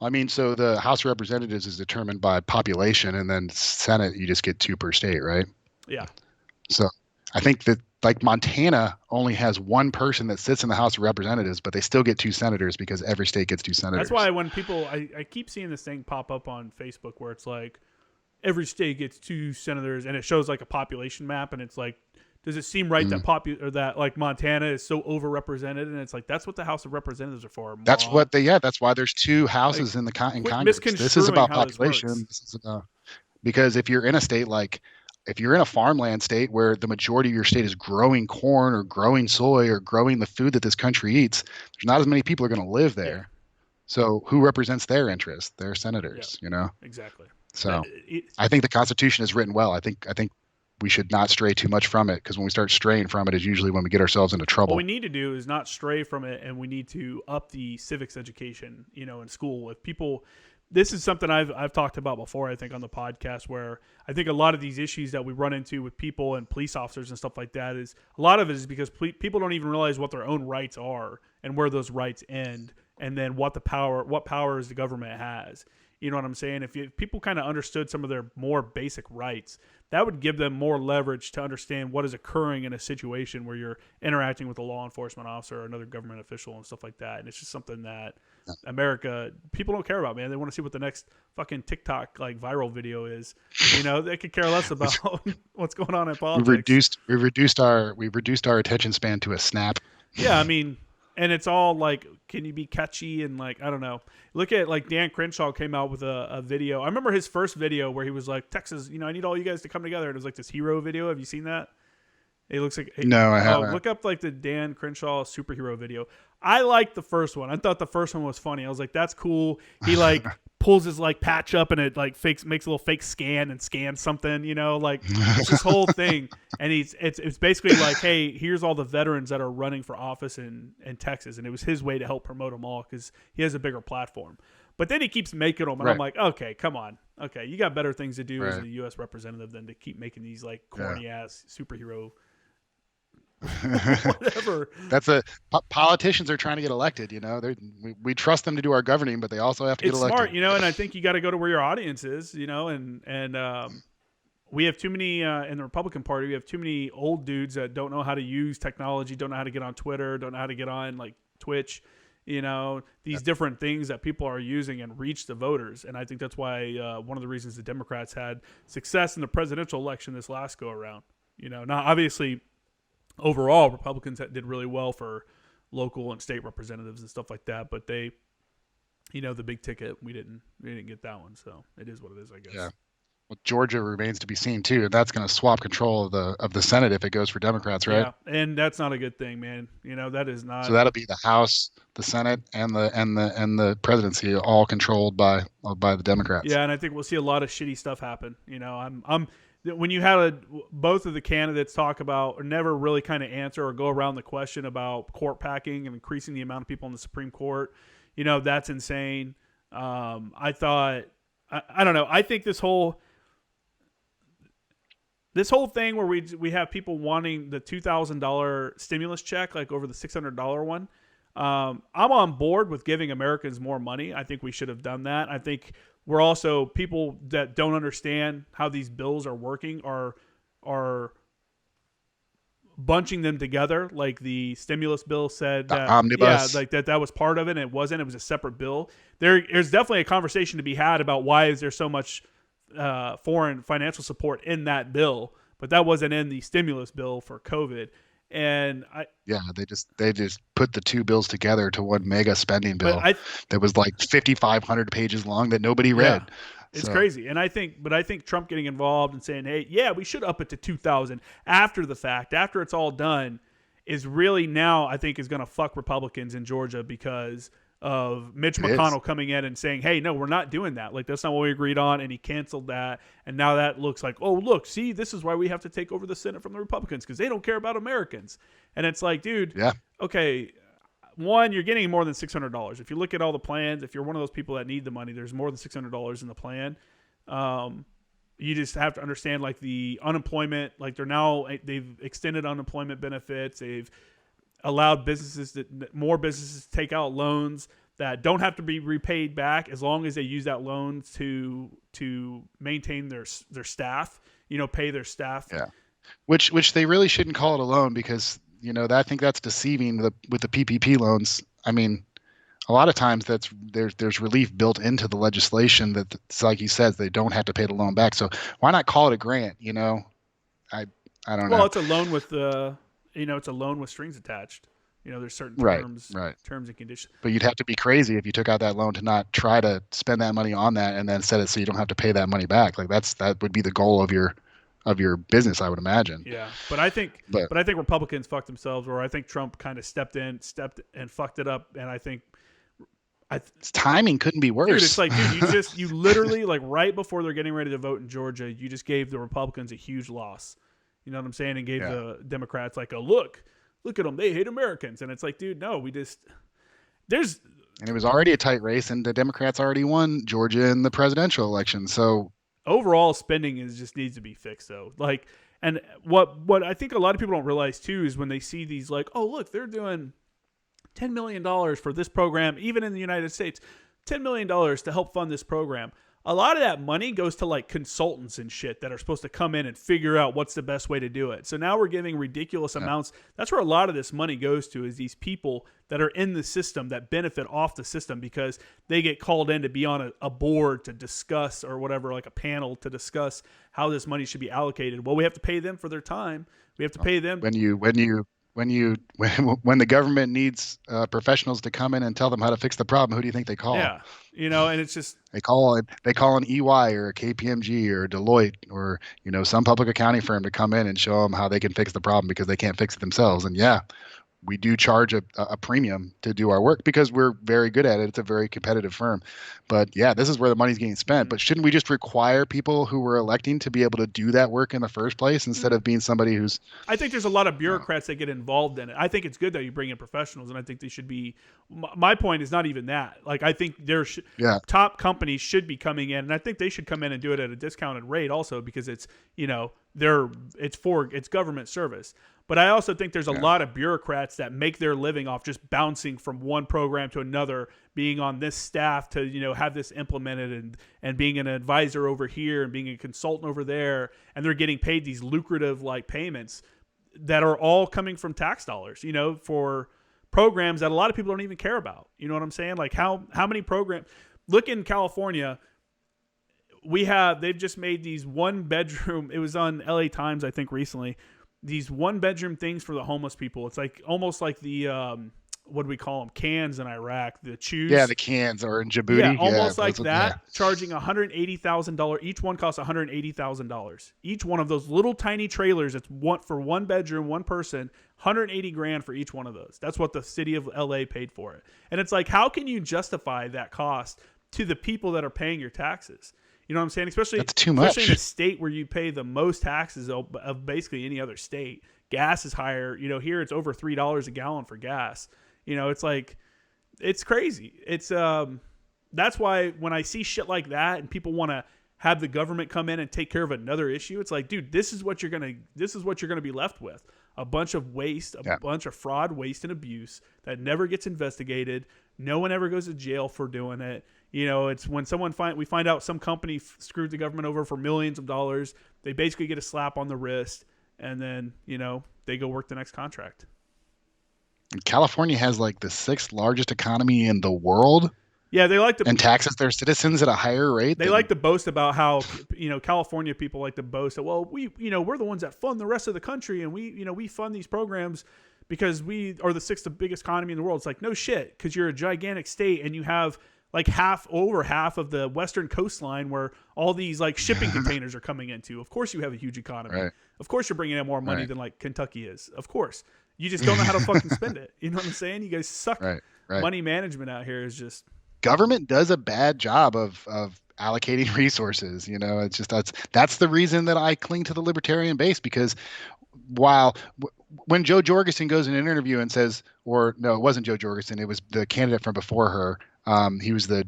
B: I mean, so the House of Representatives is determined by population, and then Senate, you just get 2 per state, right?
A: Yeah.
B: So I think that like Montana only has 1 person that sits in the House of Representatives, but they still get 2 senators because every state gets 2 senators.
A: That's why when people, I keep seeing this thing pop up on Facebook where it's like every state gets 2 senators, and it shows like a population map, and it's like, does it seem right that like Montana is so overrepresented? And it's like that's what the House of Representatives are for.
B: That's why there's 2 houses in Congress. This is about population. This is about, because if you're in a state if you're in a farmland state where the majority of your state is growing corn or growing soy or growing the food that this country eats, there's not as many people are going to live there. Yeah. So who represents their interests? Their senators,
A: Exactly.
B: So I think the Constitution is written well. I think we should not stray too much from it, because when we start straying from it is usually when we get ourselves into trouble.
A: What we need to do is not stray from it, and we need to up the civics education, in school. If people, this is something I've talked about before, I think, on the podcast, where I think a lot of these issues that we run into with people and police officers and stuff like that is a lot of it is because people don't even realize what their own rights are and where those rights end, and then what powers the government has. You know what I'm saying? If people kind of understood some of their more basic rights, that would give them more leverage to understand what is occurring in a situation where you're interacting with a law enforcement officer or another government official and stuff like that. And it's just something that America, people don't care about, man. They want to see what the next fucking TikTok like viral video is. They could care less about what's going on in politics.
B: We've reduced our attention span to a snap.
A: Yeah, I mean, and it's all like, can you be catchy? And like, I don't know. Look at like Dan Crenshaw came out with a video. I remember his first video where he was like, Texas, I need all you guys to come together. And it was like this hero video. Have you seen that? It looks like,
B: no, I haven't.
A: Look up like the Dan Crenshaw superhero video. I liked the first one. I thought the first one was funny. I was like, that's cool. He like pulls his like patch up and it like makes a little fake scan and scans something, like it's this whole thing. And it's basically like, hey, here's all the veterans that are running for office in Texas. And it was his way to help promote them all because he has a bigger platform. But then he keeps making them, and right. I'm like, okay, come on. Okay, you got better things to do as a U.S. representative than to keep making these like corny-ass superhero whatever.
B: Politicians are trying to get elected. We trust them to do our governing, but they also have to get elected.
A: It's smart, and I think you got to go to where your audience is, and we have too many in the Republican Party. We have too many old dudes that don't know how to use technology, don't know how to get on Twitter, don't know how to get on like Twitch. These different things that people are using and reach the voters. And I think that's why one of the reasons the Democrats had success in the presidential election this last go around. Now obviously overall Republicans did really well for local and state representatives and stuff like that, but they, the big ticket, we didn't get that one. So it is what it is, I guess.
B: Yeah. Well, Georgia remains to be seen too, and that's going to swap control of the Senate if it goes for Democrats, right?
A: Yeah, and that's not a good thing, man. That is
B: So
A: not.
B: that'll be the House, the Senate, and the presidency all controlled by the Democrats.
A: Yeah, and I think we'll see a lot of shitty stuff happen. I'm when you had both of the candidates talk about or never really kind of answer or go around the question about court packing and increasing the amount of people in the Supreme Court, that's insane. I thought I don't know. I think this whole thing where we have people wanting the $2,000 stimulus check like over the $600 one. I'm on board with giving Americans more money. I think we should have done that. I think we're also people that don't understand how these bills are working are bunching them together. Like the stimulus bill said
B: The
A: that,
B: omnibus.
A: yeah, like that was part of it. And it wasn't. It was a separate bill. There's definitely a conversation to be had about why is there so much foreign financial support in that bill, but that wasn't in the stimulus bill for COVID. And
B: Yeah, they just put the two bills together to one mega spending bill
A: I
B: that was like 5,500 pages long that nobody read.
A: Yeah. It's
B: So,
A: crazy. And I think Trump getting involved and saying, hey, yeah, we should up it to 2,000 after the fact, after it's all done, is really now, I think, is going to fuck Republicans in Georgia because of Mitch
B: It is.
A: McConnell coming in and saying, hey, no, we're not doing that. Like, that's not what we agreed on. And he canceled that. And now that looks like, oh, look, see, this is why we have to take over the Senate from the Republicans because they don't care about Americans. And it's like, dude,
B: yeah,
A: okay, one, you're getting more than $600. If you look at all the plans, if you're one of those people that need the money, there's more than $600 in the plan. You just have to understand like the unemployment, like they've extended unemployment benefits. They've allowed more businesses to take out loans that don't have to be repaid back as long as they use that loan to maintain their staff, pay their staff.
B: yeah. Which they really shouldn't call it a loan because I think that's deceiving with the PPP loans. I mean, a lot of times there's relief built into the legislation that it's like you said they don't have to pay the loan back. So why not call it a grant? I don't
A: Well,
B: know.
A: it's a loan with it's a loan with strings attached. There's certain
B: Right,
A: terms,
B: right.
A: terms and conditions.
B: But you'd have to be crazy if you took out that loan to not try to spend that money on that and then set it so you don't have to pay that monty back. Like that would be the goal of your business, I would imagine.
A: Yeah, but I think
B: But
A: Republicans fucked themselves, or I think Trump kind of stepped and fucked it up, and I think
B: its timing couldn't be worse.
A: dude, it's like, dude, you literally like right before they're getting ready to vote in Georgia, you just gave the Republicans a huge loss. You know what I'm saying? And gave the Democrats like a look at them, they hate Americans, and it's like, dude, no,
B: And it was already a tight race, and the Democrats already won Georgia in the presidential election. So
A: overall spending just needs to be fixed though. Like, and what I think a lot of people don't realize too is when they see these like, oh look, they're doing $10 million for this program, even in the United States, $10 million to help fund this program. A lot of that money goes to like consultants and shit that are supposed to come in and figure out what's the best way to do it. So now we're giving ridiculous amounts. That's where a lot of this money goes to, is these people that are in the system that benefit off the system because they get called in to be on a board to discuss or whatever, like a panel to discuss how this money should be allocated. Well, we have to pay them for their time. We have to pay them.
B: When the government needs professionals to come in and tell them how to fix the problem, who do you think they call?
A: Yeah. And it's just,
B: They call an EY or a KPMG or a Deloitte or some public accounting firm to come in and show them how they can fix the problem because they can't fix it themselves. And yeah, we do charge a premium to do our work because we're very good at it. It's a very competitive firm. But yeah, this is where the money's getting spent. But shouldn't we just require people who we're electing to be able to do that work in the first place instead of being somebody who's...
A: I think there's a lot of bureaucrats that get involved in it. I think it's good that you bring in professionals, and I think they should be. My point is not even that. Like, I think top companies should be coming in, and I think they should come in and do it at a discounted rate also because it's it's government service. But I also think there's a lot of bureaucrats that make their living off just bouncing from one program to another, being on this staff to have this implemented and being an advisor over here and being a consultant over there, and they're getting paid these lucrative like payments that are all coming from tax dollars, for programs that a lot of people don't even care about. You know what I'm saying? Like how many programs? Look in California, they've just made these 1-bedroom. It was on LA Times, I think, recently. These 1-bedroom things for the homeless people. It's like almost like the what do we call them, cans in Iraq, the chews.
B: Yeah, the cans are in Djibouti.
A: Yeah, almost like
B: those,
A: that, charging $180,000. Each one costs $180,000. Each one of those little tiny trailers, it's one for one bedroom, one person, 180 grand for each one of those. That's what the city of LA paid for it. And it's like, how can you justify that cost to the people that are paying your taxes? You know what I'm saying? Especially,
B: that's too much.
A: Especially in a state where you pay the most taxes of basically any other state. Gas is higher. You know, here it's over $3 a gallon for gas. You know, it's like, it's crazy. It's that's why when I see shit like that and people want to have the government come in and take care of another issue, it's like, dude, this is what you're gonna be left with. A bunch of waste, a bunch of fraud, waste, and abuse that never gets investigated. No one ever goes to jail for doing it. You know, it's when we find out some company screwed the government over for millions of dollars, they basically get a slap on the wrist, and then, you know, they go work the next contract.
B: California has like the 6th largest economy in the world.
A: Yeah, they like to
B: and taxes their citizens at a higher rate.
A: They like to boast about how, you know, California people like to boast that, well, we're the ones that fund the rest of the country, and we fund these programs because we are the 6th biggest economy in the world. It's like, no shit, because you're a gigantic state and you have like over half of the western coastline where all these like shipping containers are coming into. Of course you have a huge economy.
B: Right.
A: Of course you're bringing in more money than like Kentucky is. Of course. You just don't know how to fucking spend it. You know what I'm saying? You guys suck.
B: Right.
A: Money management out here is just...
B: Government does a bad job of allocating resources. You know, it's just that's the reason that I cling to the libertarian base, because when Joe Jorgensen goes in an interview and says, or no, it wasn't Joe Jorgensen, it was the candidate from before her. He was the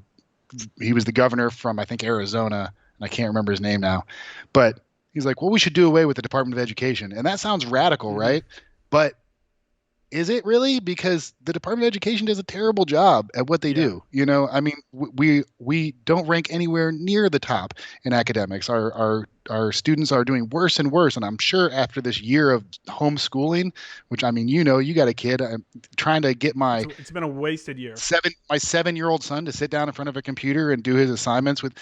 B: governor from, I think, Arizona, and I can't remember his name now, but he's like, well, we should do away with the Department of Education. And that sounds radical, right? But is it really? Because the Department of Education does a terrible job at what they do. You know, I mean, we don't rank anywhere near the top in academics. Our students are doing worse and worse. And I'm sure after this year of homeschooling, which, I mean, you know, you got a kid, I'm trying to get
A: it's been a wasted year.
B: My 7-year-old son to sit down in front of a computer and do his assignments with,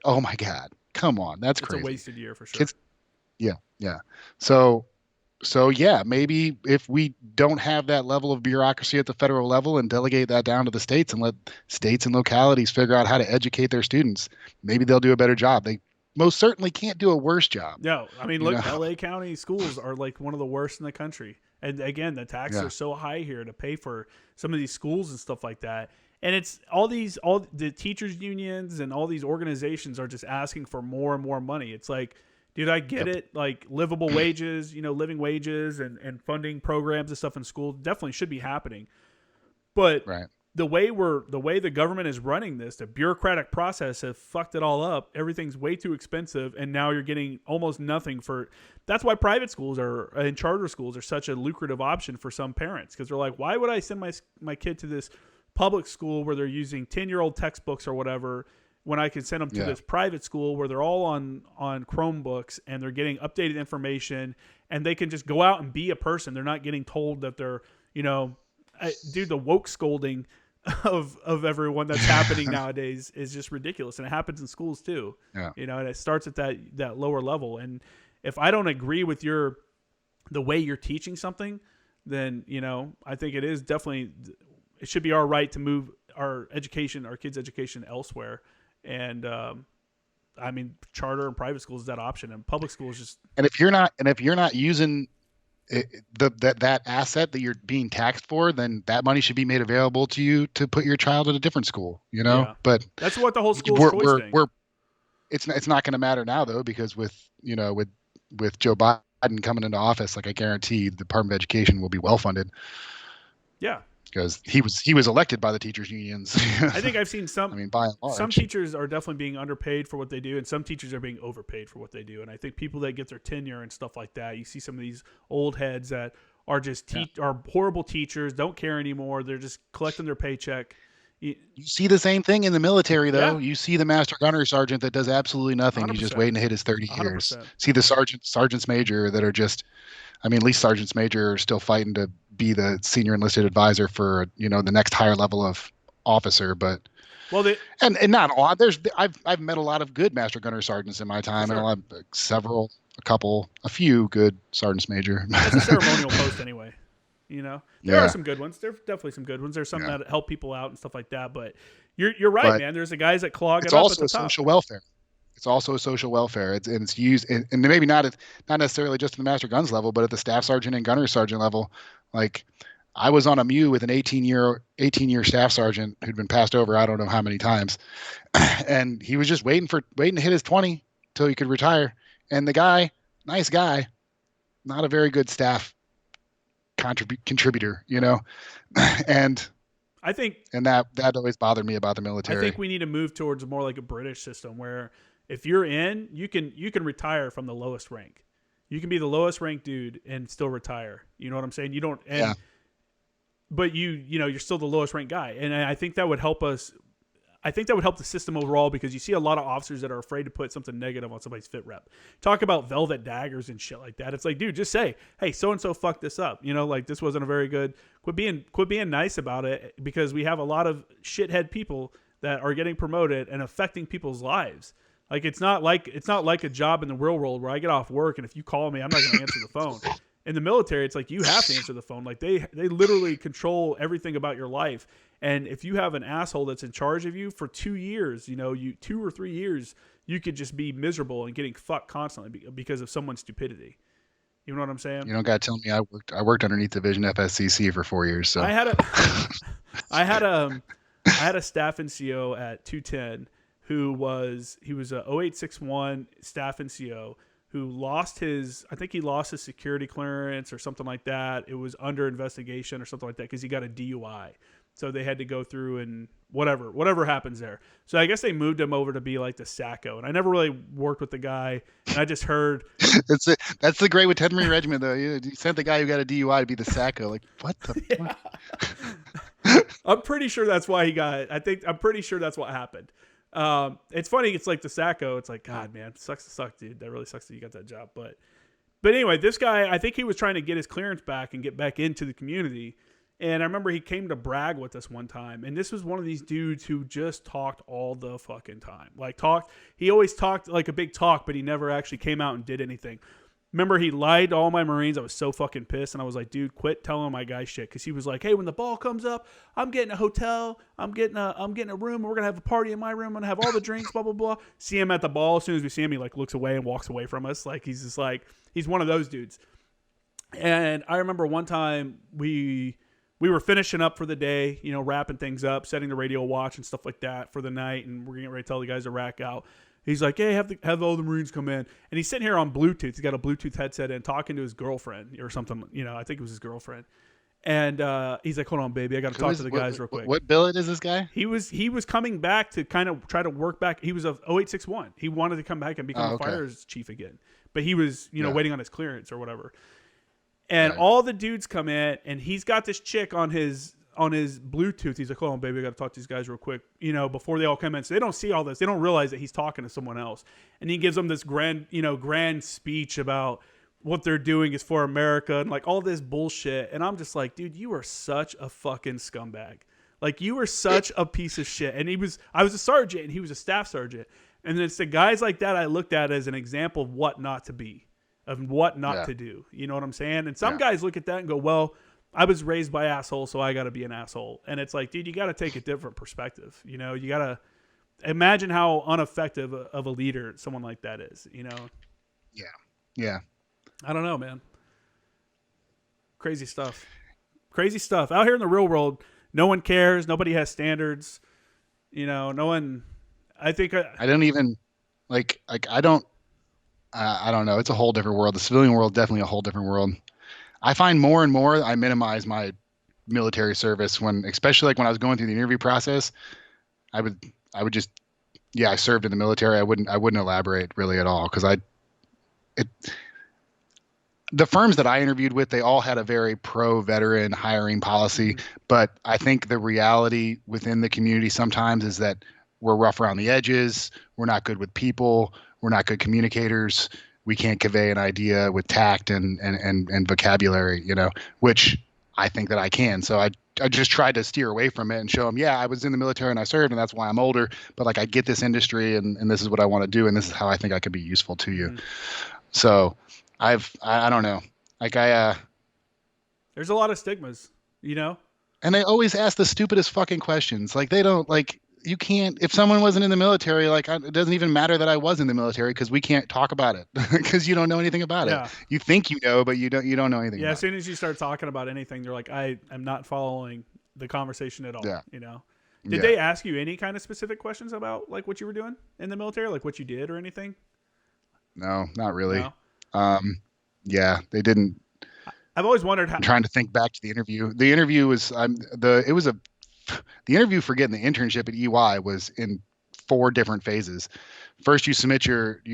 B: oh my God, come on. That's crazy.
A: It's a wasted year for sure.
B: Yeah. So yeah, maybe if we don't have that level of bureaucracy at the federal level and delegate that down to the states and let states and localities figure out how to educate their students, maybe they'll do a better job. They most certainly can't do a worse job.
A: No, I mean, look, LA County schools are like one of the worst in the country. And again, the taxes are so high here to pay for some of these schools and stuff like that. And it's all the teachers unions and all these organizations are just asking for more and more money. It's like, dude, I get it. Like livable wages, you know, living wages and funding programs and stuff in school definitely should be happening. But the way the government is running this, the bureaucratic process has fucked it all up. Everything's way too expensive, and now you're getting almost nothing for. That's why private schools and charter schools are such a lucrative option for some parents, because they're like, why would I send my kid to this public school where they're using 10-year-old textbooks or whatever, when I could send them to this private school where they're all on Chromebooks and they're getting updated information and they can just go out and be a person. They're not getting told that they're, you know, dude, the woke scolding of everyone that's happening nowadays is just ridiculous. And it happens in schools too. Yeah. You know, and it starts at that lower level. And if I don't agree with the way you're teaching something, then, you know, I think it should be our right to move our kids' education elsewhere. And I mean, charter and private schools is that option, and public schools just. And if you're not using that asset that you're being taxed for, then that money should be made available to you to put your child at a different school. You know, yeah. But that's what the whole school choice thing.
B: It's not going to matter now though, because with Joe Biden coming into office, like I guarantee the Department of Education will be well funded.
A: Yeah.
B: Because he was elected by the teachers unions.
A: I think I've seen some.
B: I mean, by and large,
A: some teachers are definitely being underpaid for what they do, and some teachers are being overpaid for what they do. And I think people that get their tenure and stuff like that, you see some of these old heads that are just are horrible teachers, don't care anymore. They're just collecting their paycheck.
B: You see the same thing in the military, though. Yeah. You see the master gunner sergeant that does absolutely nothing. 100%. He's just waiting to hit his 30 years. 100%. See the sergeants major that are just. I mean, at least sergeants major are still fighting to be the senior enlisted advisor for, you know, the next higher level of officer. But and not a lot. I've met a lot of good master gunner sergeants in my time, and a few good sergeants major.
A: It's a ceremonial post anyway. There are
B: Yeah.
A: some good ones. There are definitely some good ones. There's some
B: Yeah.
A: that help people out and stuff like that. But you're right,
B: But
A: man. There's the guys that clog it
B: it's
A: up at
B: also
A: the
B: a
A: top.
B: social welfare. It's also a social welfare. It's used, and maybe not necessarily just at the master guns level, but at the staff sergeant and gunner sergeant level. Like, I was on a MEU with an 18-year staff sergeant who'd been passed over I don't know how many times, and he was just waiting to hit his 20 till he could retire. And the guy, nice guy, not a very good staff contributor, and
A: I think
B: that always bothered me about the
A: I
B: military.
A: think we need to move towards more like a British system where if you're in, you can retire from the lowest rank. You can be the lowest ranked dude and still retire. You know what I'm saying? You don't and
B: Yeah.
A: but you're still the lowest ranked guy. And I think that would help us. I think that would help the system overall because you see a lot of officers that are afraid to put something negative on somebody's fit rep. Talk about velvet daggers and shit like that. It's like, dude, just say, hey, so and so fucked this up. Like this wasn't a very good. Quit being nice about it because we have a lot of shithead people that are getting promoted and affecting people's lives. Like it's not like a job in the real world where I get off work and if you call me, I'm not going to answer the phone. In the military, it's like you have to answer the phone. Like they literally control everything about your life. And if you have an asshole that's in charge of you for 2 years, 2 or 3 years, you could just be miserable and getting fucked constantly because of someone's stupidity. You know what I'm saying?
B: You don't got to tell me I worked underneath Division FSCC for 4 years. So
A: I had a staff NCO at 210 who was a 0861 staff NCO who lost his security clearance or something like that. It was under investigation or something like that because he got a DUI. So they had to go through and whatever happens there. So I guess they moved him over to be like the SACO. And I never really worked with the guy. And I just heard.
B: That's the great with 10th Marine Regiment, though. You sent the guy who got a DUI to be the SACO. Like, what the fuck?
A: I'm pretty sure that's why he got it. I'm pretty sure that's what happened. It's funny. It's like the SACO. It's like, God, man, sucks to suck, dude. That really sucks that you got that job. But anyway, this guy, I think he was trying to get his clearance back and get back into the community. And I remember he came to brag with us one time. And this was one of these dudes who just talked all the fucking time. He always talked like a big talk, but he never actually came out and did anything. Remember, he lied to all my Marines. I was so fucking pissed. And I was like, dude, quit telling my guy shit. Because he was like, hey, when the ball comes up, I'm getting a hotel. I'm getting a room. We're going to have a party in my room. I'm going to have all the drinks, blah, blah, blah. See him at the ball. As soon as we see him, he like looks away and walks away from us. Like, he's just like, he's one of those dudes. And I remember one time we were finishing up for the day, wrapping things up, setting the radio watch and stuff like that for the night. And we're getting ready to tell the guys to rack out. He's like, hey, have all the Marines come in. And he's sitting here on Bluetooth. He's got a Bluetooth headset in talking to his girlfriend or something. I think it was his girlfriend. And he's like, hold on, baby. I got to talk to the guys real quick.
B: What billet is this guy?
A: He was coming back to kind of try to work back. He was a 0861. He wanted to come back and become a fires chief again. But he was, waiting on his clearance or whatever. And all the dudes come in, and he's got this chick on his Bluetooth. He's like, hold on, baby, I got to talk to these guys real quick, before they all come in. So they don't see all this. They don't realize that he's talking to someone else. And he gives them this grand speech about what they're doing is for America and like all this bullshit. And I'm just like, dude, you are such a fucking scumbag. Like, you are such a piece of shit. And I was a sergeant, and he was a staff sergeant. And it's the guys like that I looked at as an example of what not to be, of what not to do. You know what I'm saying? And some guys look at that and go, well, I was raised by assholes, so I got to be an asshole. And it's like, dude, you got to take a different perspective. You got to imagine how ineffective of a leader someone like that is, Yeah.
B: Yeah.
A: I don't know, man. Crazy stuff. Out here in the real world, no one cares. Nobody has standards. No one. I think
B: I don't even I don't know. It's a whole different world. The civilian world, definitely a whole different world. I find more and more I minimize my military service especially when I was going through the interview process. I would just, I served in the military. I wouldn't elaborate really at all because the firms that I interviewed with, they all had a very pro-veteran hiring policy, but I think the reality within the community sometimes is that we're rough around the edges. We're not good with people. We're not good communicators. We can't convey an idea with tact and vocabulary, which I think that I can. So I just tried to steer away from it and show them, I was in the military and I served, and that's why I'm older, but I get this industry and this is what I want to do. And this is how I think I could be useful to you. So I don't know.
A: There's a lot of stigmas, you know?
B: And they always ask the stupidest fucking questions. Like they don't like you can't if someone wasn't in the military, like it doesn't even matter that I was in the military because we can't talk about it because you don't know anything about it.
A: Yeah.
B: You think you know, but you don't know anything
A: Yeah. As
B: about
A: soon as you start talking about anything, they're like, I am not following the conversation at all,
B: it. Yeah.
A: you know? Did
B: Yeah.
A: they ask you any kind of specific questions about like what you were doing in the military, like what you did or anything?
B: No, not really.
A: No.
B: Yeah, they didn't.
A: I've always wondered how.
B: I'm trying to think back to the interview. The interview was the interview for getting the internship at EY was in 4 different phases. First, you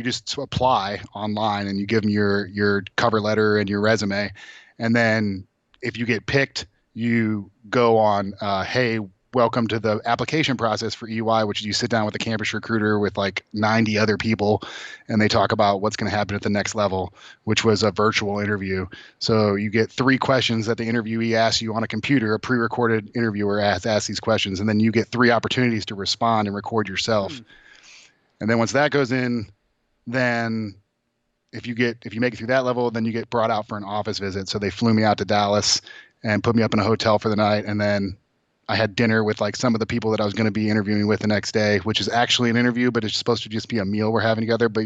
B: just apply online and you give them your cover letter and your resume, and then if you get picked, you go on. Hey, welcome to the application process for EY, which is you sit down with a campus recruiter with like 90 other people, and they talk about what's going to happen at the next level, which was a virtual interview. So you get 3 questions that the interviewee asks you on a computer. A pre-recorded interviewer asks these questions, and then you get 3 opportunities to respond and record yourself. And then once that goes in, then if you make it through that level, then you get brought out for an office visit. So they flew me out to Dallas and put me up in a hotel for the night, and then I had dinner with like some of the people that I was going to be interviewing with the next day, which is actually an interview, but it's supposed to just be a meal we're having together. But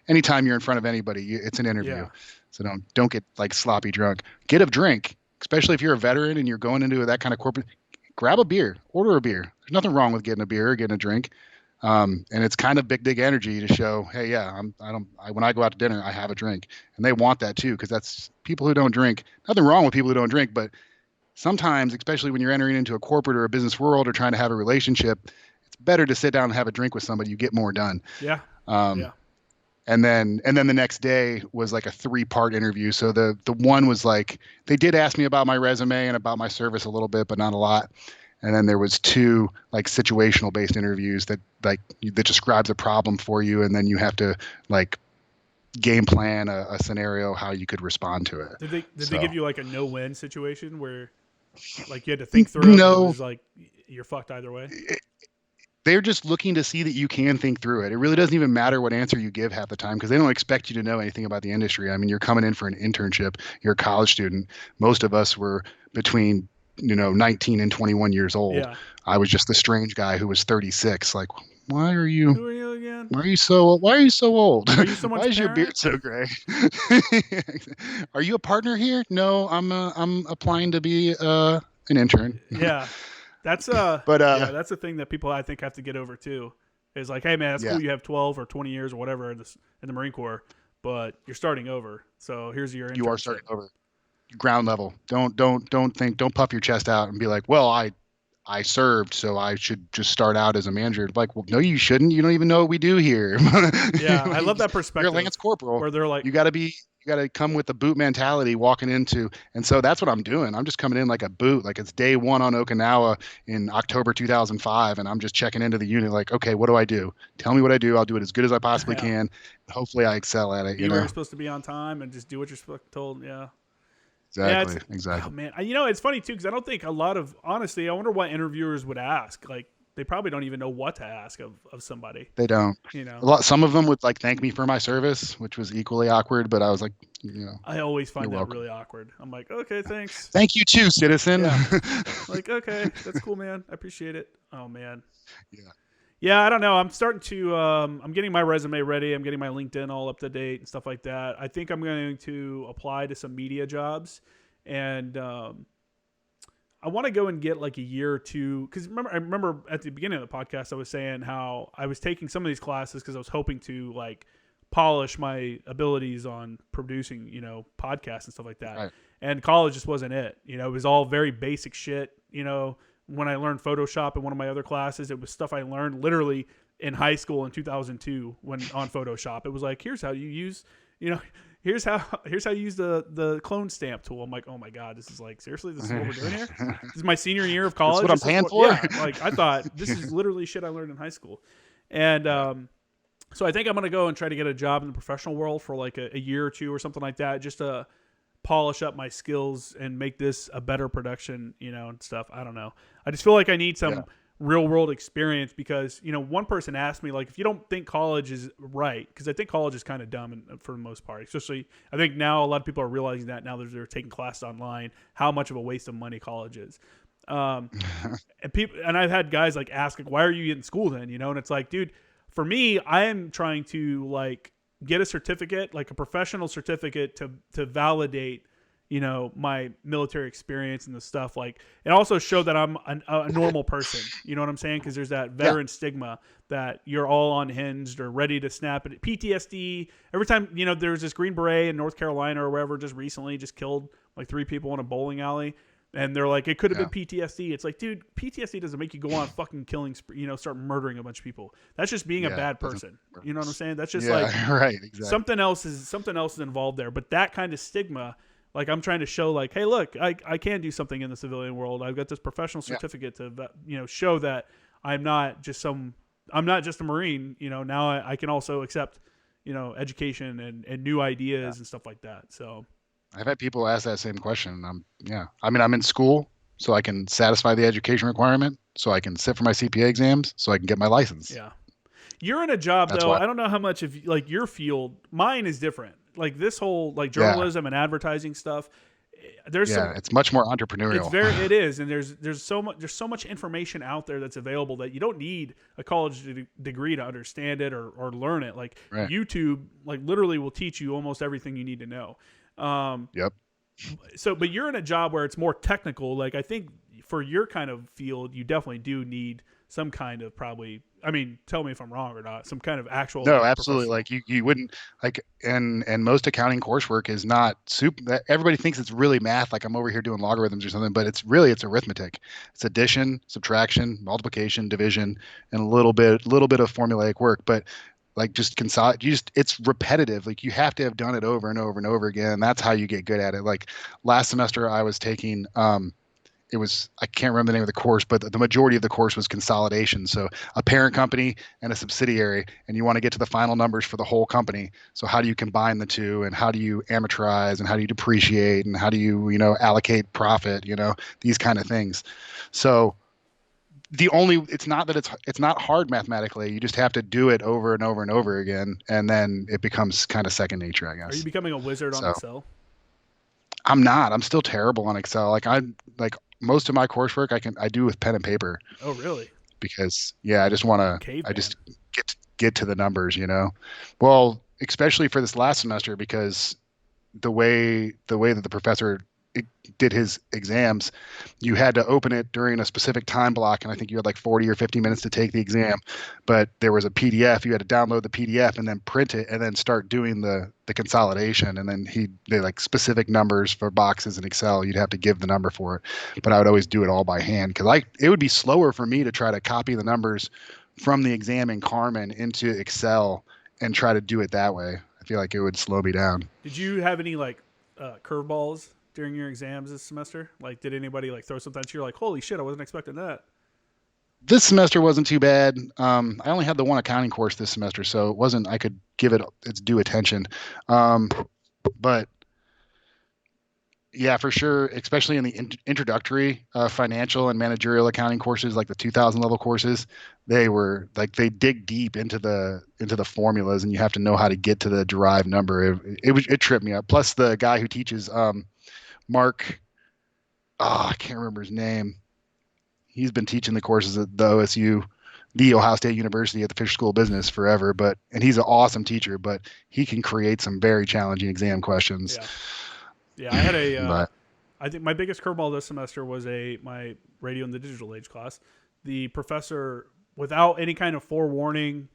B: anytime you're in front of anybody, it's an interview.
A: Yeah.
B: So don't get like sloppy drunk. Get a drink, especially if you're a veteran and you're going into that kind of corporate. Grab a beer, order a beer. There's nothing wrong with getting a beer or getting a drink. And it's kind of big energy to show, hey, yeah, when I go out to dinner, I have a drink, and they want that too, because that's people who don't drink. Nothing wrong with people who don't drink, but sometimes, especially when you're entering into a corporate or a business world or trying to have a relationship, it's better to sit down and have a drink with somebody. You get more done.
A: Yeah.
B: Yeah. And then the next day was like a 3-part interview. So the one was like, they did ask me about my resume and about my service a little bit, but not a lot. And then there was 2 like situational based interviews that describes a problem for you. And then you have to like game plan a scenario, how you could respond to it.
A: Did they give you like a no-win situation where like you had to think through it?
B: No.
A: It was like you're fucked either way.
B: They're just looking to see that you can think through it. It really doesn't even matter what answer you give half the time because they don't expect you to know anything about the industry. I mean, you're coming in for an internship. You're a college student. Most of us were between 19 and 21 years old.
A: Yeah.
B: I was just the strange guy who was 36. Like, why are
A: Who
B: you
A: are you again?
B: why are you so old? Are you
A: someone's
B: Why is your beard
A: parent?
B: so gray? Are you a partner here? No, I'm applying to be an intern.
A: Yeah. That's
B: But
A: yeah, that's the thing that people I think have to get over too. Is like, hey man, that's
B: Yeah.
A: cool. You have 12 or 20 years or whatever in the Marine Corps, but you're starting over. So here's your internship.
B: you are starting over. Ground level. Don't puff your chest out and be like, well, I served, so I should just start out as a manager. Like, well, no, you shouldn't. You don't even know what we do here.
A: Yeah, I love that perspective.
B: You're a Lance Corporal.
A: Where they're like,
B: you got to come with the boot mentality walking into. And so that's what I'm doing. I'm just coming in like a boot. Like it's day 1 on Okinawa in October 2005, and I'm just checking into the unit. Like, okay, what do I do? Tell me what I do. I'll do it as good as I possibly can. Hopefully, I excel at it.
A: where you're supposed to be on time and just do what you're told. Yeah.
B: Exactly.
A: Yeah,
B: Exactly.
A: Oh man, it's funny too because I don't think a lot of honestly, I wonder what interviewers would ask. Like they probably don't even know what to ask of somebody.
B: They don't. Some of them would like thank me for my service, which was equally awkward. But I was like,
A: I always find that
B: welcome.
A: really awkward. I'm like, okay, thanks.
B: Thank you too, citizen.
A: Yeah. Like, okay, that's cool, man. I appreciate it. Oh man.
B: Yeah.
A: Yeah, I don't know. I'm starting to. I'm getting my resume ready. I'm getting my LinkedIn all up to date and stuff like that. I think I'm going to apply to some media jobs, and I want to go and get like a year or two. Because I remember at the beginning of the podcast, I was saying how I was taking some of these classes because I was hoping to like polish my abilities on producing, podcasts and stuff like that.
B: Right.
A: And college just wasn't it. It was all very basic shit. When I learned Photoshop in one of my other classes, it was stuff I learned literally in high school in 2002 when on Photoshop. It was like, here's how you use, here's how you use the clone stamp tool. I'm like, oh my God, this is like, seriously, this is what we're doing here? This is my senior year of college.
B: That's what I'm paying for?
A: Yeah, like I thought this is literally shit I learned in high school. And so I think I'm going to go and try to get a job in the professional world for like a year or two or something like that, just to polish up my skills and make this a better production, and stuff. I don't know. I just feel like I need some real world experience, because, you know, one person asked me, like, if you don't think college is right, because I think college is kind of dumb for the most part, especially I think now a lot of people are realizing that now that they're taking classes online, how much of a waste of money college is. And people, and I've had guys like ask, like, why are you in school then? You know, and it's like, dude, for me, I am trying to like get a certificate, like a professional certificate to validate, you know, my military experience and the stuff, like, and also show that I'm a normal person. You know what I'm saying? Because there's that veteran stigma that you're all unhinged or ready to snap it. PTSD. Every time, you know, there's this Green Beret in North Carolina or wherever just recently just killed like 3 people in a bowling alley. And they're like, it could have been PTSD. It's like, dude, PTSD doesn't make you go on fucking killing, you know, start murdering a bunch of people. That's just being a bad person. You know what I'm saying? That's just like
B: right, exactly.
A: something else is involved there. But that kind of stigma, like, I'm trying to show, like, hey, look, I can do something in the civilian world. I've got this professional certificate to, you know, show that I'm not just a Marine. You know, now I can also accept, you know, education and new ideas and stuff like that. So
B: I've had people ask that same question. I mean, I'm in school, so I can satisfy the education requirement, so I can sit for my CPA exams, so I can get my license.
A: Yeah. You're in a job,
B: That's
A: though.
B: why.
A: I don't know how much of like your field. Mine is different. Like this whole like journalism and advertising stuff.
B: It's much more entrepreneurial.
A: It is, and there's so much information out there that's available that you don't need a college degree to understand it or learn it. Like YouTube, like literally will teach you almost everything you need to know. So, but you're in a job where it's more technical. Like, I think for your kind of field, you definitely do need some kind of I mean, tell me if I'm wrong or not, some kind of actual.
B: No, absolutely. Like you wouldn't like, and most accounting coursework is not super. Everybody thinks it's really math. Like I'm over here doing logarithms or something, but it's arithmetic. It's addition, subtraction, multiplication, division, and a little bit of formulaic work. But like just consolidate, it's repetitive. Like you have to have done it over and over and over again. That's how you get good at it. Like last semester I was taking, I can't remember the name of the course, but the majority of the course was consolidation. So a parent company and a subsidiary, and you want to get to the final numbers for the whole company. So how do you combine the two, and how do you amortize, and how do you depreciate, and how do you, allocate profit, these kind of things. So it's not that it's not hard mathematically. You just have to do it over and over and over again, and then it becomes kind of second nature, I guess.
A: Are you becoming a wizard on Excel?
B: I'm not. I'm still terrible on Excel. Most of my coursework I do with pen and paper.
A: Oh, really?
B: Because I just want to just get to the numbers, Well, especially for this last semester, because the way that the professor did his exams, you had to open it during a specific time block, and I think you had like 40 or 50 minutes to take the exam. But there was a PDF. You had to download the PDF and then print it, and then start doing the consolidation. And then they like specific numbers for boxes in Excel. You'd have to give the number for it. But I would always do it all by hand, because it would be slower for me to try to copy the numbers from the exam in Carmen into Excel and try to do it that way. I feel like it would slow me down.
A: Did you have any curveballs during your exams this semester? Like, did anybody throw something at you? You're like, holy shit, I wasn't expecting that.
B: This semester wasn't too bad. I only had the one accounting course this semester, so it wasn't, I could give it its due attention. But yeah, for sure, especially in the introductory financial and managerial accounting courses, like the 2000 level courses, they dig deep into the formulas, and you have to know how to get to the derived number. It tripped me up. Plus the guy who teaches, Mark, I can't remember his name. He's been teaching the courses at the OSU, the Ohio State University, at the Fisher School of Business forever. And he's an awesome teacher, but he can create some very challenging exam questions.
A: Yeah, I had I think my biggest curveball this semester was my radio and the digital age class. The professor, without any kind of forewarning,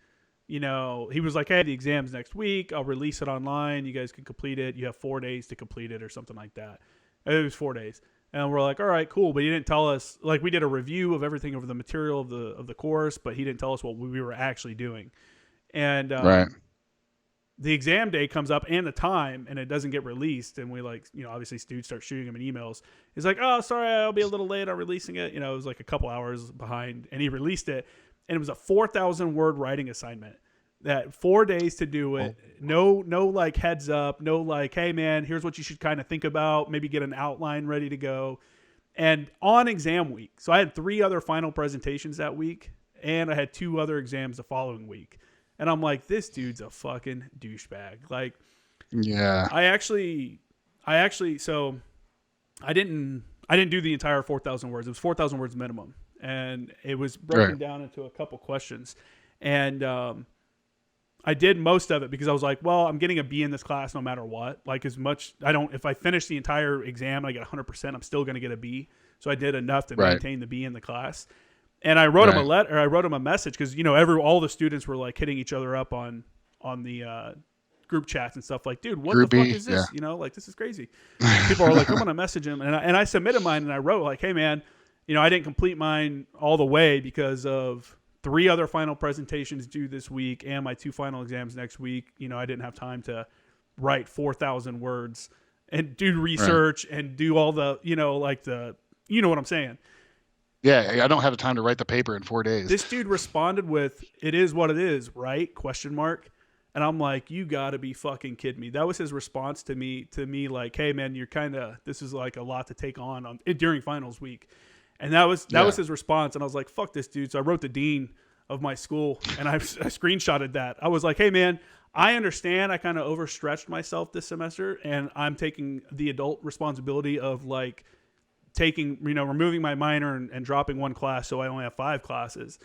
A: he was like, hey, the exam's next week. I'll release it online. You guys can complete it. You have 4 days to complete it or something like that. And it was 4 days. And we're like, all right, cool. But he didn't tell us, we did a review of everything over the material of the course, but he didn't tell us what we were actually doing. And the exam day comes up and the time, and it doesn't get released. And we obviously dudes start shooting him in emails. He's like, oh, sorry, I'll be a little late on releasing it. It was like a couple hours behind, and he released it. And it was a 4,000 word writing assignment. That 4 days to do it. No heads up. No hey man, here's what you should kind of think about. Maybe get an outline ready to go. And on exam week, so I had 3 other final presentations that week, and I had 2 other exams the following week. And I'm like, this dude's a fucking douchebag. Like,
B: Yeah.
A: I actually, so I didn't do the entire 4,000 words. It was 4,000 words minimum, and it was broken down into a couple questions. And I did most of it because I was like, well, I'm getting a B in this class no matter what. Like, as much if I finish the entire exam and I get 100%, I'm still going to get a B. So I did enough to maintain the B in the class. And I wrote him a letter, or I wrote him a message because, you know, all the students were like hitting each other up on the group chats and stuff, like, dude, what the fuck is this? You know, like, this is crazy. People are like, I'm gonna message him, and I submitted mine, and I wrote like, hey man, you know, I didn't complete mine all the way because of 3 other final presentations due this week and my 2 final exams next week. You know, I didn't have time to write 4,000 words and do research and do all the, you know, like you know what I'm saying.
B: Yeah, I don't have the time to write the paper in 4 days.
A: This dude responded with, "It is what it is, right?" ? And I'm like, you gotta be fucking kidding me. That was his response to me, like, hey man, this is like a lot to take on during finals week. And that was his response. And I was like, fuck this dude. So I wrote the dean of my school and I screenshotted that. I was like, hey man, I understand I kind of overstretched myself this semester, and I'm taking the adult responsibility of like removing my minor and dropping 1 class. So I only have 5 classes.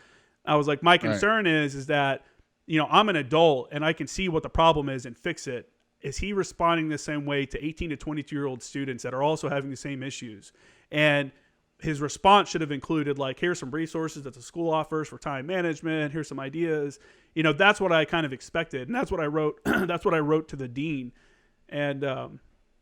A: I was like, my concern is that, you know, I'm an adult and I can see what the problem is and fix it. Is he responding the same way to 18 to 22-year-old students that are also having the same issues? And his response should have included, like, here's some resources that the school offers for time management. Here's some ideas. You know, that's what I kind of expected. And that's what I wrote. That's what I wrote to the dean. And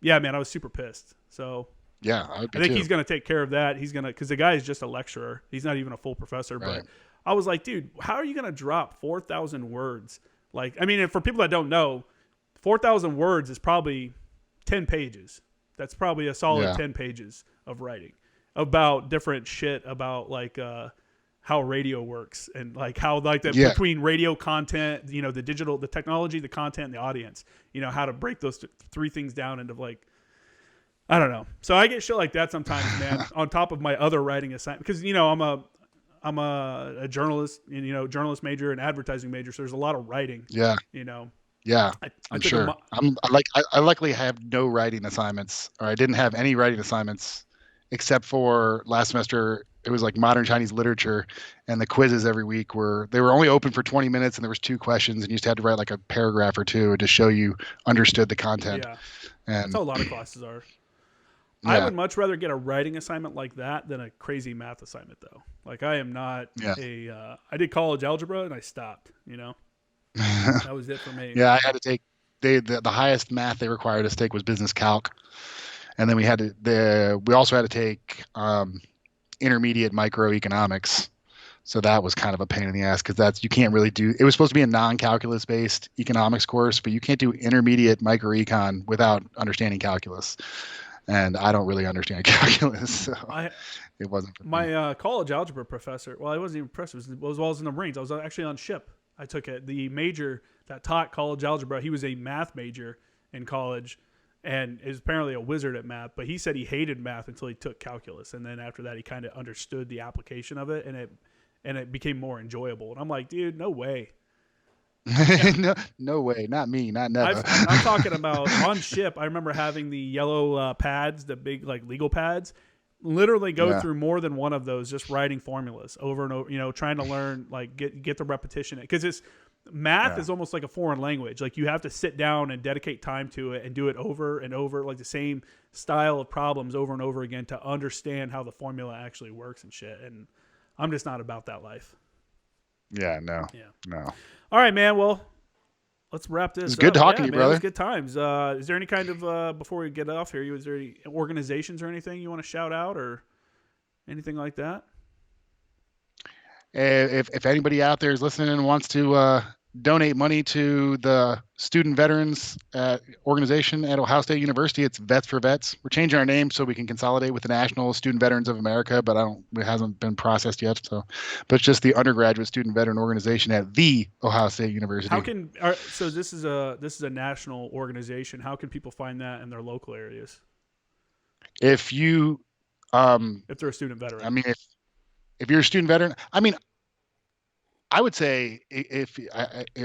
A: yeah, man, I was super pissed. So
B: yeah,
A: I think he's going to take care of that. He's going to, because the guy is just a lecturer. He's not even a full professor, but I was like, dude, how are you going to drop 4,000 words? Like, I mean, for people that don't know, 4,000 words is probably 10 pages. That's probably a solid 10 pages of writing about different shit about like how radio works and like how like between radio content, you know, the digital, the technology, the content, and the audience, you know, how to break those 3 things down into like, I don't know. So I get shit like that sometimes, man, on top of my other writing assignment. Because, you know, I'm a journalist, you know, journalist major and advertising major. So there's a lot of writing. Yeah. You know.
B: Yeah, I'm sure. I luckily have no writing assignments, or I didn't have any writing assignments except for last semester. It was like modern Chinese literature, and the quizzes every week were only open for 20 minutes, and there was 2 questions, and you just had to write like a paragraph or 2 to show you understood the content. Yeah, and
A: that's how a lot of classes are. Yeah. I would much rather get a writing assignment like that than a crazy math assignment, though. Like, I am not I did college algebra and I stopped, you know. That was it for me.
B: Yeah, I had to take the highest math they required us to take was business calc, and then we also had to take intermediate microeconomics. So that was kind of a pain in the ass because you can't really do. It was supposed to be a non-calculus based economics course, but you can't do intermediate microecon without understanding calculus. And I don't really understand calculus, so it wasn't for
A: my college algebra professor. Well, I wasn't even professor. It was while I was in the Marines. I was actually on ship. I took it. The major that taught college algebra, he was a math major in college and is apparently a wizard at math. But he said he hated math until he took calculus, and then after that, he kind of understood the application of it, and it became more enjoyable. And I'm like, dude, no way.
B: No way, not me, not never.
A: I'm talking about on ship. I remember having the yellow pads, the big like legal pads. Literally go through more than one of those, just writing formulas over and over. You know, trying to learn like get the repetition because math is almost like a foreign language. Like you have to sit down and dedicate time to it and do it over and over, like the same style of problems over and over again to understand how the formula actually works and shit. And I'm just not about that life.
B: Yeah, no.
A: All right, man. Well, let's wrap this up.
B: It's good talking to you, brother.
A: It was good times. Is there any kind of, before we get off here, is there any organizations or anything you want to shout out or anything like that?
B: If anybody out there is listening and wants to donate money to the student veterans organization at Ohio State University, it's Vets for Vets. We're changing our name so we can consolidate with the National Student Veterans of America, but it hasn't been processed yet. So, but it's just the undergraduate student veteran organization at the Ohio State University.
A: So this is a national organization. How can people find that in their local areas?
B: If you
A: if they're a student veteran?
B: I mean, if you're a student veteran, I mean, I would say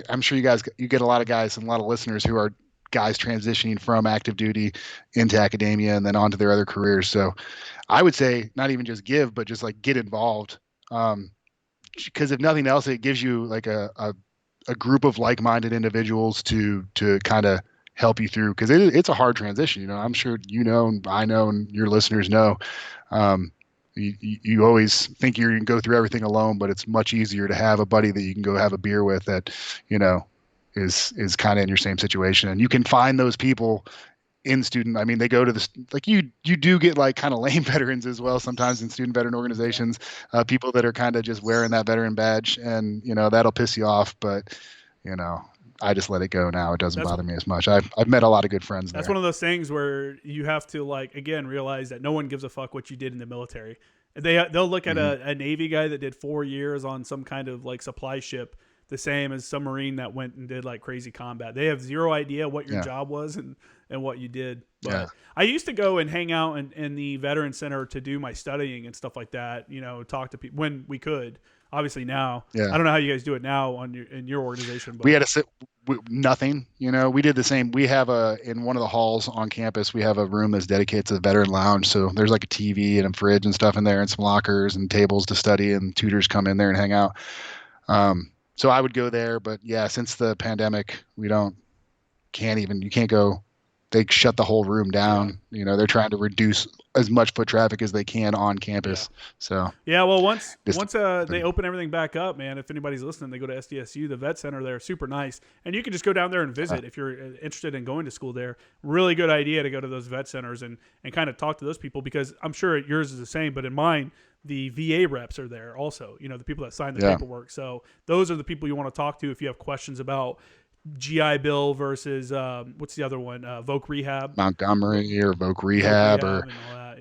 B: I'm sure you get a lot of guys and a lot of listeners who are guys transitioning from active duty into academia and then on to their other careers. So I would say not even just give, but just like get involved. Because if nothing else, it gives you like a group of like-minded individuals to kind of help you through, because it's a hard transition. You know, I'm sure you know, and I know, and your listeners know. You always think you're going to go through everything alone, but it's much easier to have a buddy that you can go have a beer with that, you know, is kind of in your same situation. And you can find those people in student. I mean, they go to this, like you do get like kind of lame veterans as well sometimes in student veteran organizations, people that are kind of just wearing that veteran badge, and, you know, that'll piss you off, but, you know, I just let it go now. It doesn't bother me as much. I've met a lot of good friends there.
A: That's one of those things where you have to, like, again, realize that no one gives a fuck what you did in the military. They'll look at a Navy guy that did 4 years on some kind of like supply ship the same as some Marine that went and did like crazy combat. They have zero idea what your job was and what you did. But I used to go and hang out in the Veteran Center to do my studying and stuff like that, you know, talk to people when we could. Obviously now, I don't know how you guys do it now in your organization. But
B: we had to sit nothing. You know, we did the same. We have in one of the halls on campus, we have a room that's dedicated to the veteran lounge. So there's like a TV and a fridge and stuff in there, and some lockers and tables to study, and tutors come in there and hang out. So I would go there, but yeah, since the pandemic, you can't go. They shut the whole room down. You know, they're trying to reduce as much foot traffic as they can on campus. So
A: well, once they open everything back up, man, if anybody's listening, they go to SDSU, the vet center there, super nice, and you can just go down there and visit if you're interested in going to school there. Really good idea to go to those vet centers and kind of talk to those people, because I'm sure yours is the same, but in mine, the VA reps are there also. You know, the people that sign the paperwork. So those are the people you want to talk to if you have questions about GI Bill versus what's the other one? Voc Rehab,
B: Montgomery or Voc Rehab or
A: and all that.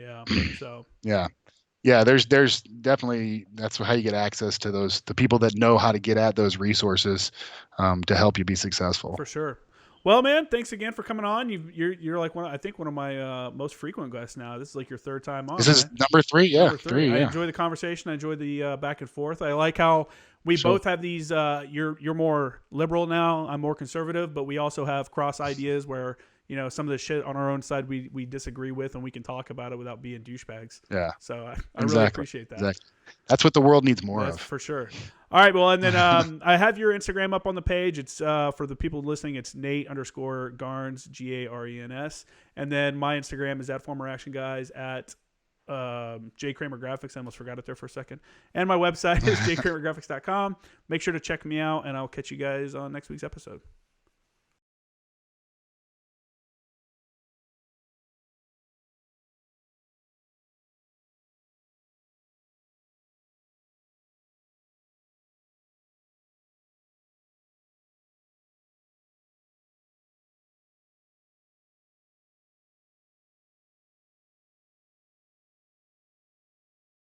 A: Yeah. So
B: there's definitely, that's how you get access to the people that know how to get at those resources to help you be successful.
A: For sure. Well, man, thanks again for coming on. You're like one of my most frequent guests now. This is like your third time on.
B: This is number 3. Yeah,
A: number 3. I enjoy the conversation. I enjoy the back and forth. I like how we both have these. You're more liberal now. I'm more conservative, but we also have cross ideas where, you know, some of the shit on our own side we disagree with, and we can talk about it without being douchebags.
B: Yeah.
A: So I really appreciate that.
B: Exactly. That's what the world needs more of.
A: For sure. All right. Well, and then I have your Instagram up on the page. It's for the people listening, it's Nate_Garens, Garens. And then my Instagram is @FormerActionGuys, J Kramer Graphics. I almost forgot it there for a second. And my website is jkramergraphics.com. Make sure to check me out, and I'll catch you guys on next week's episode.